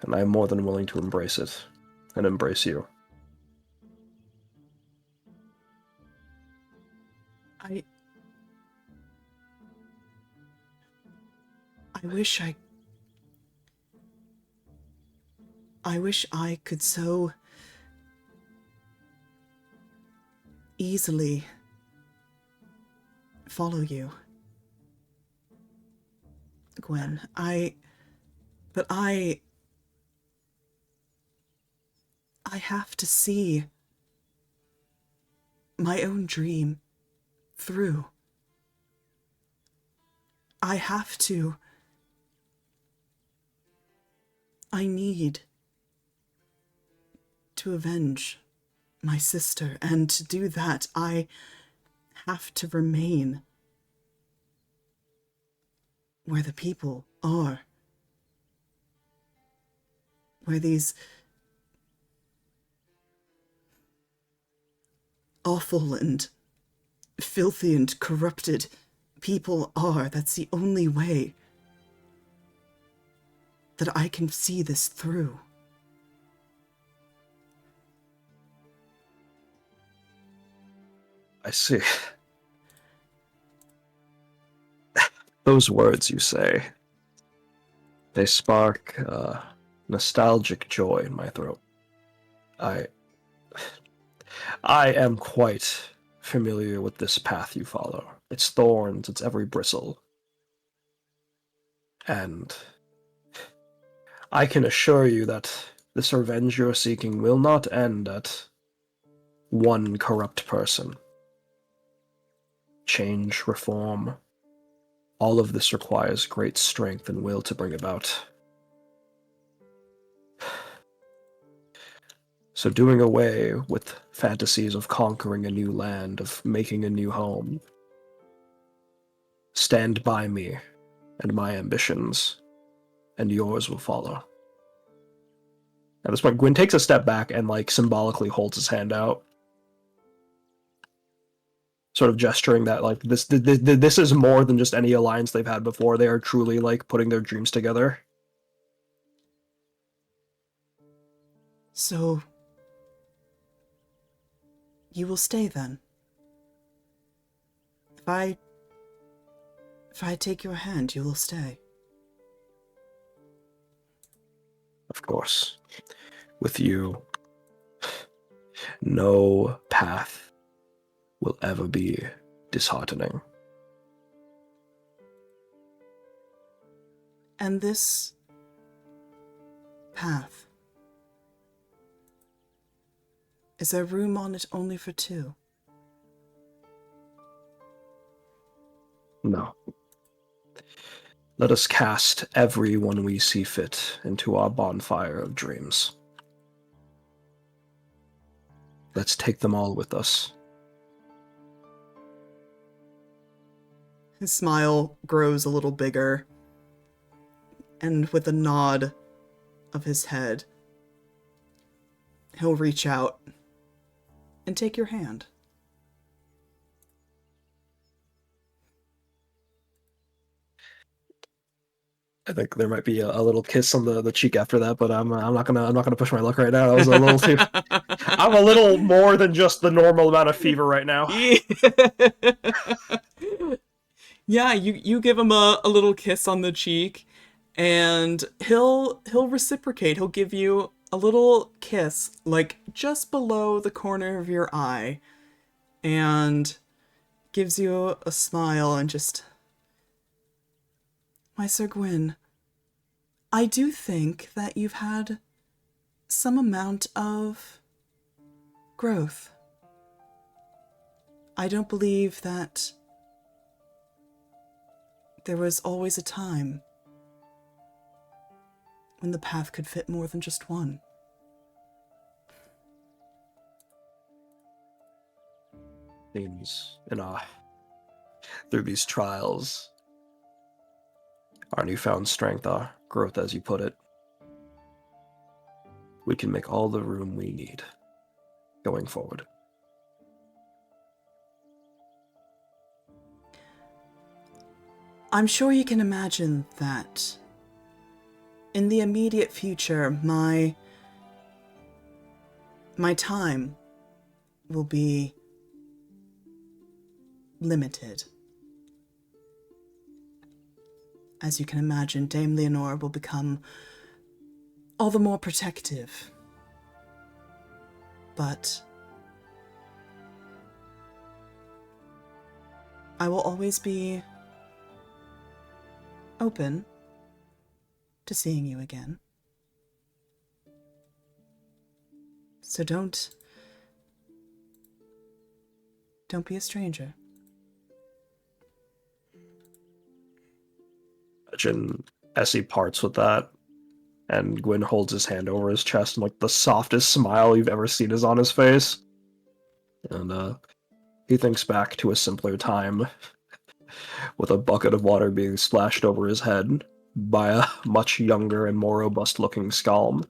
And I am more than willing to embrace it, and embrace you. I wish I could so easily follow you, Gwyn. But I have to see my own dream through. I have to. I need to avenge my sister, and to do that, I have to remain where the people are. Where these awful and filthy and corrupted people are. That's the only way that I can see this through. I see. Those words you say, they spark nostalgic joy in my throat. I am quite familiar with this path you follow. Its thorns, its every bristle. And I can assure you that this revenge you're seeking will not end at one corrupt person. Change, reform, all of this requires great strength and will to bring about. So doing away with fantasies of conquering a new land, of making a new home, stand by me and my ambitions, and yours will follow. At this point, Gwyn takes a step back and, like, symbolically holds his hand out, sort of gesturing that, like, this is more than just any alliance they've had before. They are truly, like, putting their dreams together. So, you will stay then? If I take your hand, you will stay. Of course. With you, no path will ever be disheartening. And this path, is there room on it only for two? No. Let us cast everyone we see fit into our bonfire of dreams. Let's take them all with us. His smile grows a little bigger, and with a nod of his head, he'll reach out and take your hand. I think there might be a little kiss on the cheek after that, but I'm not gonna push my luck right now. I was a little too. I'm a little more than just the normal amount of fever right now. Yeah, you give him a little kiss on the cheek, and he'll reciprocate. He'll give you a little kiss, like just below the corner of your eye, and gives you a smile and just, my Sir Gwyn, I do think that you've had some amount of growth. I don't believe that there was always a time when the path could fit more than just one. Seems through these trials, our newfound strength, our growth, as you put it, we can make all the room we need going forward. I'm sure you can imagine that in the immediate future, my time will be limited. As you can imagine, Dame Leonore will become all the more protective. But I will always be open to seeing you again. So don't be a stranger. Imagine Essie parts with that, and Gwyn holds his hand over his chest, and like the softest smile you've ever seen is on his face. And he thinks back to a simpler time, with a bucket of water being splashed over his head by a much younger and more robust-looking Skalm.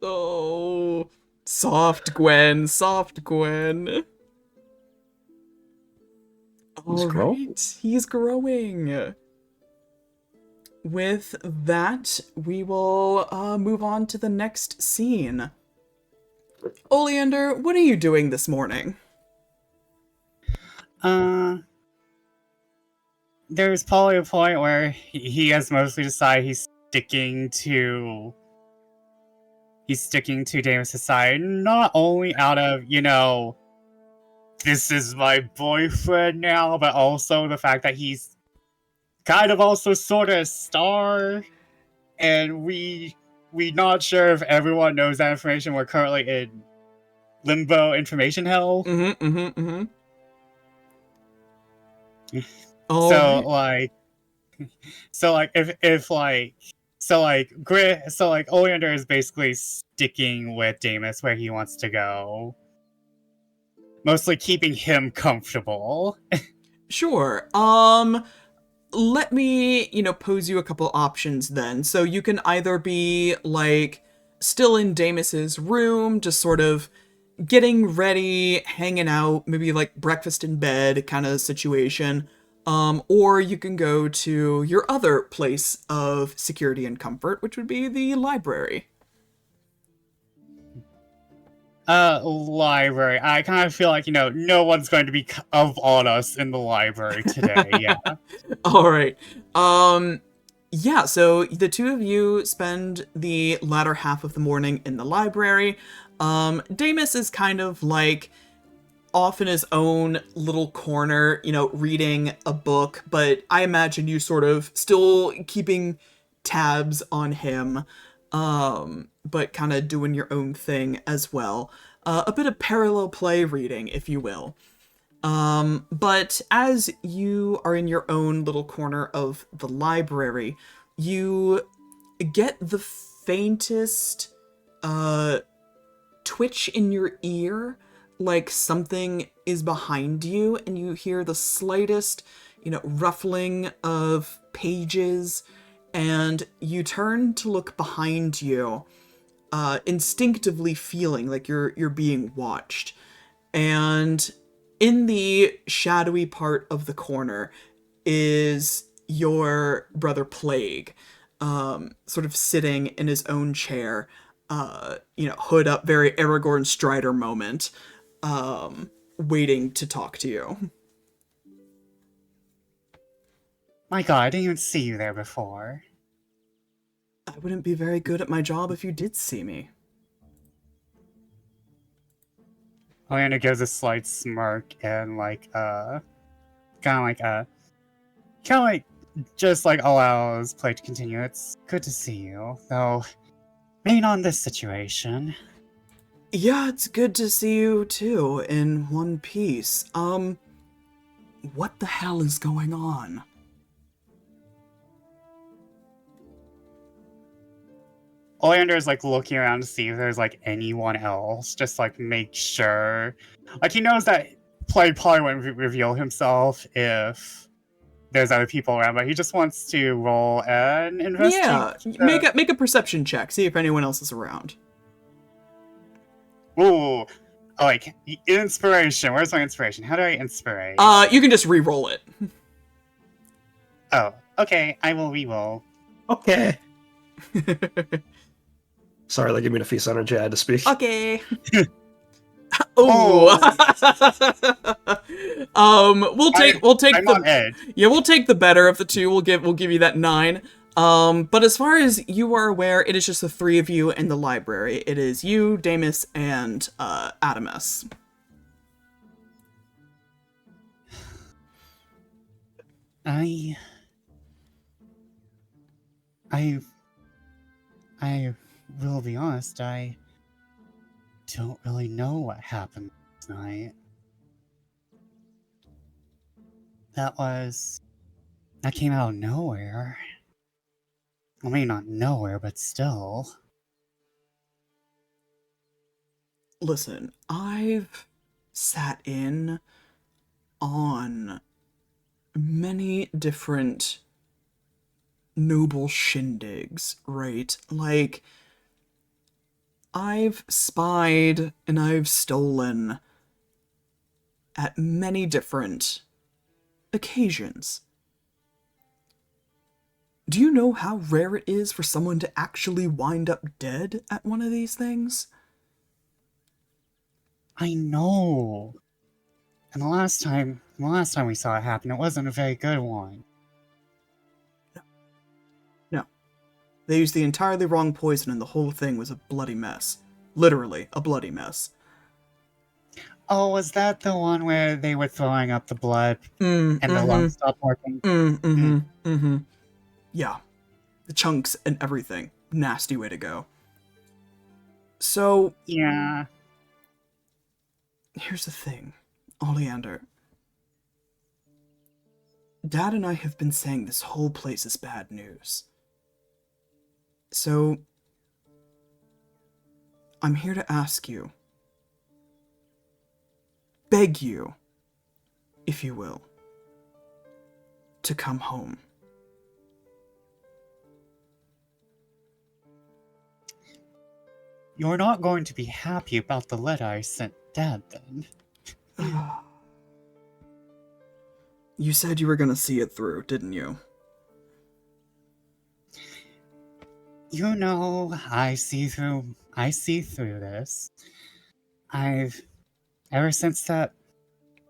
Oh, soft Gwen, soft Gwen. He's growing. Alright, he's growing. With that, we will move on to the next scene. Oleander, what are you doing this morning? There's probably a point where he has mostly decided he's he's sticking to Damus's side, not only out of, this is my boyfriend now, but also the fact that he's kind of also sort of a star, and we not sure if everyone knows that information. We're currently in limbo information hell. Oh, Oleander is basically sticking with Damus where he wants to go, mostly keeping him comfortable. sure. Let me, pose you a couple options then. So you can either be, like, still in Damus's room, just sort of getting ready, hanging out, maybe, like, breakfast in bed kind of situation. Or you can go to your other place of security and comfort, which would be the library. Library. I kind of feel like, no one's going to be on us in the library today, yeah. All right. Yeah, so the two of you spend the latter half of the morning in the library. Damus is kind of like off in his own little corner, reading a book, but I imagine you sort of still keeping tabs on him, but kind of doing your own thing as well. A bit of parallel play reading, if you will. But as you are in your own little corner of the library, you get the faintest, twitch in your ear, like something is behind you, and you hear the slightest, ruffling of pages, and you turn to look behind you, instinctively feeling like you're being watched. And in the shadowy part of the corner is your brother Plague, sort of sitting in his own chair, hood up, very Aragorn Strider moment, waiting to talk to you. My god, I didn't even see you there before. I wouldn't be very good at my job if you did see me. Oleander gives a slight smirk and just allows play to continue. It's good to see you, though maybe not in this situation. Yeah, it's good to see you too, in one piece. What the hell is going on? Oleander is looking around to see if there's anyone else, just make sure. He knows that Plague probably wouldn't reveal himself if there's other people around, but he just wants to roll an investigation. Yeah, make a perception check, see if anyone else is around. Ooh, inspiration. Where's my inspiration? How do I inspire? You can just re-roll it. Oh, okay. I will re-roll. Okay. Sorry, that gave me the feast energy. I had to speak. Okay. Oh. We'll take I'm on edge. Yeah, we'll take the better of the two. We'll give you that 9. But as far as you are aware, it is just the 3 of you in the library. It is you, Damus, and Adamus. I will be honest, I don't really know what happened tonight. That came out of nowhere. Well, maybe not nowhere, but still. Listen, I've sat in on many different noble shindigs, right? I've spied and I've stolen at many different occasions. Do you know how rare it is for someone to actually wind up dead at one of these things? I know. And the last time we saw it happen, it wasn't a very good one. They used the entirely wrong poison and the whole thing was a bloody mess. Literally, a bloody mess. Oh, was that the one where they were throwing up the blood and the lungs stopped working? Yeah. The chunks and everything. Nasty way to go. So, Yeah. here's the thing, Oleander. Dad and I have been saying this whole place is bad news. So, I'm here to ask you, beg you, if you will, to come home. You're not going to be happy about the letter I sent Dad, then. You said you were gonna see it through, didn't you? You know, I see through this. Ever since that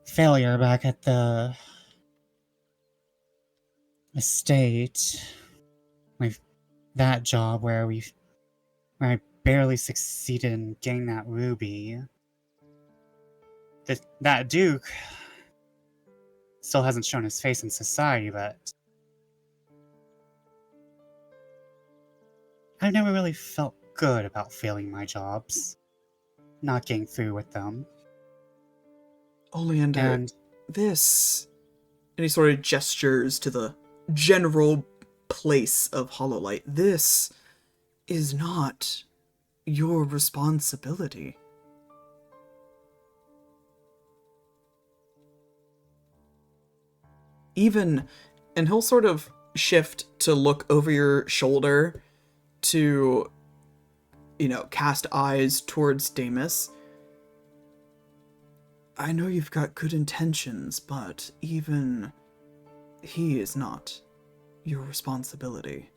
failure back at the estate, that job where I barely succeeded in getting that ruby. That Duke still hasn't shown his face in society, but I've never really felt good about failing my jobs, not getting through with them. Oleander, And this... And he sort of gestures to the general place of Hollowlight. This is not your responsibility. Even... And he'll sort of shift to look over your shoulder to, cast eyes towards Damus. I know you've got good intentions, but even he is not your responsibility.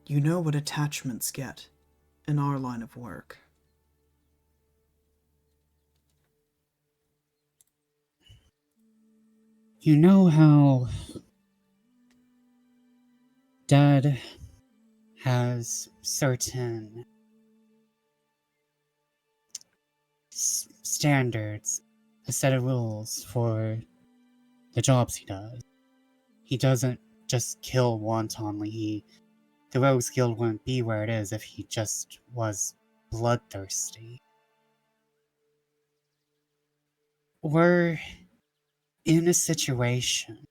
You know what attachments get in our line of work. you know how Dad has certain standards, a set of rules for the jobs he does. He doesn't just kill wantonly. The Rogues Guild wouldn't be where it is if he just was bloodthirsty. We're in a situation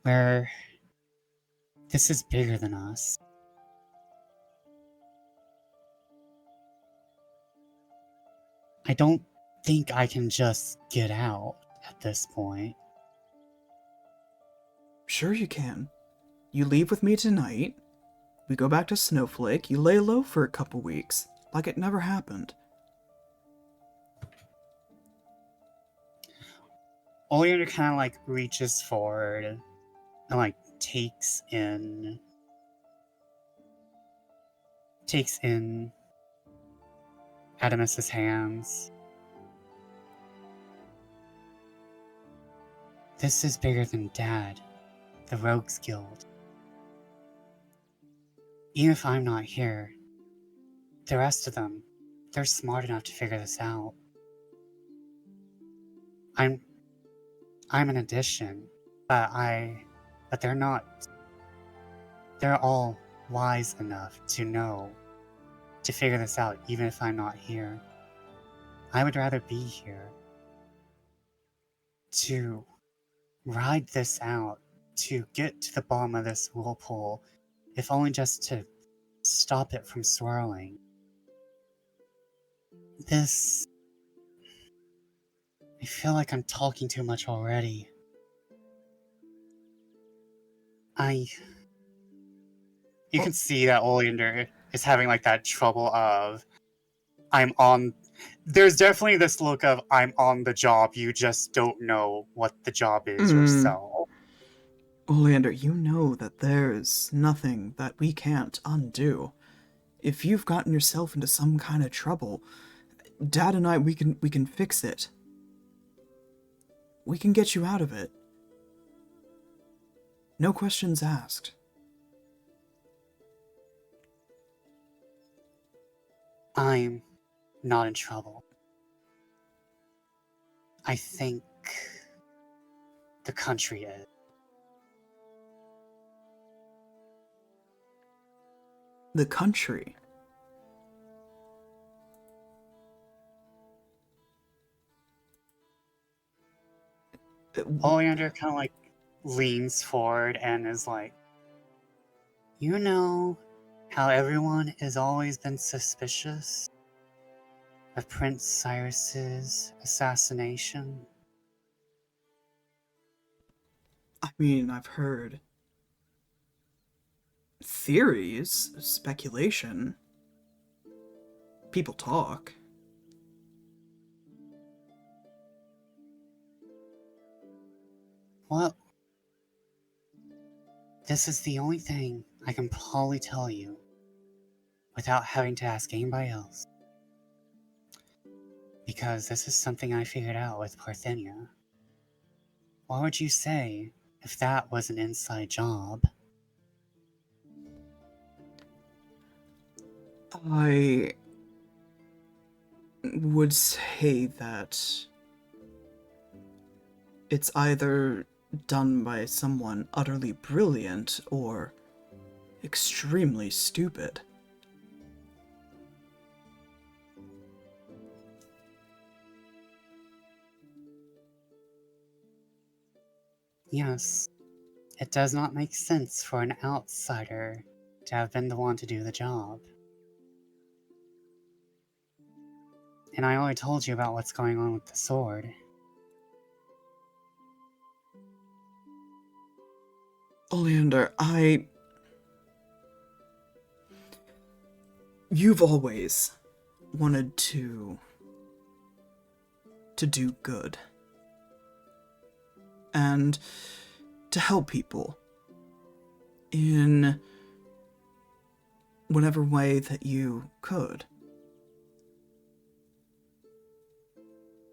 where this is bigger than us. I don't think I can just get out at this point. Sure you can. You leave with me tonight. We go back to Snowflake. You lay low for a couple weeks, like it never happened. Oleander kind of reaches forward and takes in Adamus's hands. This is bigger than Dad, the Rogues Guild. Even if I'm not here, the rest of them, they're smart enough to figure this out. I'm an addition, but they're not. They're all wise enough to know to figure this out, even if I'm not here. I would rather be here to ride this out, to get to the bottom of this whirlpool, if only just to stop it from swirling. I feel like I'm talking too much already. You can see that Oleander is having that trouble of, there's definitely this look of, I'm on the job, you just don't know what the job is yourself. Oleander, you know that there's nothing that we can't undo. If you've gotten yourself into some kind of trouble, Dad and I, we can fix it. We can get you out of it. No questions asked. I'm not in trouble. I think the country is. The country. Oleander kind of like leans forward and is like, you know how everyone has always been suspicious of Prince Cyrus's assassination? I mean, I've heard theories, speculation. People talk. Well, this is the only thing I can probably tell you without having to ask anybody else. Because this is something I figured out with Parthenia. What would you say if that was an inside job? I would say that it's either done by someone utterly brilliant or extremely stupid. Yes, it does not make sense for an outsider to have been the one to do the job. And I already told you about what's going on with the sword. Oleander, you've always wanted to do good. And to help people in whatever way that you could.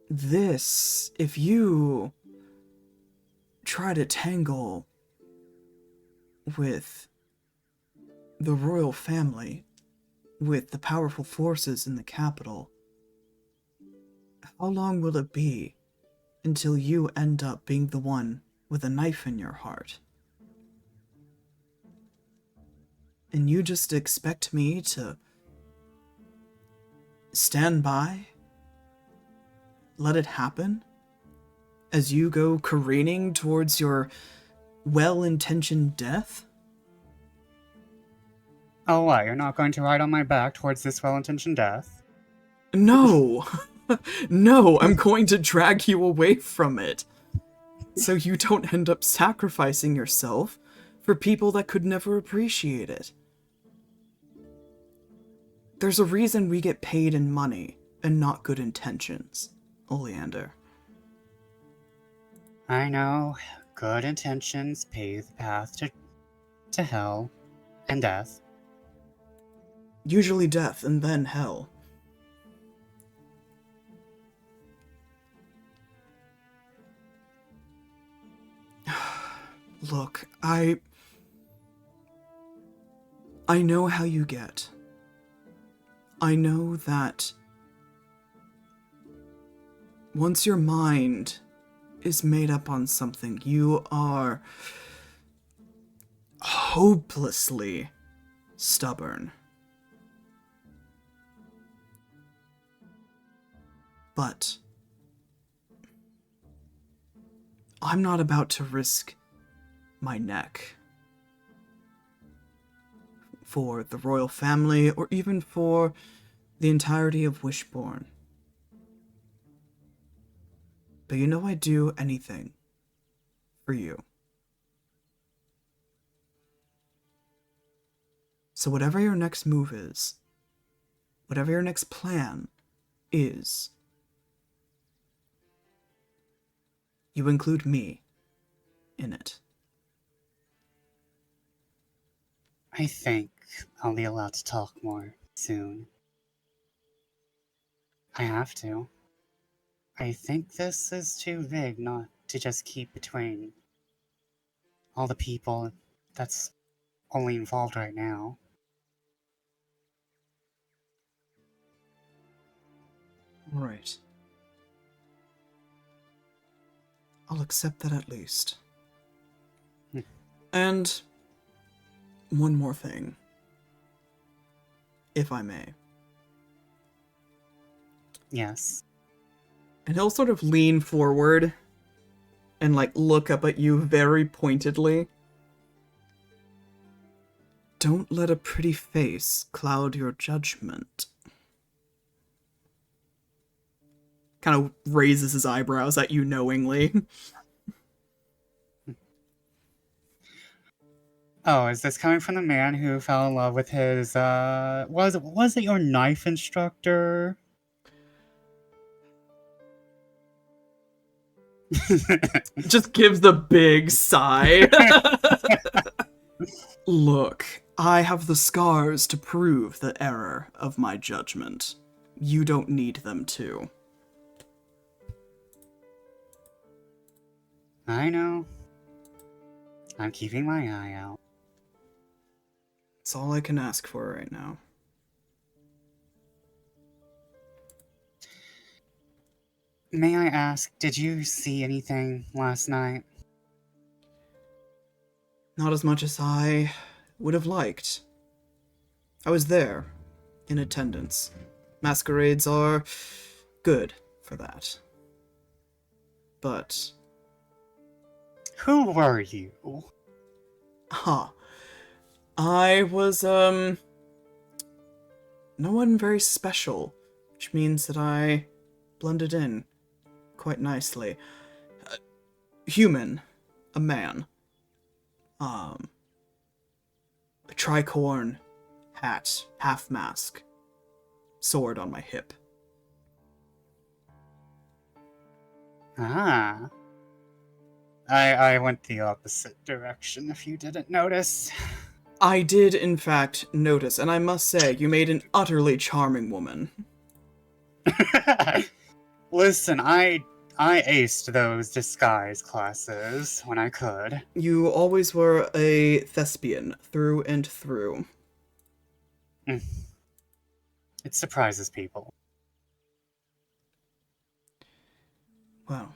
This, if you try to tangle with the royal family, with the powerful forces in the capital, how long will it be until you end up being the one with a knife in your heart? And you just expect me to stand by? Let it happen? As you go careening towards your well-intentioned death? Oh, what? You're not going to ride on my back towards this well-intentioned death? No! No, I'm going to drag you away from it. So you don't end up sacrificing yourself for people that could never appreciate it. There's a reason we get paid in money and not good intentions, Oleander. I know. Good intentions pave the path to hell and death. Usually death and then hell. Look, I know how you get. I know that once your mind is made up on something, you are hopelessly stubborn. But I'm not about to risk my neck for the royal family or even for the entirety of Wishbourne. But you know I'd do anything for you. So whatever your next move is, whatever your next plan is, you include me in it. I think I'll be allowed to talk more soon. I have to. I think this is too big not to just keep between all the people that's only involved right now. Right. I'll accept that at least. And one more thing, if I may. Yes. And he'll sort of lean forward and, like, look up at you very pointedly. Don't let a pretty face cloud your judgment. Kind of raises his eyebrows at you knowingly. Oh, is this coming from the man who fell in love with his, was it your knife instructor? Just gives a big sigh. Look, I have the scars to prove the error of my judgment. You don't need them to. I know. I'm keeping my eye out. It's all I can ask for right now. May I ask, did you see anything last night? Not as much as I would have liked. I was there, in attendance. Masquerades are good for that. But... Who were you? I was, no one very special, which means that I blended in quite nicely. Human. A man. A tricorn hat, half mask, sword on my hip. Ah. I went the opposite direction, if you didn't notice. I did, in fact, notice, and I must say, you made an utterly charming woman. Listen, I aced those disguise classes when I could. You always were a thespian, through and through. It surprises people. Well,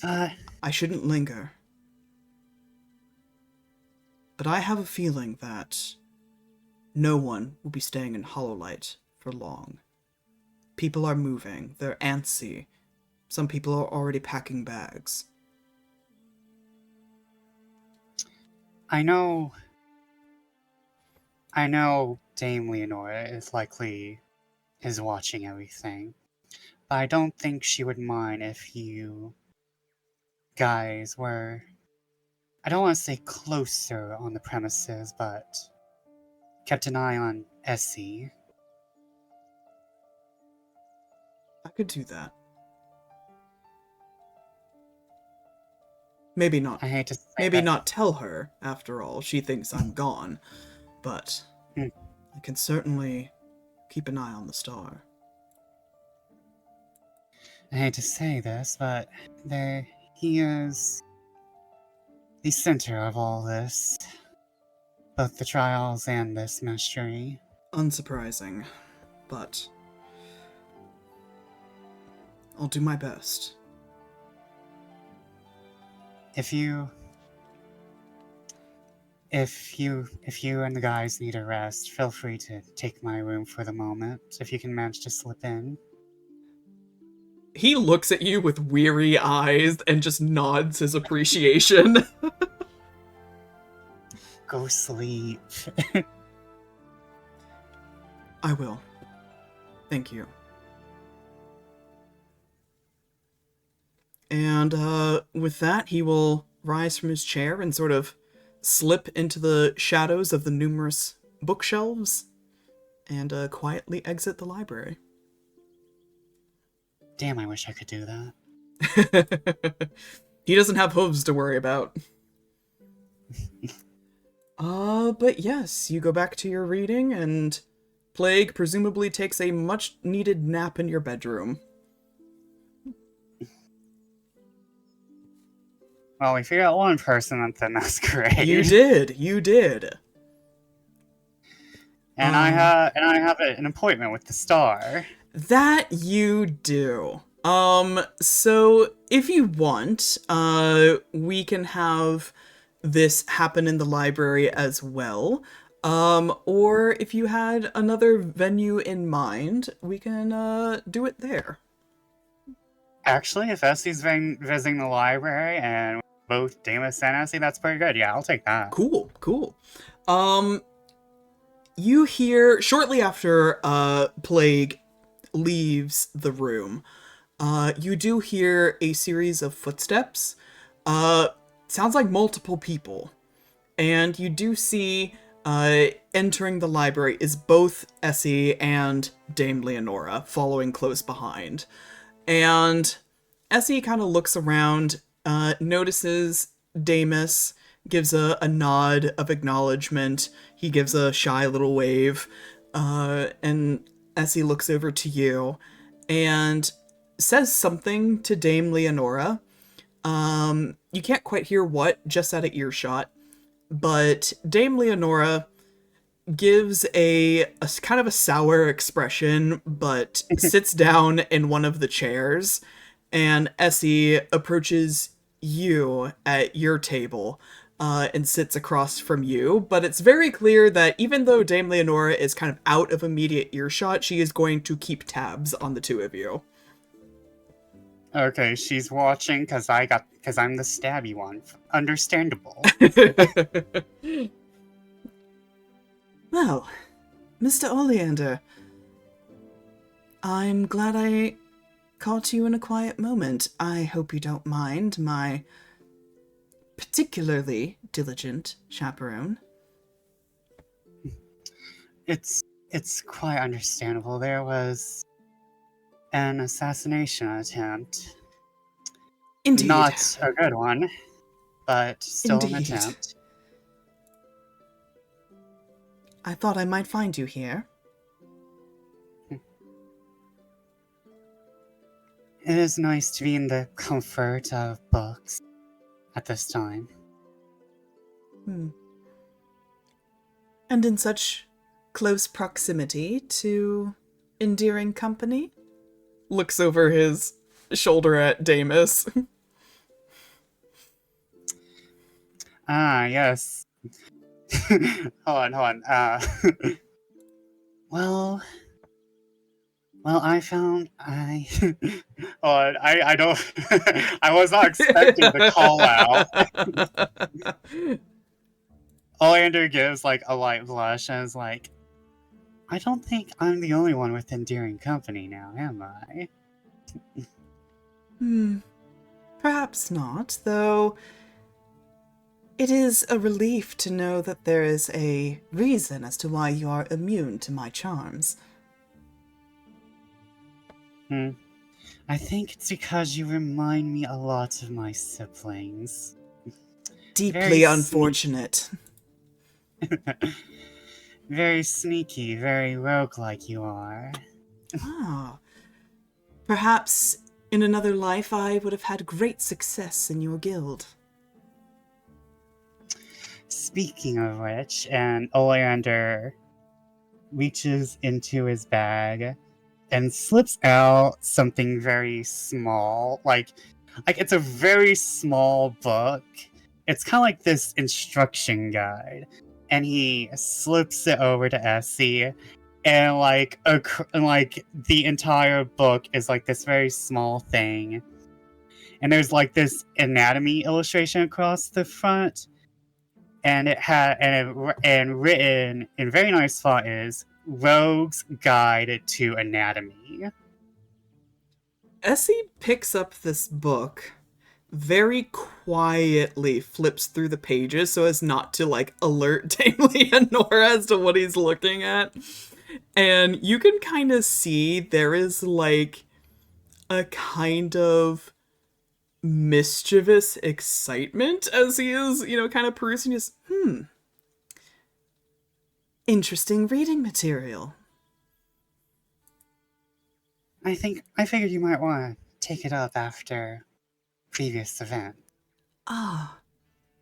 But I shouldn't linger. But I have a feeling that no one will be staying in Hollowlight for long. People are moving, they're antsy. Some people are already packing bags. I know Dame Leonora is watching everything. But I don't think she would mind if you guys were, I don't want to say closer on the premises, but kept an eye on Essie. I could do that. Maybe not. I hate to say Maybe that. not tell her, after all. She thinks I'm gone. But I can certainly keep an eye on the star. I hate to say this, but he is the center of all this. Both the trials and this mystery. Unsurprising, but I'll do my best. If you and the guys need a rest, feel free to take my room for the moment, if you can manage to slip in. He looks at you with weary eyes and just nods his appreciation. Go sleep. I will. Thank you. And with that, he will rise from his chair and sort of slip into the shadows of the numerous bookshelves and quietly exit the library. Damn, I wish I could do that. He doesn't have hooves to worry about. But yes, you go back to your reading, and Plague presumably takes a much-needed nap in your bedroom. Well, we figured out one person at the masquerade. You did. And I have an appointment with the star. That you do. So if you want, we can have this happen in the library as well. Or if you had another venue in mind, we can, do it there. Actually, if Essie's visiting the library and both Damus and Essie, that's pretty good. Yeah, I'll take that. Cool. You hear, shortly after, Plague leaves the room, you do hear a series of footsteps. Sounds like multiple people. And you do see, entering the library is both Essie and Dame Leonora, following close behind. And Essie kind of looks around, notices Damus, gives a nod of acknowledgement. He gives a shy little wave, and Essie looks over to you and says something to Dame Leonora. You can't quite hear what, just out of earshot, but Dame Leonora gives a kind of a sour expression, but sits down in one of the chairs, and Essie approaches you at your table, and sits across from you, but it's very clear that even though Dame Leonora is kind of out of immediate earshot, she is going to keep tabs on the two of you. Okay, she's watching because I'm the stabby one. Understandable. Well, Mr. Oleander, I'm glad I caught you in a quiet moment. I hope you don't mind my particularly diligent chaperone. It's quite understandable. There was an assassination attempt. Indeed. Not a good one, but still an Indeed. attempt. I thought I might find you here. It is nice to be in the comfort of books at this time. And in such close proximity to endearing company? Looks over his shoulder at Damus. Ah, yes. Hold on. Well, I found I don't. I was not expecting the call out. Oleander gives like a light blush and is like, I don't think I'm the only one with endearing company now, am I? Perhaps not, though it is a relief to know that there is a reason as to why you are immune to my charms. I think it's because you remind me a lot of my siblings. Deeply Very unfortunate. Very sneaky, very roguelike you are. Perhaps in another life I would have had great success in your guild. Speaking of which, and Oleander reaches into his bag and slips out something very small. Like it's a very small book. It's kind of like this instruction guide. And he slips it over to Essie, and the entire book is like this very small thing. And there's like this anatomy illustration across the front, and and written in very nice font is Rogue's Guide to Anatomy. Essie picks up this book, very quietly flips through the pages so as not to like alert Dame Leonora as to what he's looking at. And you can kind of see there is like a kind of mischievous excitement as he is, kind of perusing his, interesting reading material. I figured you might want to take it up after previous event. Ah,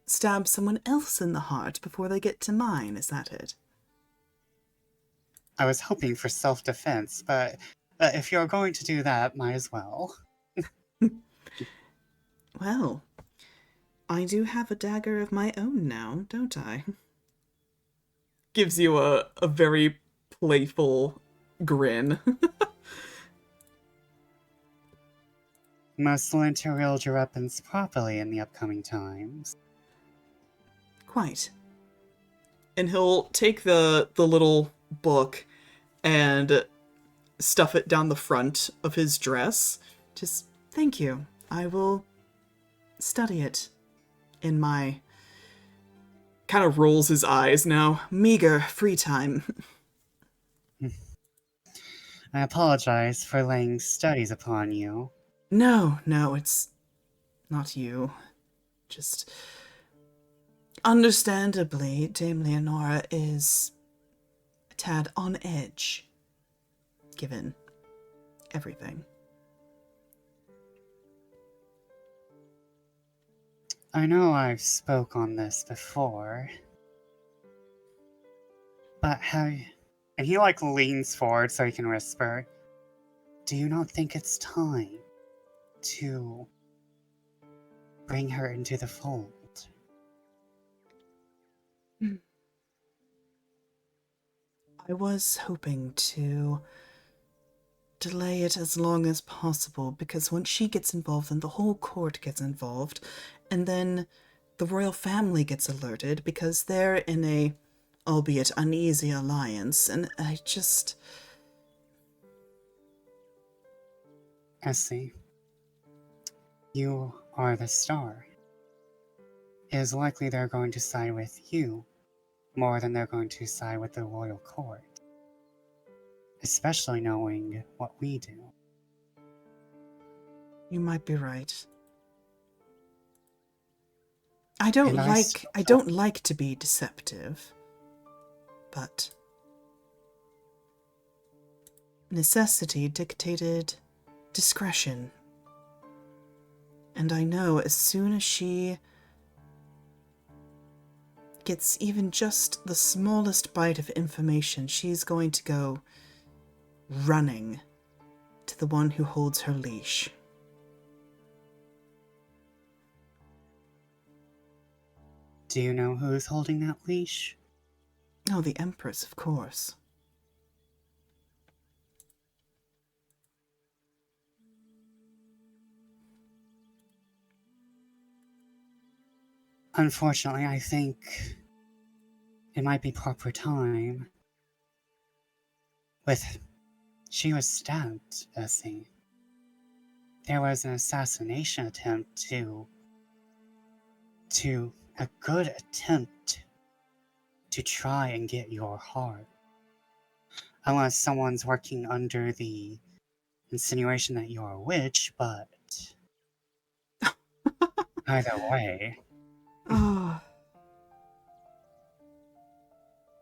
stab someone else in the heart before they get to mine, is that it? I was hoping for self-defense, but if you're going to do that, might as well. Well, I do have a dagger of my own now, don't I? Gives you a very playful grin. Must learn to wield your weapons properly in the upcoming times. Quite. And he'll take the little book and stuff it down the front of his dress. Just, thank you. I will study it in my... kind of rolls his eyes now. Meager free time. I apologize for laying studies upon you. No, it's not you. Just... understandably, Dame Leonora is a tad on edge, given everything. I know I've spoke on this before, but and he leans forward so he can whisper, do you not think it's time to bring her into the fold? I was hoping to delay it as long as possible, because once she gets involved, then the whole court gets involved, and then the royal family gets alerted because they're in a, albeit uneasy, alliance, and I see. You are the star. It is likely they're going to side with you more than they're going to side with the royal court. Especially knowing what we do. You might be right. I don't like to be deceptive, but necessity dictated discretion. And I know as soon as she gets even just the smallest bite of information, she's going to go running to the one who holds her leash. Do you know who's holding that leash? Oh, the Empress, of course. Unfortunately, I think it might be proper time. She was stabbed, Essie. There was an assassination attempt a good attempt to try and get your heart. Unless someone's working under the insinuation that you're a witch, but either way. Oh.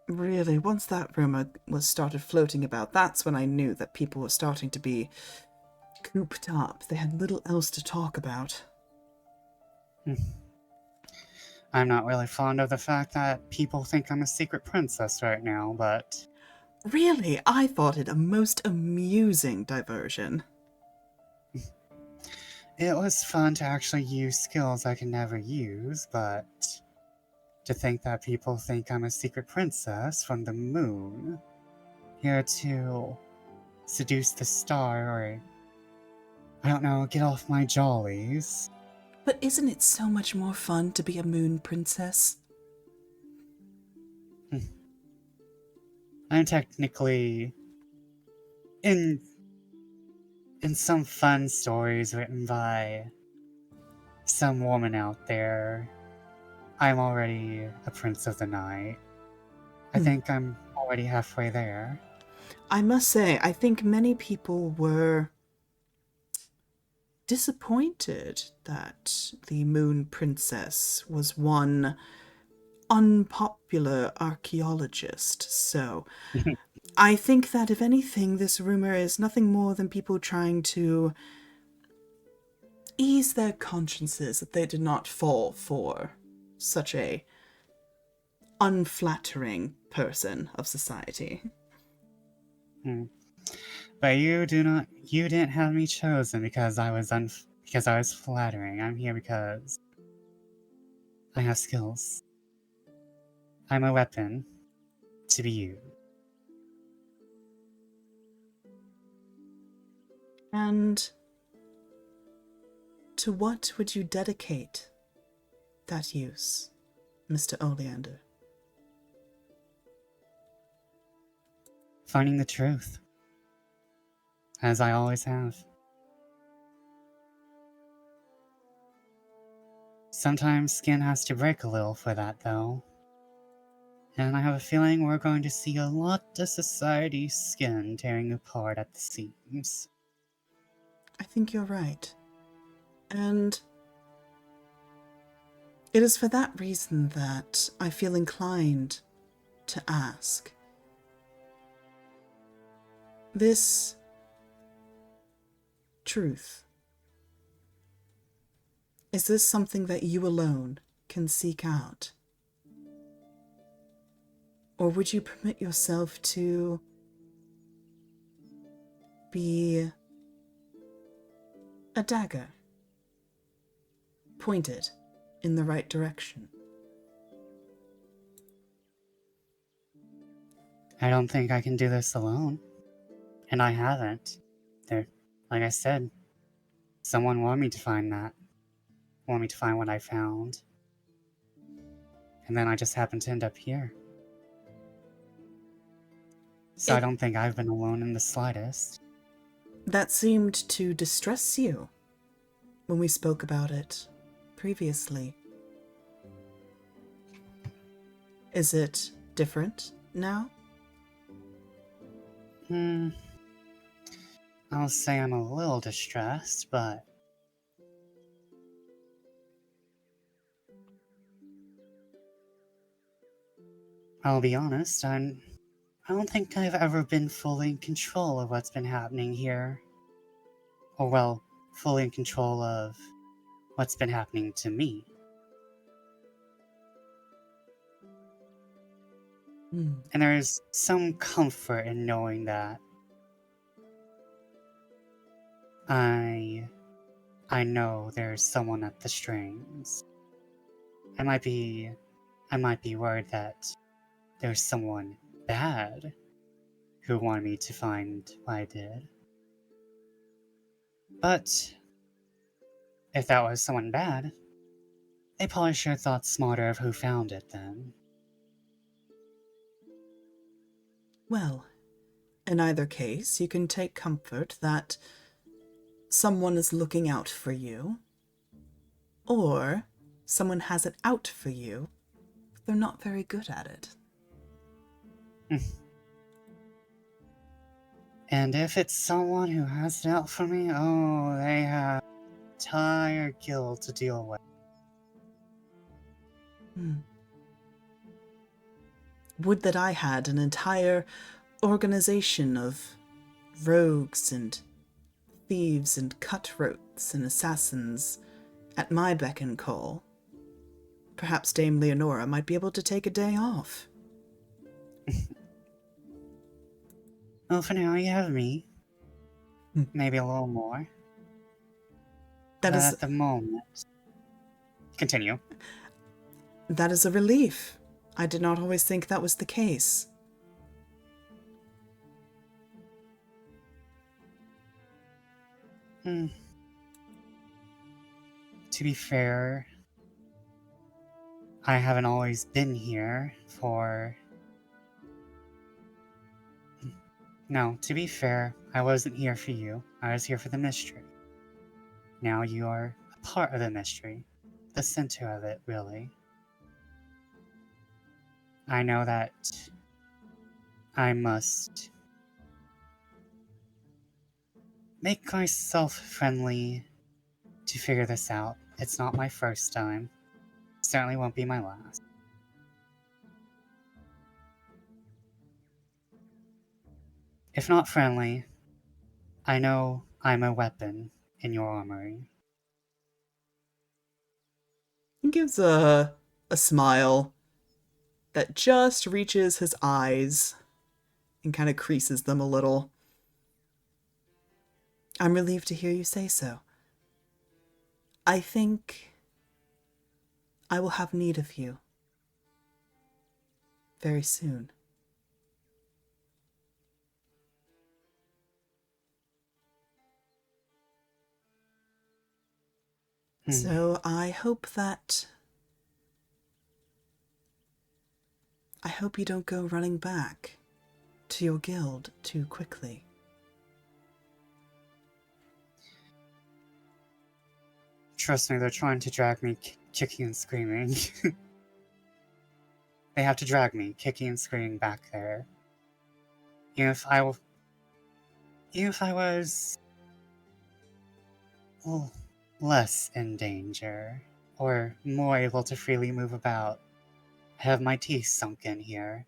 Really, once that rumor was started floating about, that's when I knew that people were starting to be cooped up. They had little else to talk about. I'm not really fond of the fact that people think I'm a secret princess right now, but... Really, I thought it a most amusing diversion. It was fun to actually use skills I can never use, but... to think that people think I'm a secret princess from the moon, here to seduce the star, or, I don't know, get off my jollies. But isn't it so much more fun to be a moon princess? I'm technically, in some fun stories written by some woman out there, I'm already a prince of the night. I think I'm already halfway there. I must say, I think many people were disappointed that the Moon Princess was one unpopular archaeologist, so I think that if anything, this rumor is nothing more than people trying to ease their consciences that they did not fall for such a unflattering person of society. But you didn't have me chosen because I was flattering. I'm here because I have skills. I'm a weapon to be used. And to what would you dedicate that use, Mr. Oleander? Finding the truth. As I always have. Sometimes skin has to break a little for that, though. And I have a feeling we're going to see a lot of society's skin tearing apart at the seams. I think you're right. And it is for that reason that I feel inclined to ask. This truth, is this something that you alone can seek out? Or would you permit yourself to be a dagger, pointed in the right direction? I don't think I can do this alone. And I haven't. Like I said, someone wanted me to find that. Wanted me to find what I found. And then I just happened to end up here. So I don't think I've been alone in the slightest. That seemed to distress you when we spoke about it previously. Is it different now? I'll say I'm a little distressed, but I'll be honest, I don't think I've ever been fully in control of what's been happening here. Or, well, fully in control of what's been happening to me. And there's some comfort in knowing that I know there's someone at the strings. I might be worried that there's someone bad who wanted me to find what I did. But if that was someone bad, they probably should have thought smarter of who found it then. Well, in either case, you can take comfort that someone is looking out for you, or someone has it out for you, but they're not very good at it. And if it's someone who has it out for me, oh, they have entire guild to deal with. Would that I had an entire organization of rogues and thieves and cutthroats and assassins at my beck and call. Perhaps Dame Leonora might be able to take a day off. Well, for now you have me. Maybe a little more. That but is at the moment. Continue. That is a relief. I did not always think that was the case. To be fair, I haven't always been here for... No, to be fair, I wasn't here for you. I was here for the mystery. Now you are a part of the mystery. The center of it, really. I know that I must make myself friendly to figure this out. It's not my first time. Certainly won't be my last. If not friendly, I know I'm a weapon in your armory. gives a smile that just reaches his eyes and kind of creases them a little. I'm relieved to hear you say so. I think I will have need of you very soon. So I hope you don't go running back to your guild too quickly. Trust me, they're trying to drag me kicking and screaming. They have to drag me kicking and screaming back there. Even if I was less in danger, or more able to freely move about, I have my teeth sunk in here.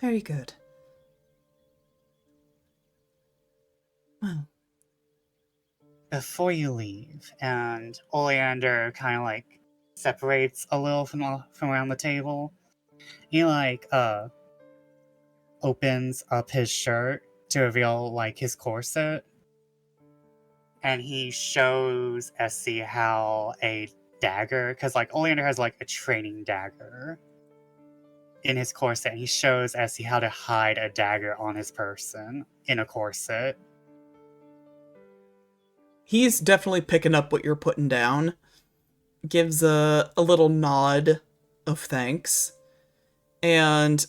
Very good. Well, Before you leave, and Oleander kind of like separates a little from around the table. He like opens up his shirt to reveal like his corset, and he shows Essie how a dagger, because like Oleander has like a training dagger in his corset, and he shows Essie how to hide a dagger on his person in a corset. he's definitely picking up what you're putting down. Gives a little nod of thanks. And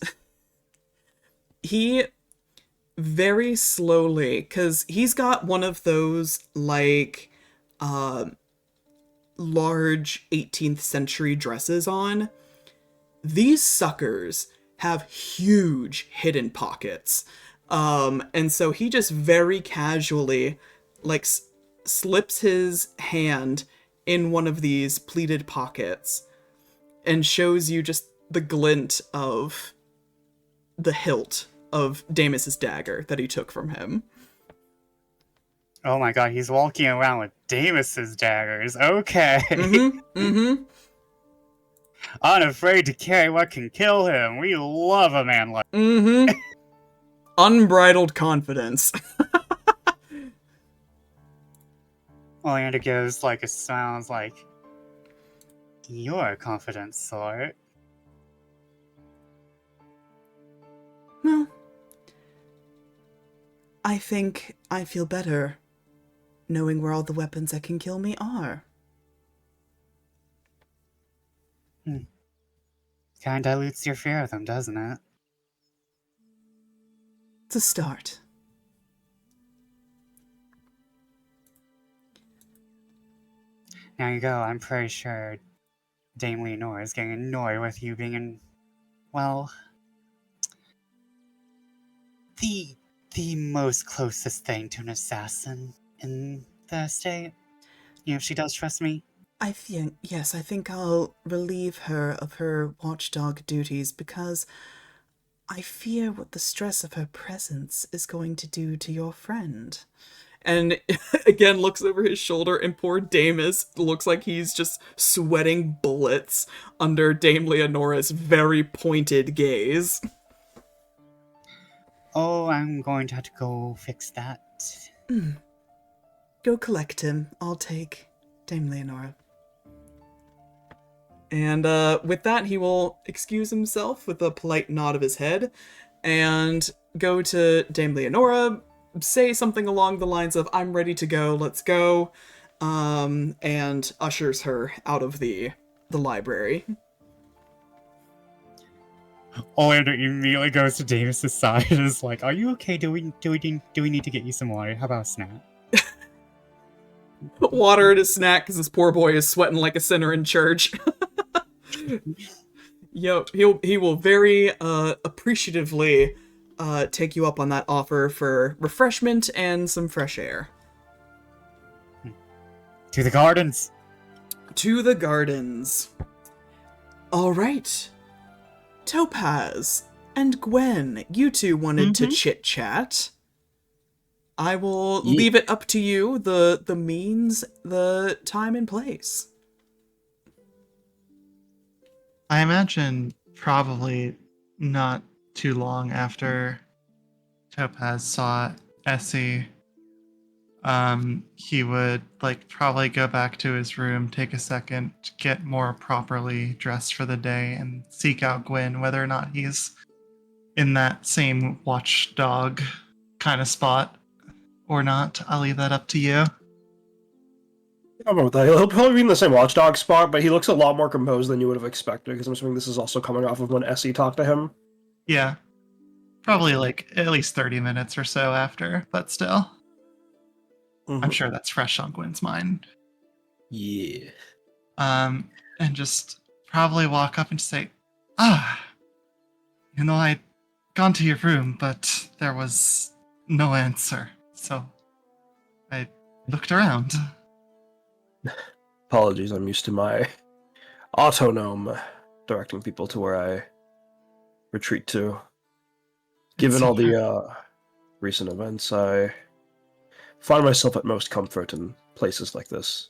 he very slowly, because he's got one of those, like, large 18th century dresses on. These suckers have huge hidden pockets. And so he just very casually, like, slips his hand in one of these pleated pockets and shows you just the glint of the hilt of Damus's dagger that he took from him. Oh my god, he's walking around with Damus's daggers. Okay. Unafraid to carry what can kill him. We love a man like Unbridled confidence. Oleander gives like a smile, like, you're a confident sort. Well, I think I feel better knowing where all the weapons that can kill me are. Kind of dilutes your fear of them, doesn't it? It's a start. Now you go, I'm pretty sure Dame Leonora is getting annoyed with you being in, well, the most closest thing to an assassin in the estate. You know, if she does trust me. I think I'll relieve her of her watchdog duties because I fear what the stress of her presence is going to do to your friend. And again looks over his shoulder, and poor Damus looks like he's just sweating bullets under Dame Leonora's very pointed gaze. Oh, I'm going to have to go fix that. Go collect him. I'll take Dame Leonora. And with that, he will excuse himself with a polite nod of his head and go to Dame Leonora, say something along the lines of, I'm ready to go, let's go, and ushers her out of the library. Oleander immediately goes to Damus's side and is like, "Are you okay? Do we need to get you some water? How about a snack?" Water and a snack because this poor boy is sweating like a sinner in church. Yo, he will very appreciatively take you up on that offer for refreshment and some fresh air. To the gardens. To the gardens. All right. Topaz and Gwyn, you two wanted to chit-chat. I will Ye- leave it up to you, the means, the time and place. I imagine probably not too long after Topaz saw Essie, he would like probably go back to his room, take a second, get more properly dressed for the day, and seek out Gwyn, whether or not he's in that same watchdog kind of spot or not. I'll leave that up to you. I don't know that. He'll probably be in the same watchdog spot, but he looks a lot more composed than you would have expected, because I'm assuming this is also coming off of when Essie talked to him. Yeah, probably like at least 30 minutes or so after, but still. I'm sure that's fresh on Gwyn's mind. Yeah. And just probably walk up and say, I'd gone to your room, but there was no answer. So I looked around. Apologies, I'm used to my autonome directing people to where I retreat to. Given all the recent events, I find myself at most comfort in places like this.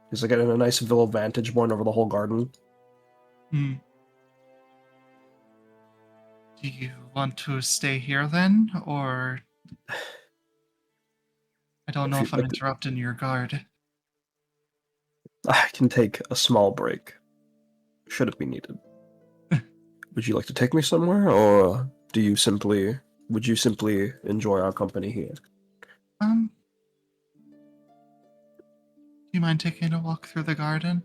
Because I get in a nice vantage point over the whole garden. Hmm. Do you want to stay here then, or I don't know if I'm interrupting your guard. I can take a small break, should it be needed. Would you like to take me somewhere, or would you simply enjoy our company here? Do you mind taking a walk through the garden?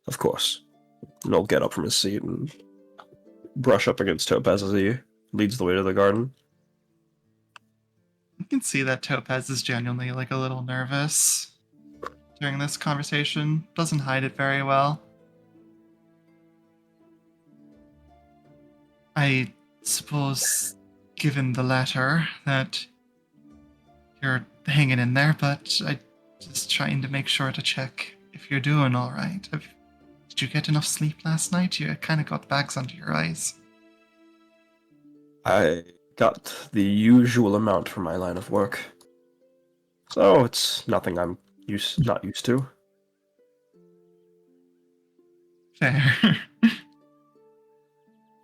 Of course. And he'll get up from his seat and brush up against Topaz as he leads the way to the garden. You can see that Topaz is genuinely like a little nervous during this conversation. Doesn't hide it very well. I suppose, given the latter, that you're hanging in there, but I just trying to make sure to check if you're doing all right. Did you get enough sleep last night? You kind of got bags under your eyes. I got the usual amount for my line of work. So it's nothing I'm not used to. Fair.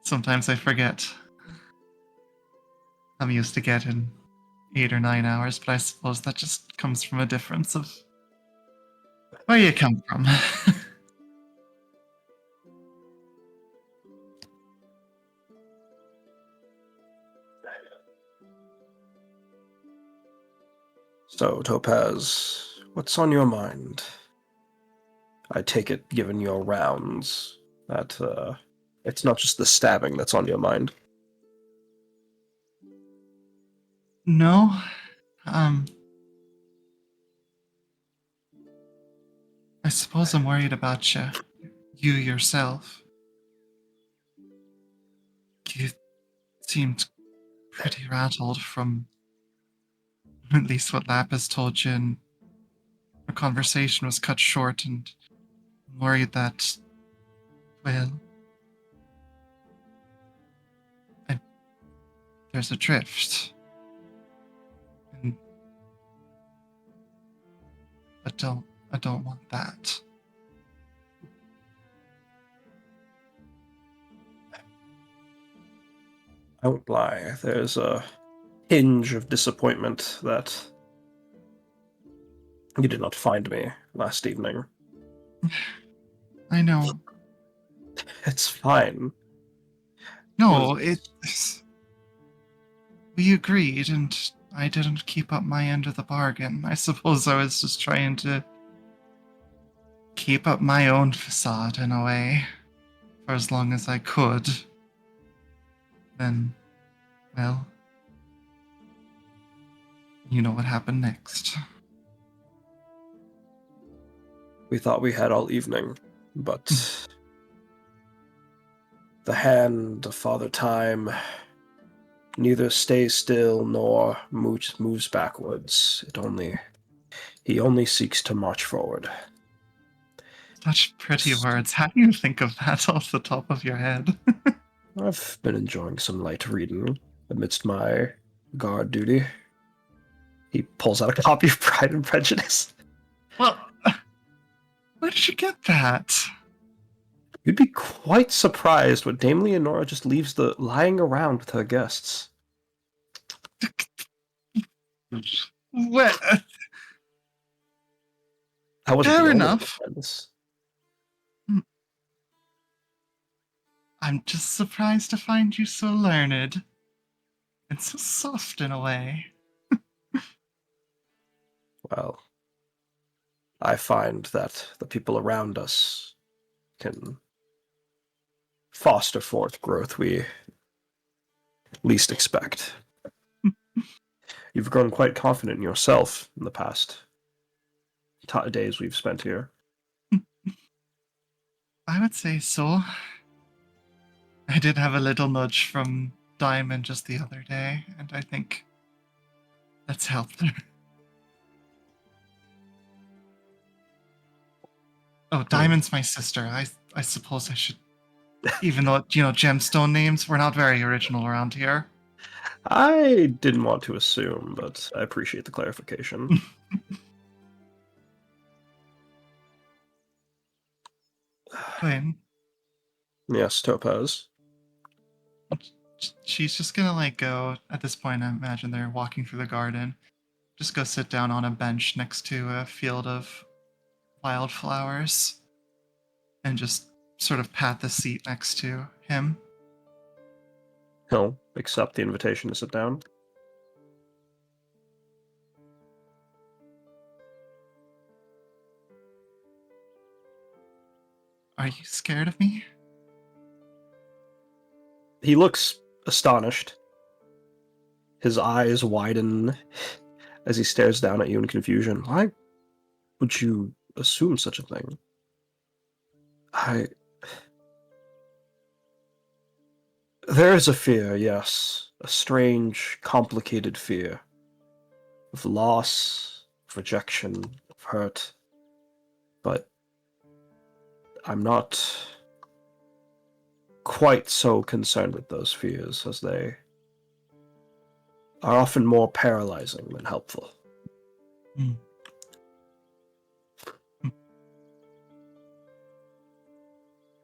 Sometimes I forget. I'm used to getting 8 or 9 hours, but I suppose that just comes from a difference of where you come from. So, Topaz, what's on your mind? I take it, given your rounds, that it's not just the stabbing that's on your mind. No. I suppose I'm worried about you. You yourself. You seemed pretty rattled from at least what Lapis told you, and our conversation was cut short, and I'm worried that, well, there's a drift. And I don't want that. I won't lie, there's a hinge of disappointment that you did not find me last evening. I know. It's fine. No, we agreed, and I didn't keep up my end of the bargain. I suppose I was just trying to keep up my own facade in a way for as long as I could. Then, well, you know what happened next. We thought we had all evening, but the hand of Father Time neither stays still nor moves backwards. He only seeks to march forward. Such pretty words. How do you think of that off the top of your head? I've been enjoying some light reading amidst my guard duty. He pulls out a copy of Pride and Prejudice. Well, where did you get that? You'd be quite surprised what Dame Leonora just leaves lying around with her guests. Well, That wasn't fair the only enough. offense. I'm just surprised to find you so learned. And so soft in a way. Well, I find that the people around us can foster forth growth we least expect. You've grown quite confident in yourself in the past days we've spent here. I would say so. I did have a little nudge from Diamond just the other day, and I think that's helped her. Oh, Diamond's my sister. I suppose I should, even though, gemstone names, we're not very original around here. I didn't want to assume, but I appreciate the clarification. Gwyn, Yes, Topaz. she's just gonna go, at this point I imagine they're walking through the garden, just go sit down on a bench next to a field of wildflowers and just sort of pat the seat next to him. He'll accept the invitation to sit down. Are you scared of me? He looks astonished. His eyes widen as he stares down at you in confusion. Why would you assume such a thing? There is a fear, yes. A strange, complicated fear. Of loss, of rejection, of hurt. But I'm not quite so concerned with those fears, as they are often more paralyzing than helpful.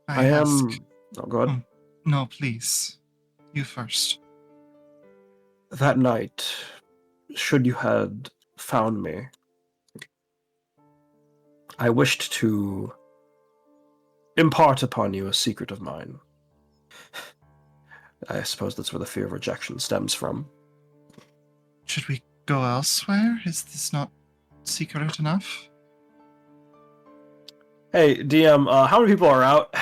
I am... Oh, go ahead. No, please. You first. That night, should you had found me, I wished to impart upon you a secret of mine. I suppose that's where the fear of rejection stems from. Should we go elsewhere? Is this not secret enough? Hey, DM, how many people are out?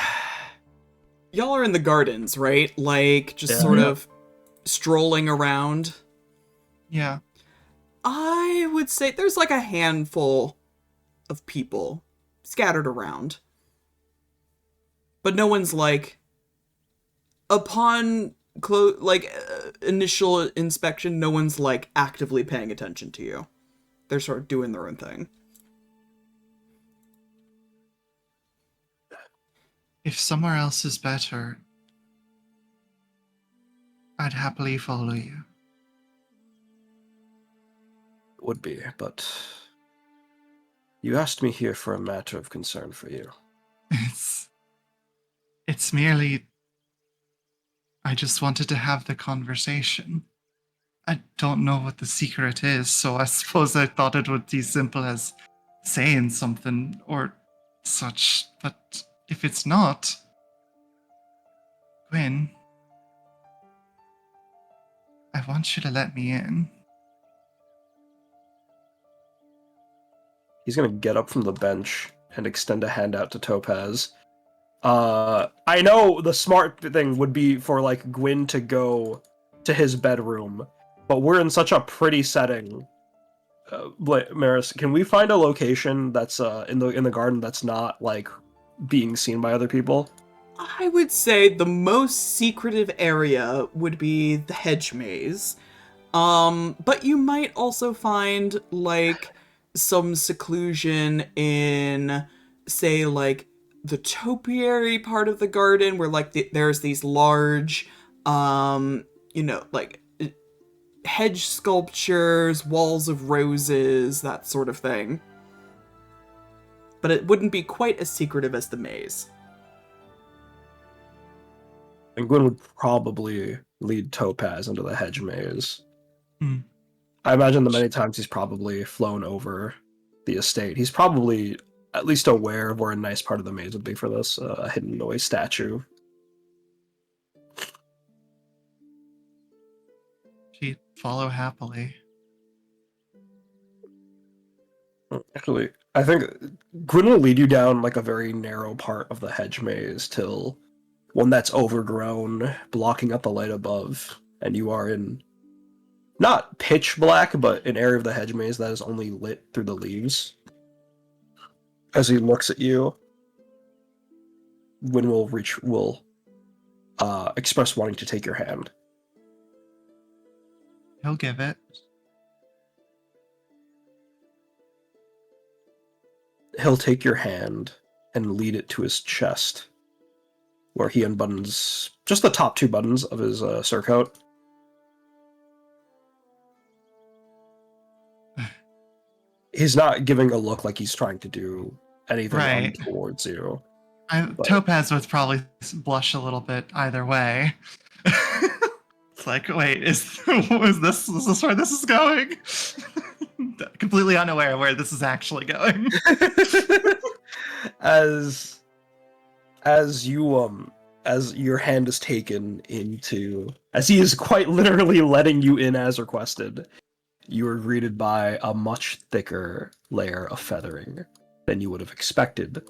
Y'all are in the gardens, right? Like, just sort of strolling around. Yeah. I would say there's like a handful of people scattered around. But no one's like, upon initial inspection, no one's like actively paying attention to you. They're sort of doing their own thing. If somewhere else is better, I'd happily follow you. Would be, but you asked me here for a matter of concern for you. It's merely... I just wanted to have the conversation. I don't know what the secret is, so I suppose I thought it would be simple as saying something or such, but if it's not... Gwyn, I want you to let me in. He's gonna get up from the bench and extend a hand out to Topaz. I know the smart thing would be for, like, Gwyn to go to his bedroom, but we're in such a pretty setting. Maris, can we find a location that's in the garden that's not, like, being seen by other people? I would say the most secretive area would be the hedge maze. But you might also find, like, some seclusion in, say, like, the topiary part of the garden where, like, there's these large, like, hedge sculptures, walls of roses, that sort of thing. But it wouldn't be quite as secretive as the maze. And Gwyn would probably lead Topaz into the hedge maze. Hmm. I imagine the many times he's probably flown over the estate. He's probably at least aware of where a nice part of the maze would be for this, a hidden noise statue. She'd follow happily. Actually, I think Gwyn will lead you down like a very narrow part of the hedge maze till one that's overgrown, blocking up the light above, and you are in not pitch black, but an area of the hedge maze that is only lit through the leaves. As he looks at you, Gwyn will express wanting to take your hand. He'll give it. He'll take your hand and lead it to his chest, where he unbuttons just the top 2 buttons of his surcoat. He's not giving a look like he's trying to do anything Right. towards you. Topaz would probably blush a little bit either way. It's like, wait, is this where this is going? Completely unaware where this is actually going. as your hand is taken into, as he is quite literally letting you in as requested, you are greeted by a much thicker layer of feathering than you would have expected.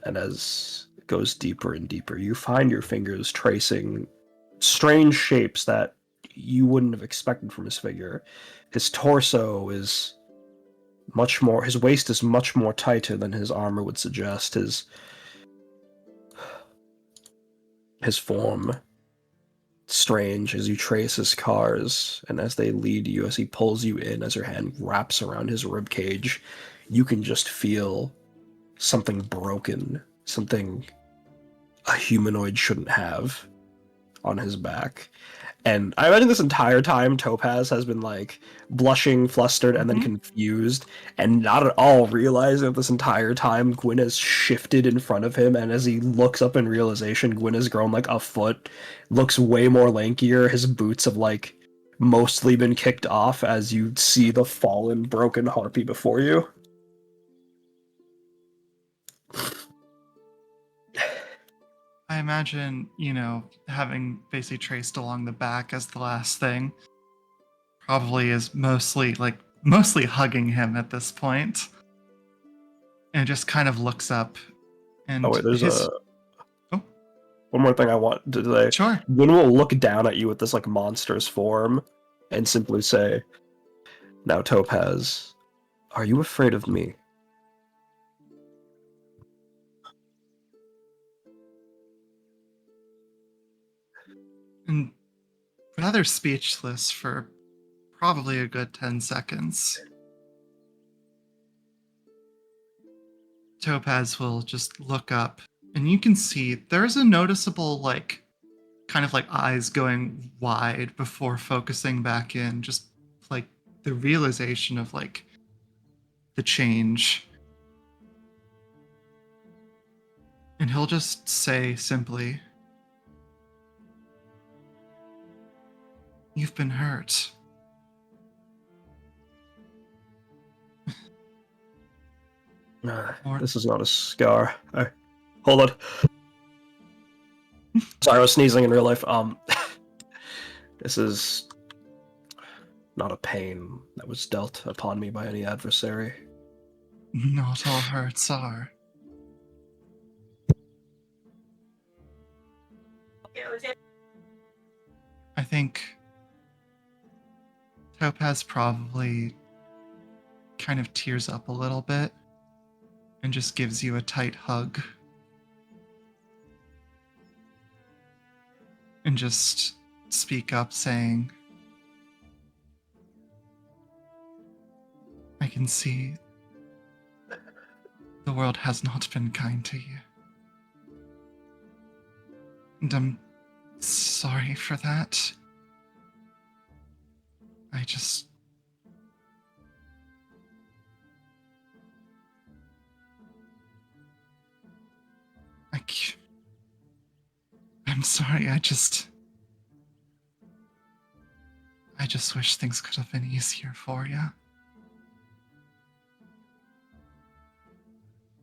And as it goes deeper and deeper, you find your fingers tracing strange shapes that you wouldn't have expected from his figure. His torso is much more, his waist is much more tighter than his armor would suggest. His form, strange as you trace his scars, and as they lead you, as he pulls you in, as your hand wraps around his ribcage, you can just feel something broken, something a humanoid shouldn't have on his back. And I imagine this entire time Topaz has been like blushing, flustered, and then confused, and not at all realizing that this entire time Gwyn has shifted in front of him, and as he looks up in realization, Gwyn has grown like a foot, looks way more lankier, his boots have like mostly been kicked off as you see the fallen, broken harpy before you. I imagine, having basically traced along the back as the last thing, probably is mostly hugging him at this point. And just kind of looks up and Oh wait, there's Oh. one more thing I want to say. Sure. Gwyn will look down at you with this like monstrous form and simply say, "Now, Topaz, are you afraid of me?" And rather speechless for probably a good 10 seconds. Topaz will just look up, and you can see there's a noticeable, kind of like eyes going wide before focusing back in, just like the realization of the change. And he'll just say simply, "You've been hurt." This is not a scar. Hold on. Sorry, I was sneezing in real life. This is not a pain that was dealt upon me by any adversary. Not all hurts are. I think Topaz probably kind of tears up a little bit and just gives you a tight hug. And just speak up saying, "I can see the world has not been kind to you. And I'm sorry for that. I'm sorry, I just wish things could have been easier for you.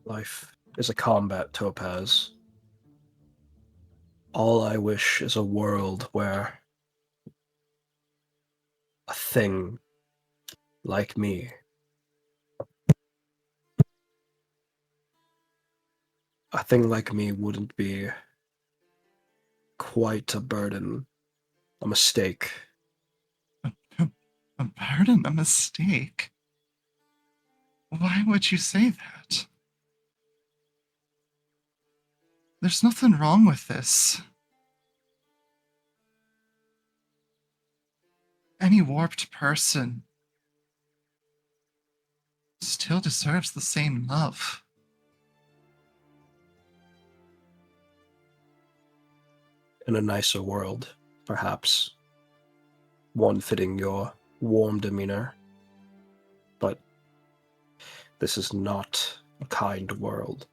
Life is a combat, Topaz. All I wish is a world where a thing like me, wouldn't be quite a burden, a mistake. A burden, a mistake? Why would you say that? There's nothing wrong with this. Any warped person still deserves the same love. In a nicer world, perhaps. One fitting your warm demeanor. But this is not a kind world.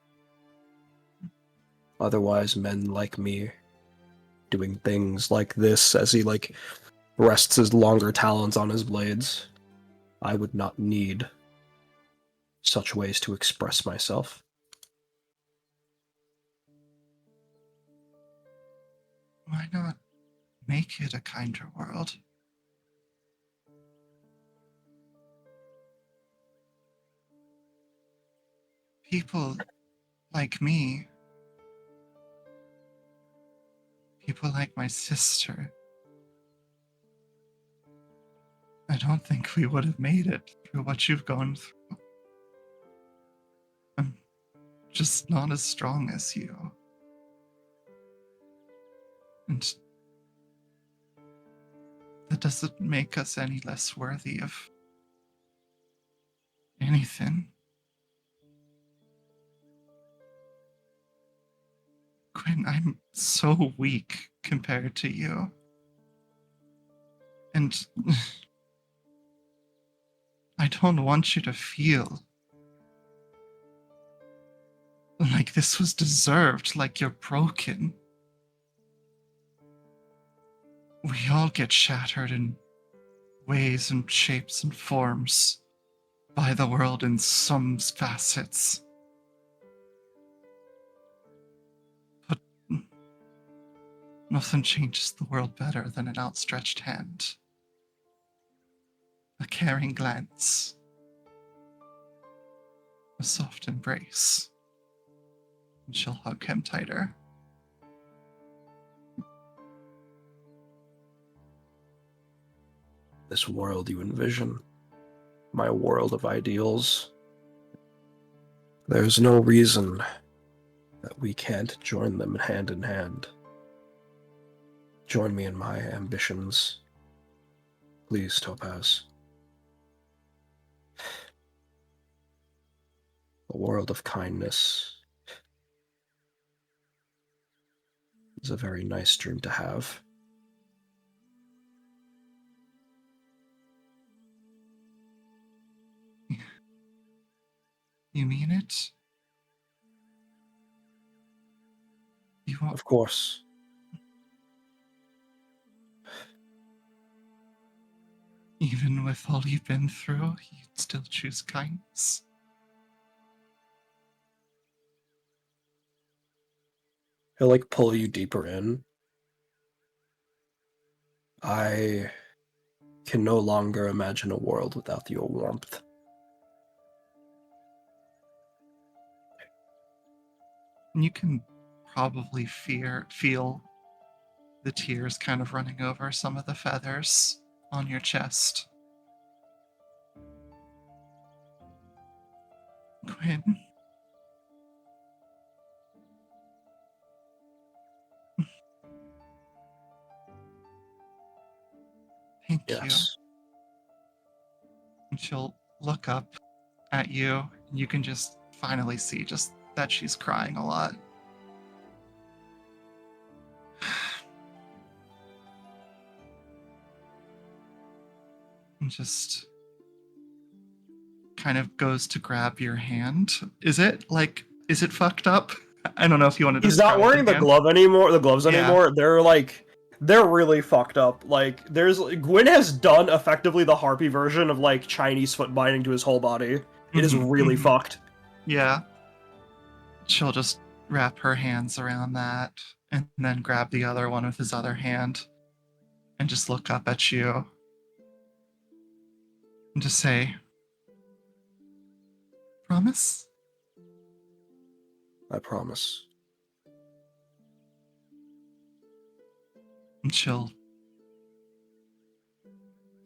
Otherwise, men like me doing things like this as he, rests his longer talons on his blades, I would not need such ways to express myself. Why not make it a kinder world? People like me, people like my sister, I don't think we would have made it through what you've gone through. I'm just not as strong as you. And that doesn't make us any less worthy of anything. Gwyn, I'm so weak compared to you. And I don't want you to feel like this was deserved, like you're broken. We all get shattered in ways and shapes and forms by the world in some facets. But nothing changes the world better than an outstretched hand, a caring glance, a soft embrace. And she'll hug him tighter. This world you envision, my world of ideals, there's no reason that we can't join them hand in hand. Join me in my ambitions. Please, Topaz. A world of kindness is a very nice dream to have. You mean it? You won't... Of course. Even with all you've been through, you'd still choose kindness. He'll pull you deeper in. I can no longer imagine a world without your warmth. You can probably feel the tears kind of running over some of the feathers on your chest. Gwyn. Thank you. Yes. And she'll look up at you, and you can just finally see just that she's crying a lot. and just kind of goes to grab your hand. Is it fucked up? I don't know if you wanted to He's not describe wearing the hand. gloves Yeah. anymore. They're really fucked up. Like, Gwyn has done effectively the harpy version of, like, Chinese foot binding to his whole body. It is really fucked. Yeah. She'll just wrap her hands around that and then grab the other one with his other hand and just look up at you and just say, "Promise?" I promise. And she'll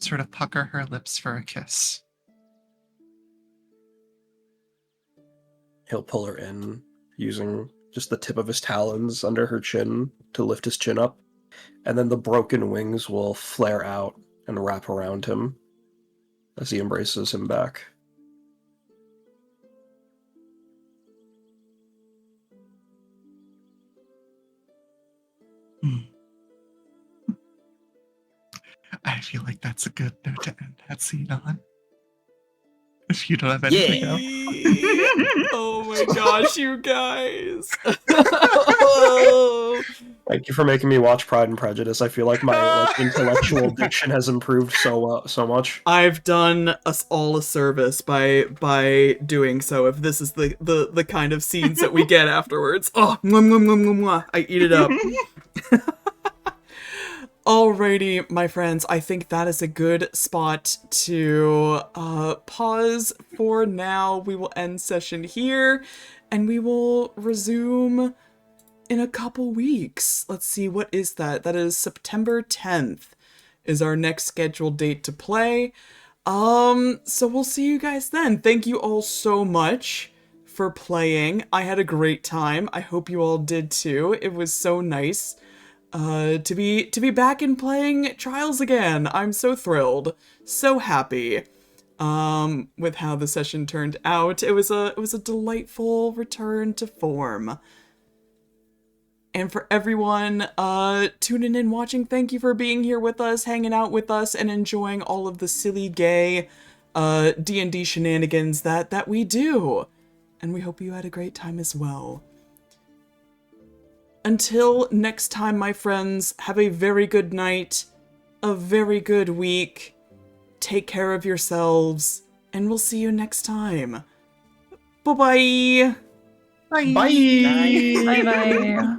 sort of pucker her lips for a kiss. He'll pull her in, using just the tip of his talons under her chin to lift his chin up, and then the broken wings will flare out and wrap around him as he embraces him back. I feel like that's a good note to end that scene on. If you don't have anything else. Oh my gosh, you guys. Thank you for making me watch Pride and Prejudice. I feel like my intellectual diction has improved so much. I've done us all a service by doing so. If this is the kind of scenes that we get afterwards, oh, mwah, mwah, mwah, mwah, mwah. I eat it up. Alrighty, my friends, I think that is a good spot to pause for now. We will end session here, and we will resume in a couple weeks. Let's see, what is that? That is September 10th is our next scheduled date to play. So we'll see you guys then. Thank you all so much for playing. I had a great time. I hope you all did too. It was so nice to be back and playing Trials again. I'm so thrilled, so happy with how the session turned out. It was a delightful return to form. And for everyone tuning in, watching, thank you for being here with us, hanging out with us, and enjoying all of the silly, gay D&D shenanigans that we do. And we hope you had a great time as well. Until next time, my friends, have a very good night, a very good week. Take care of yourselves, and we'll see you next time. Bye-bye! Bye! Bye! Bye bye.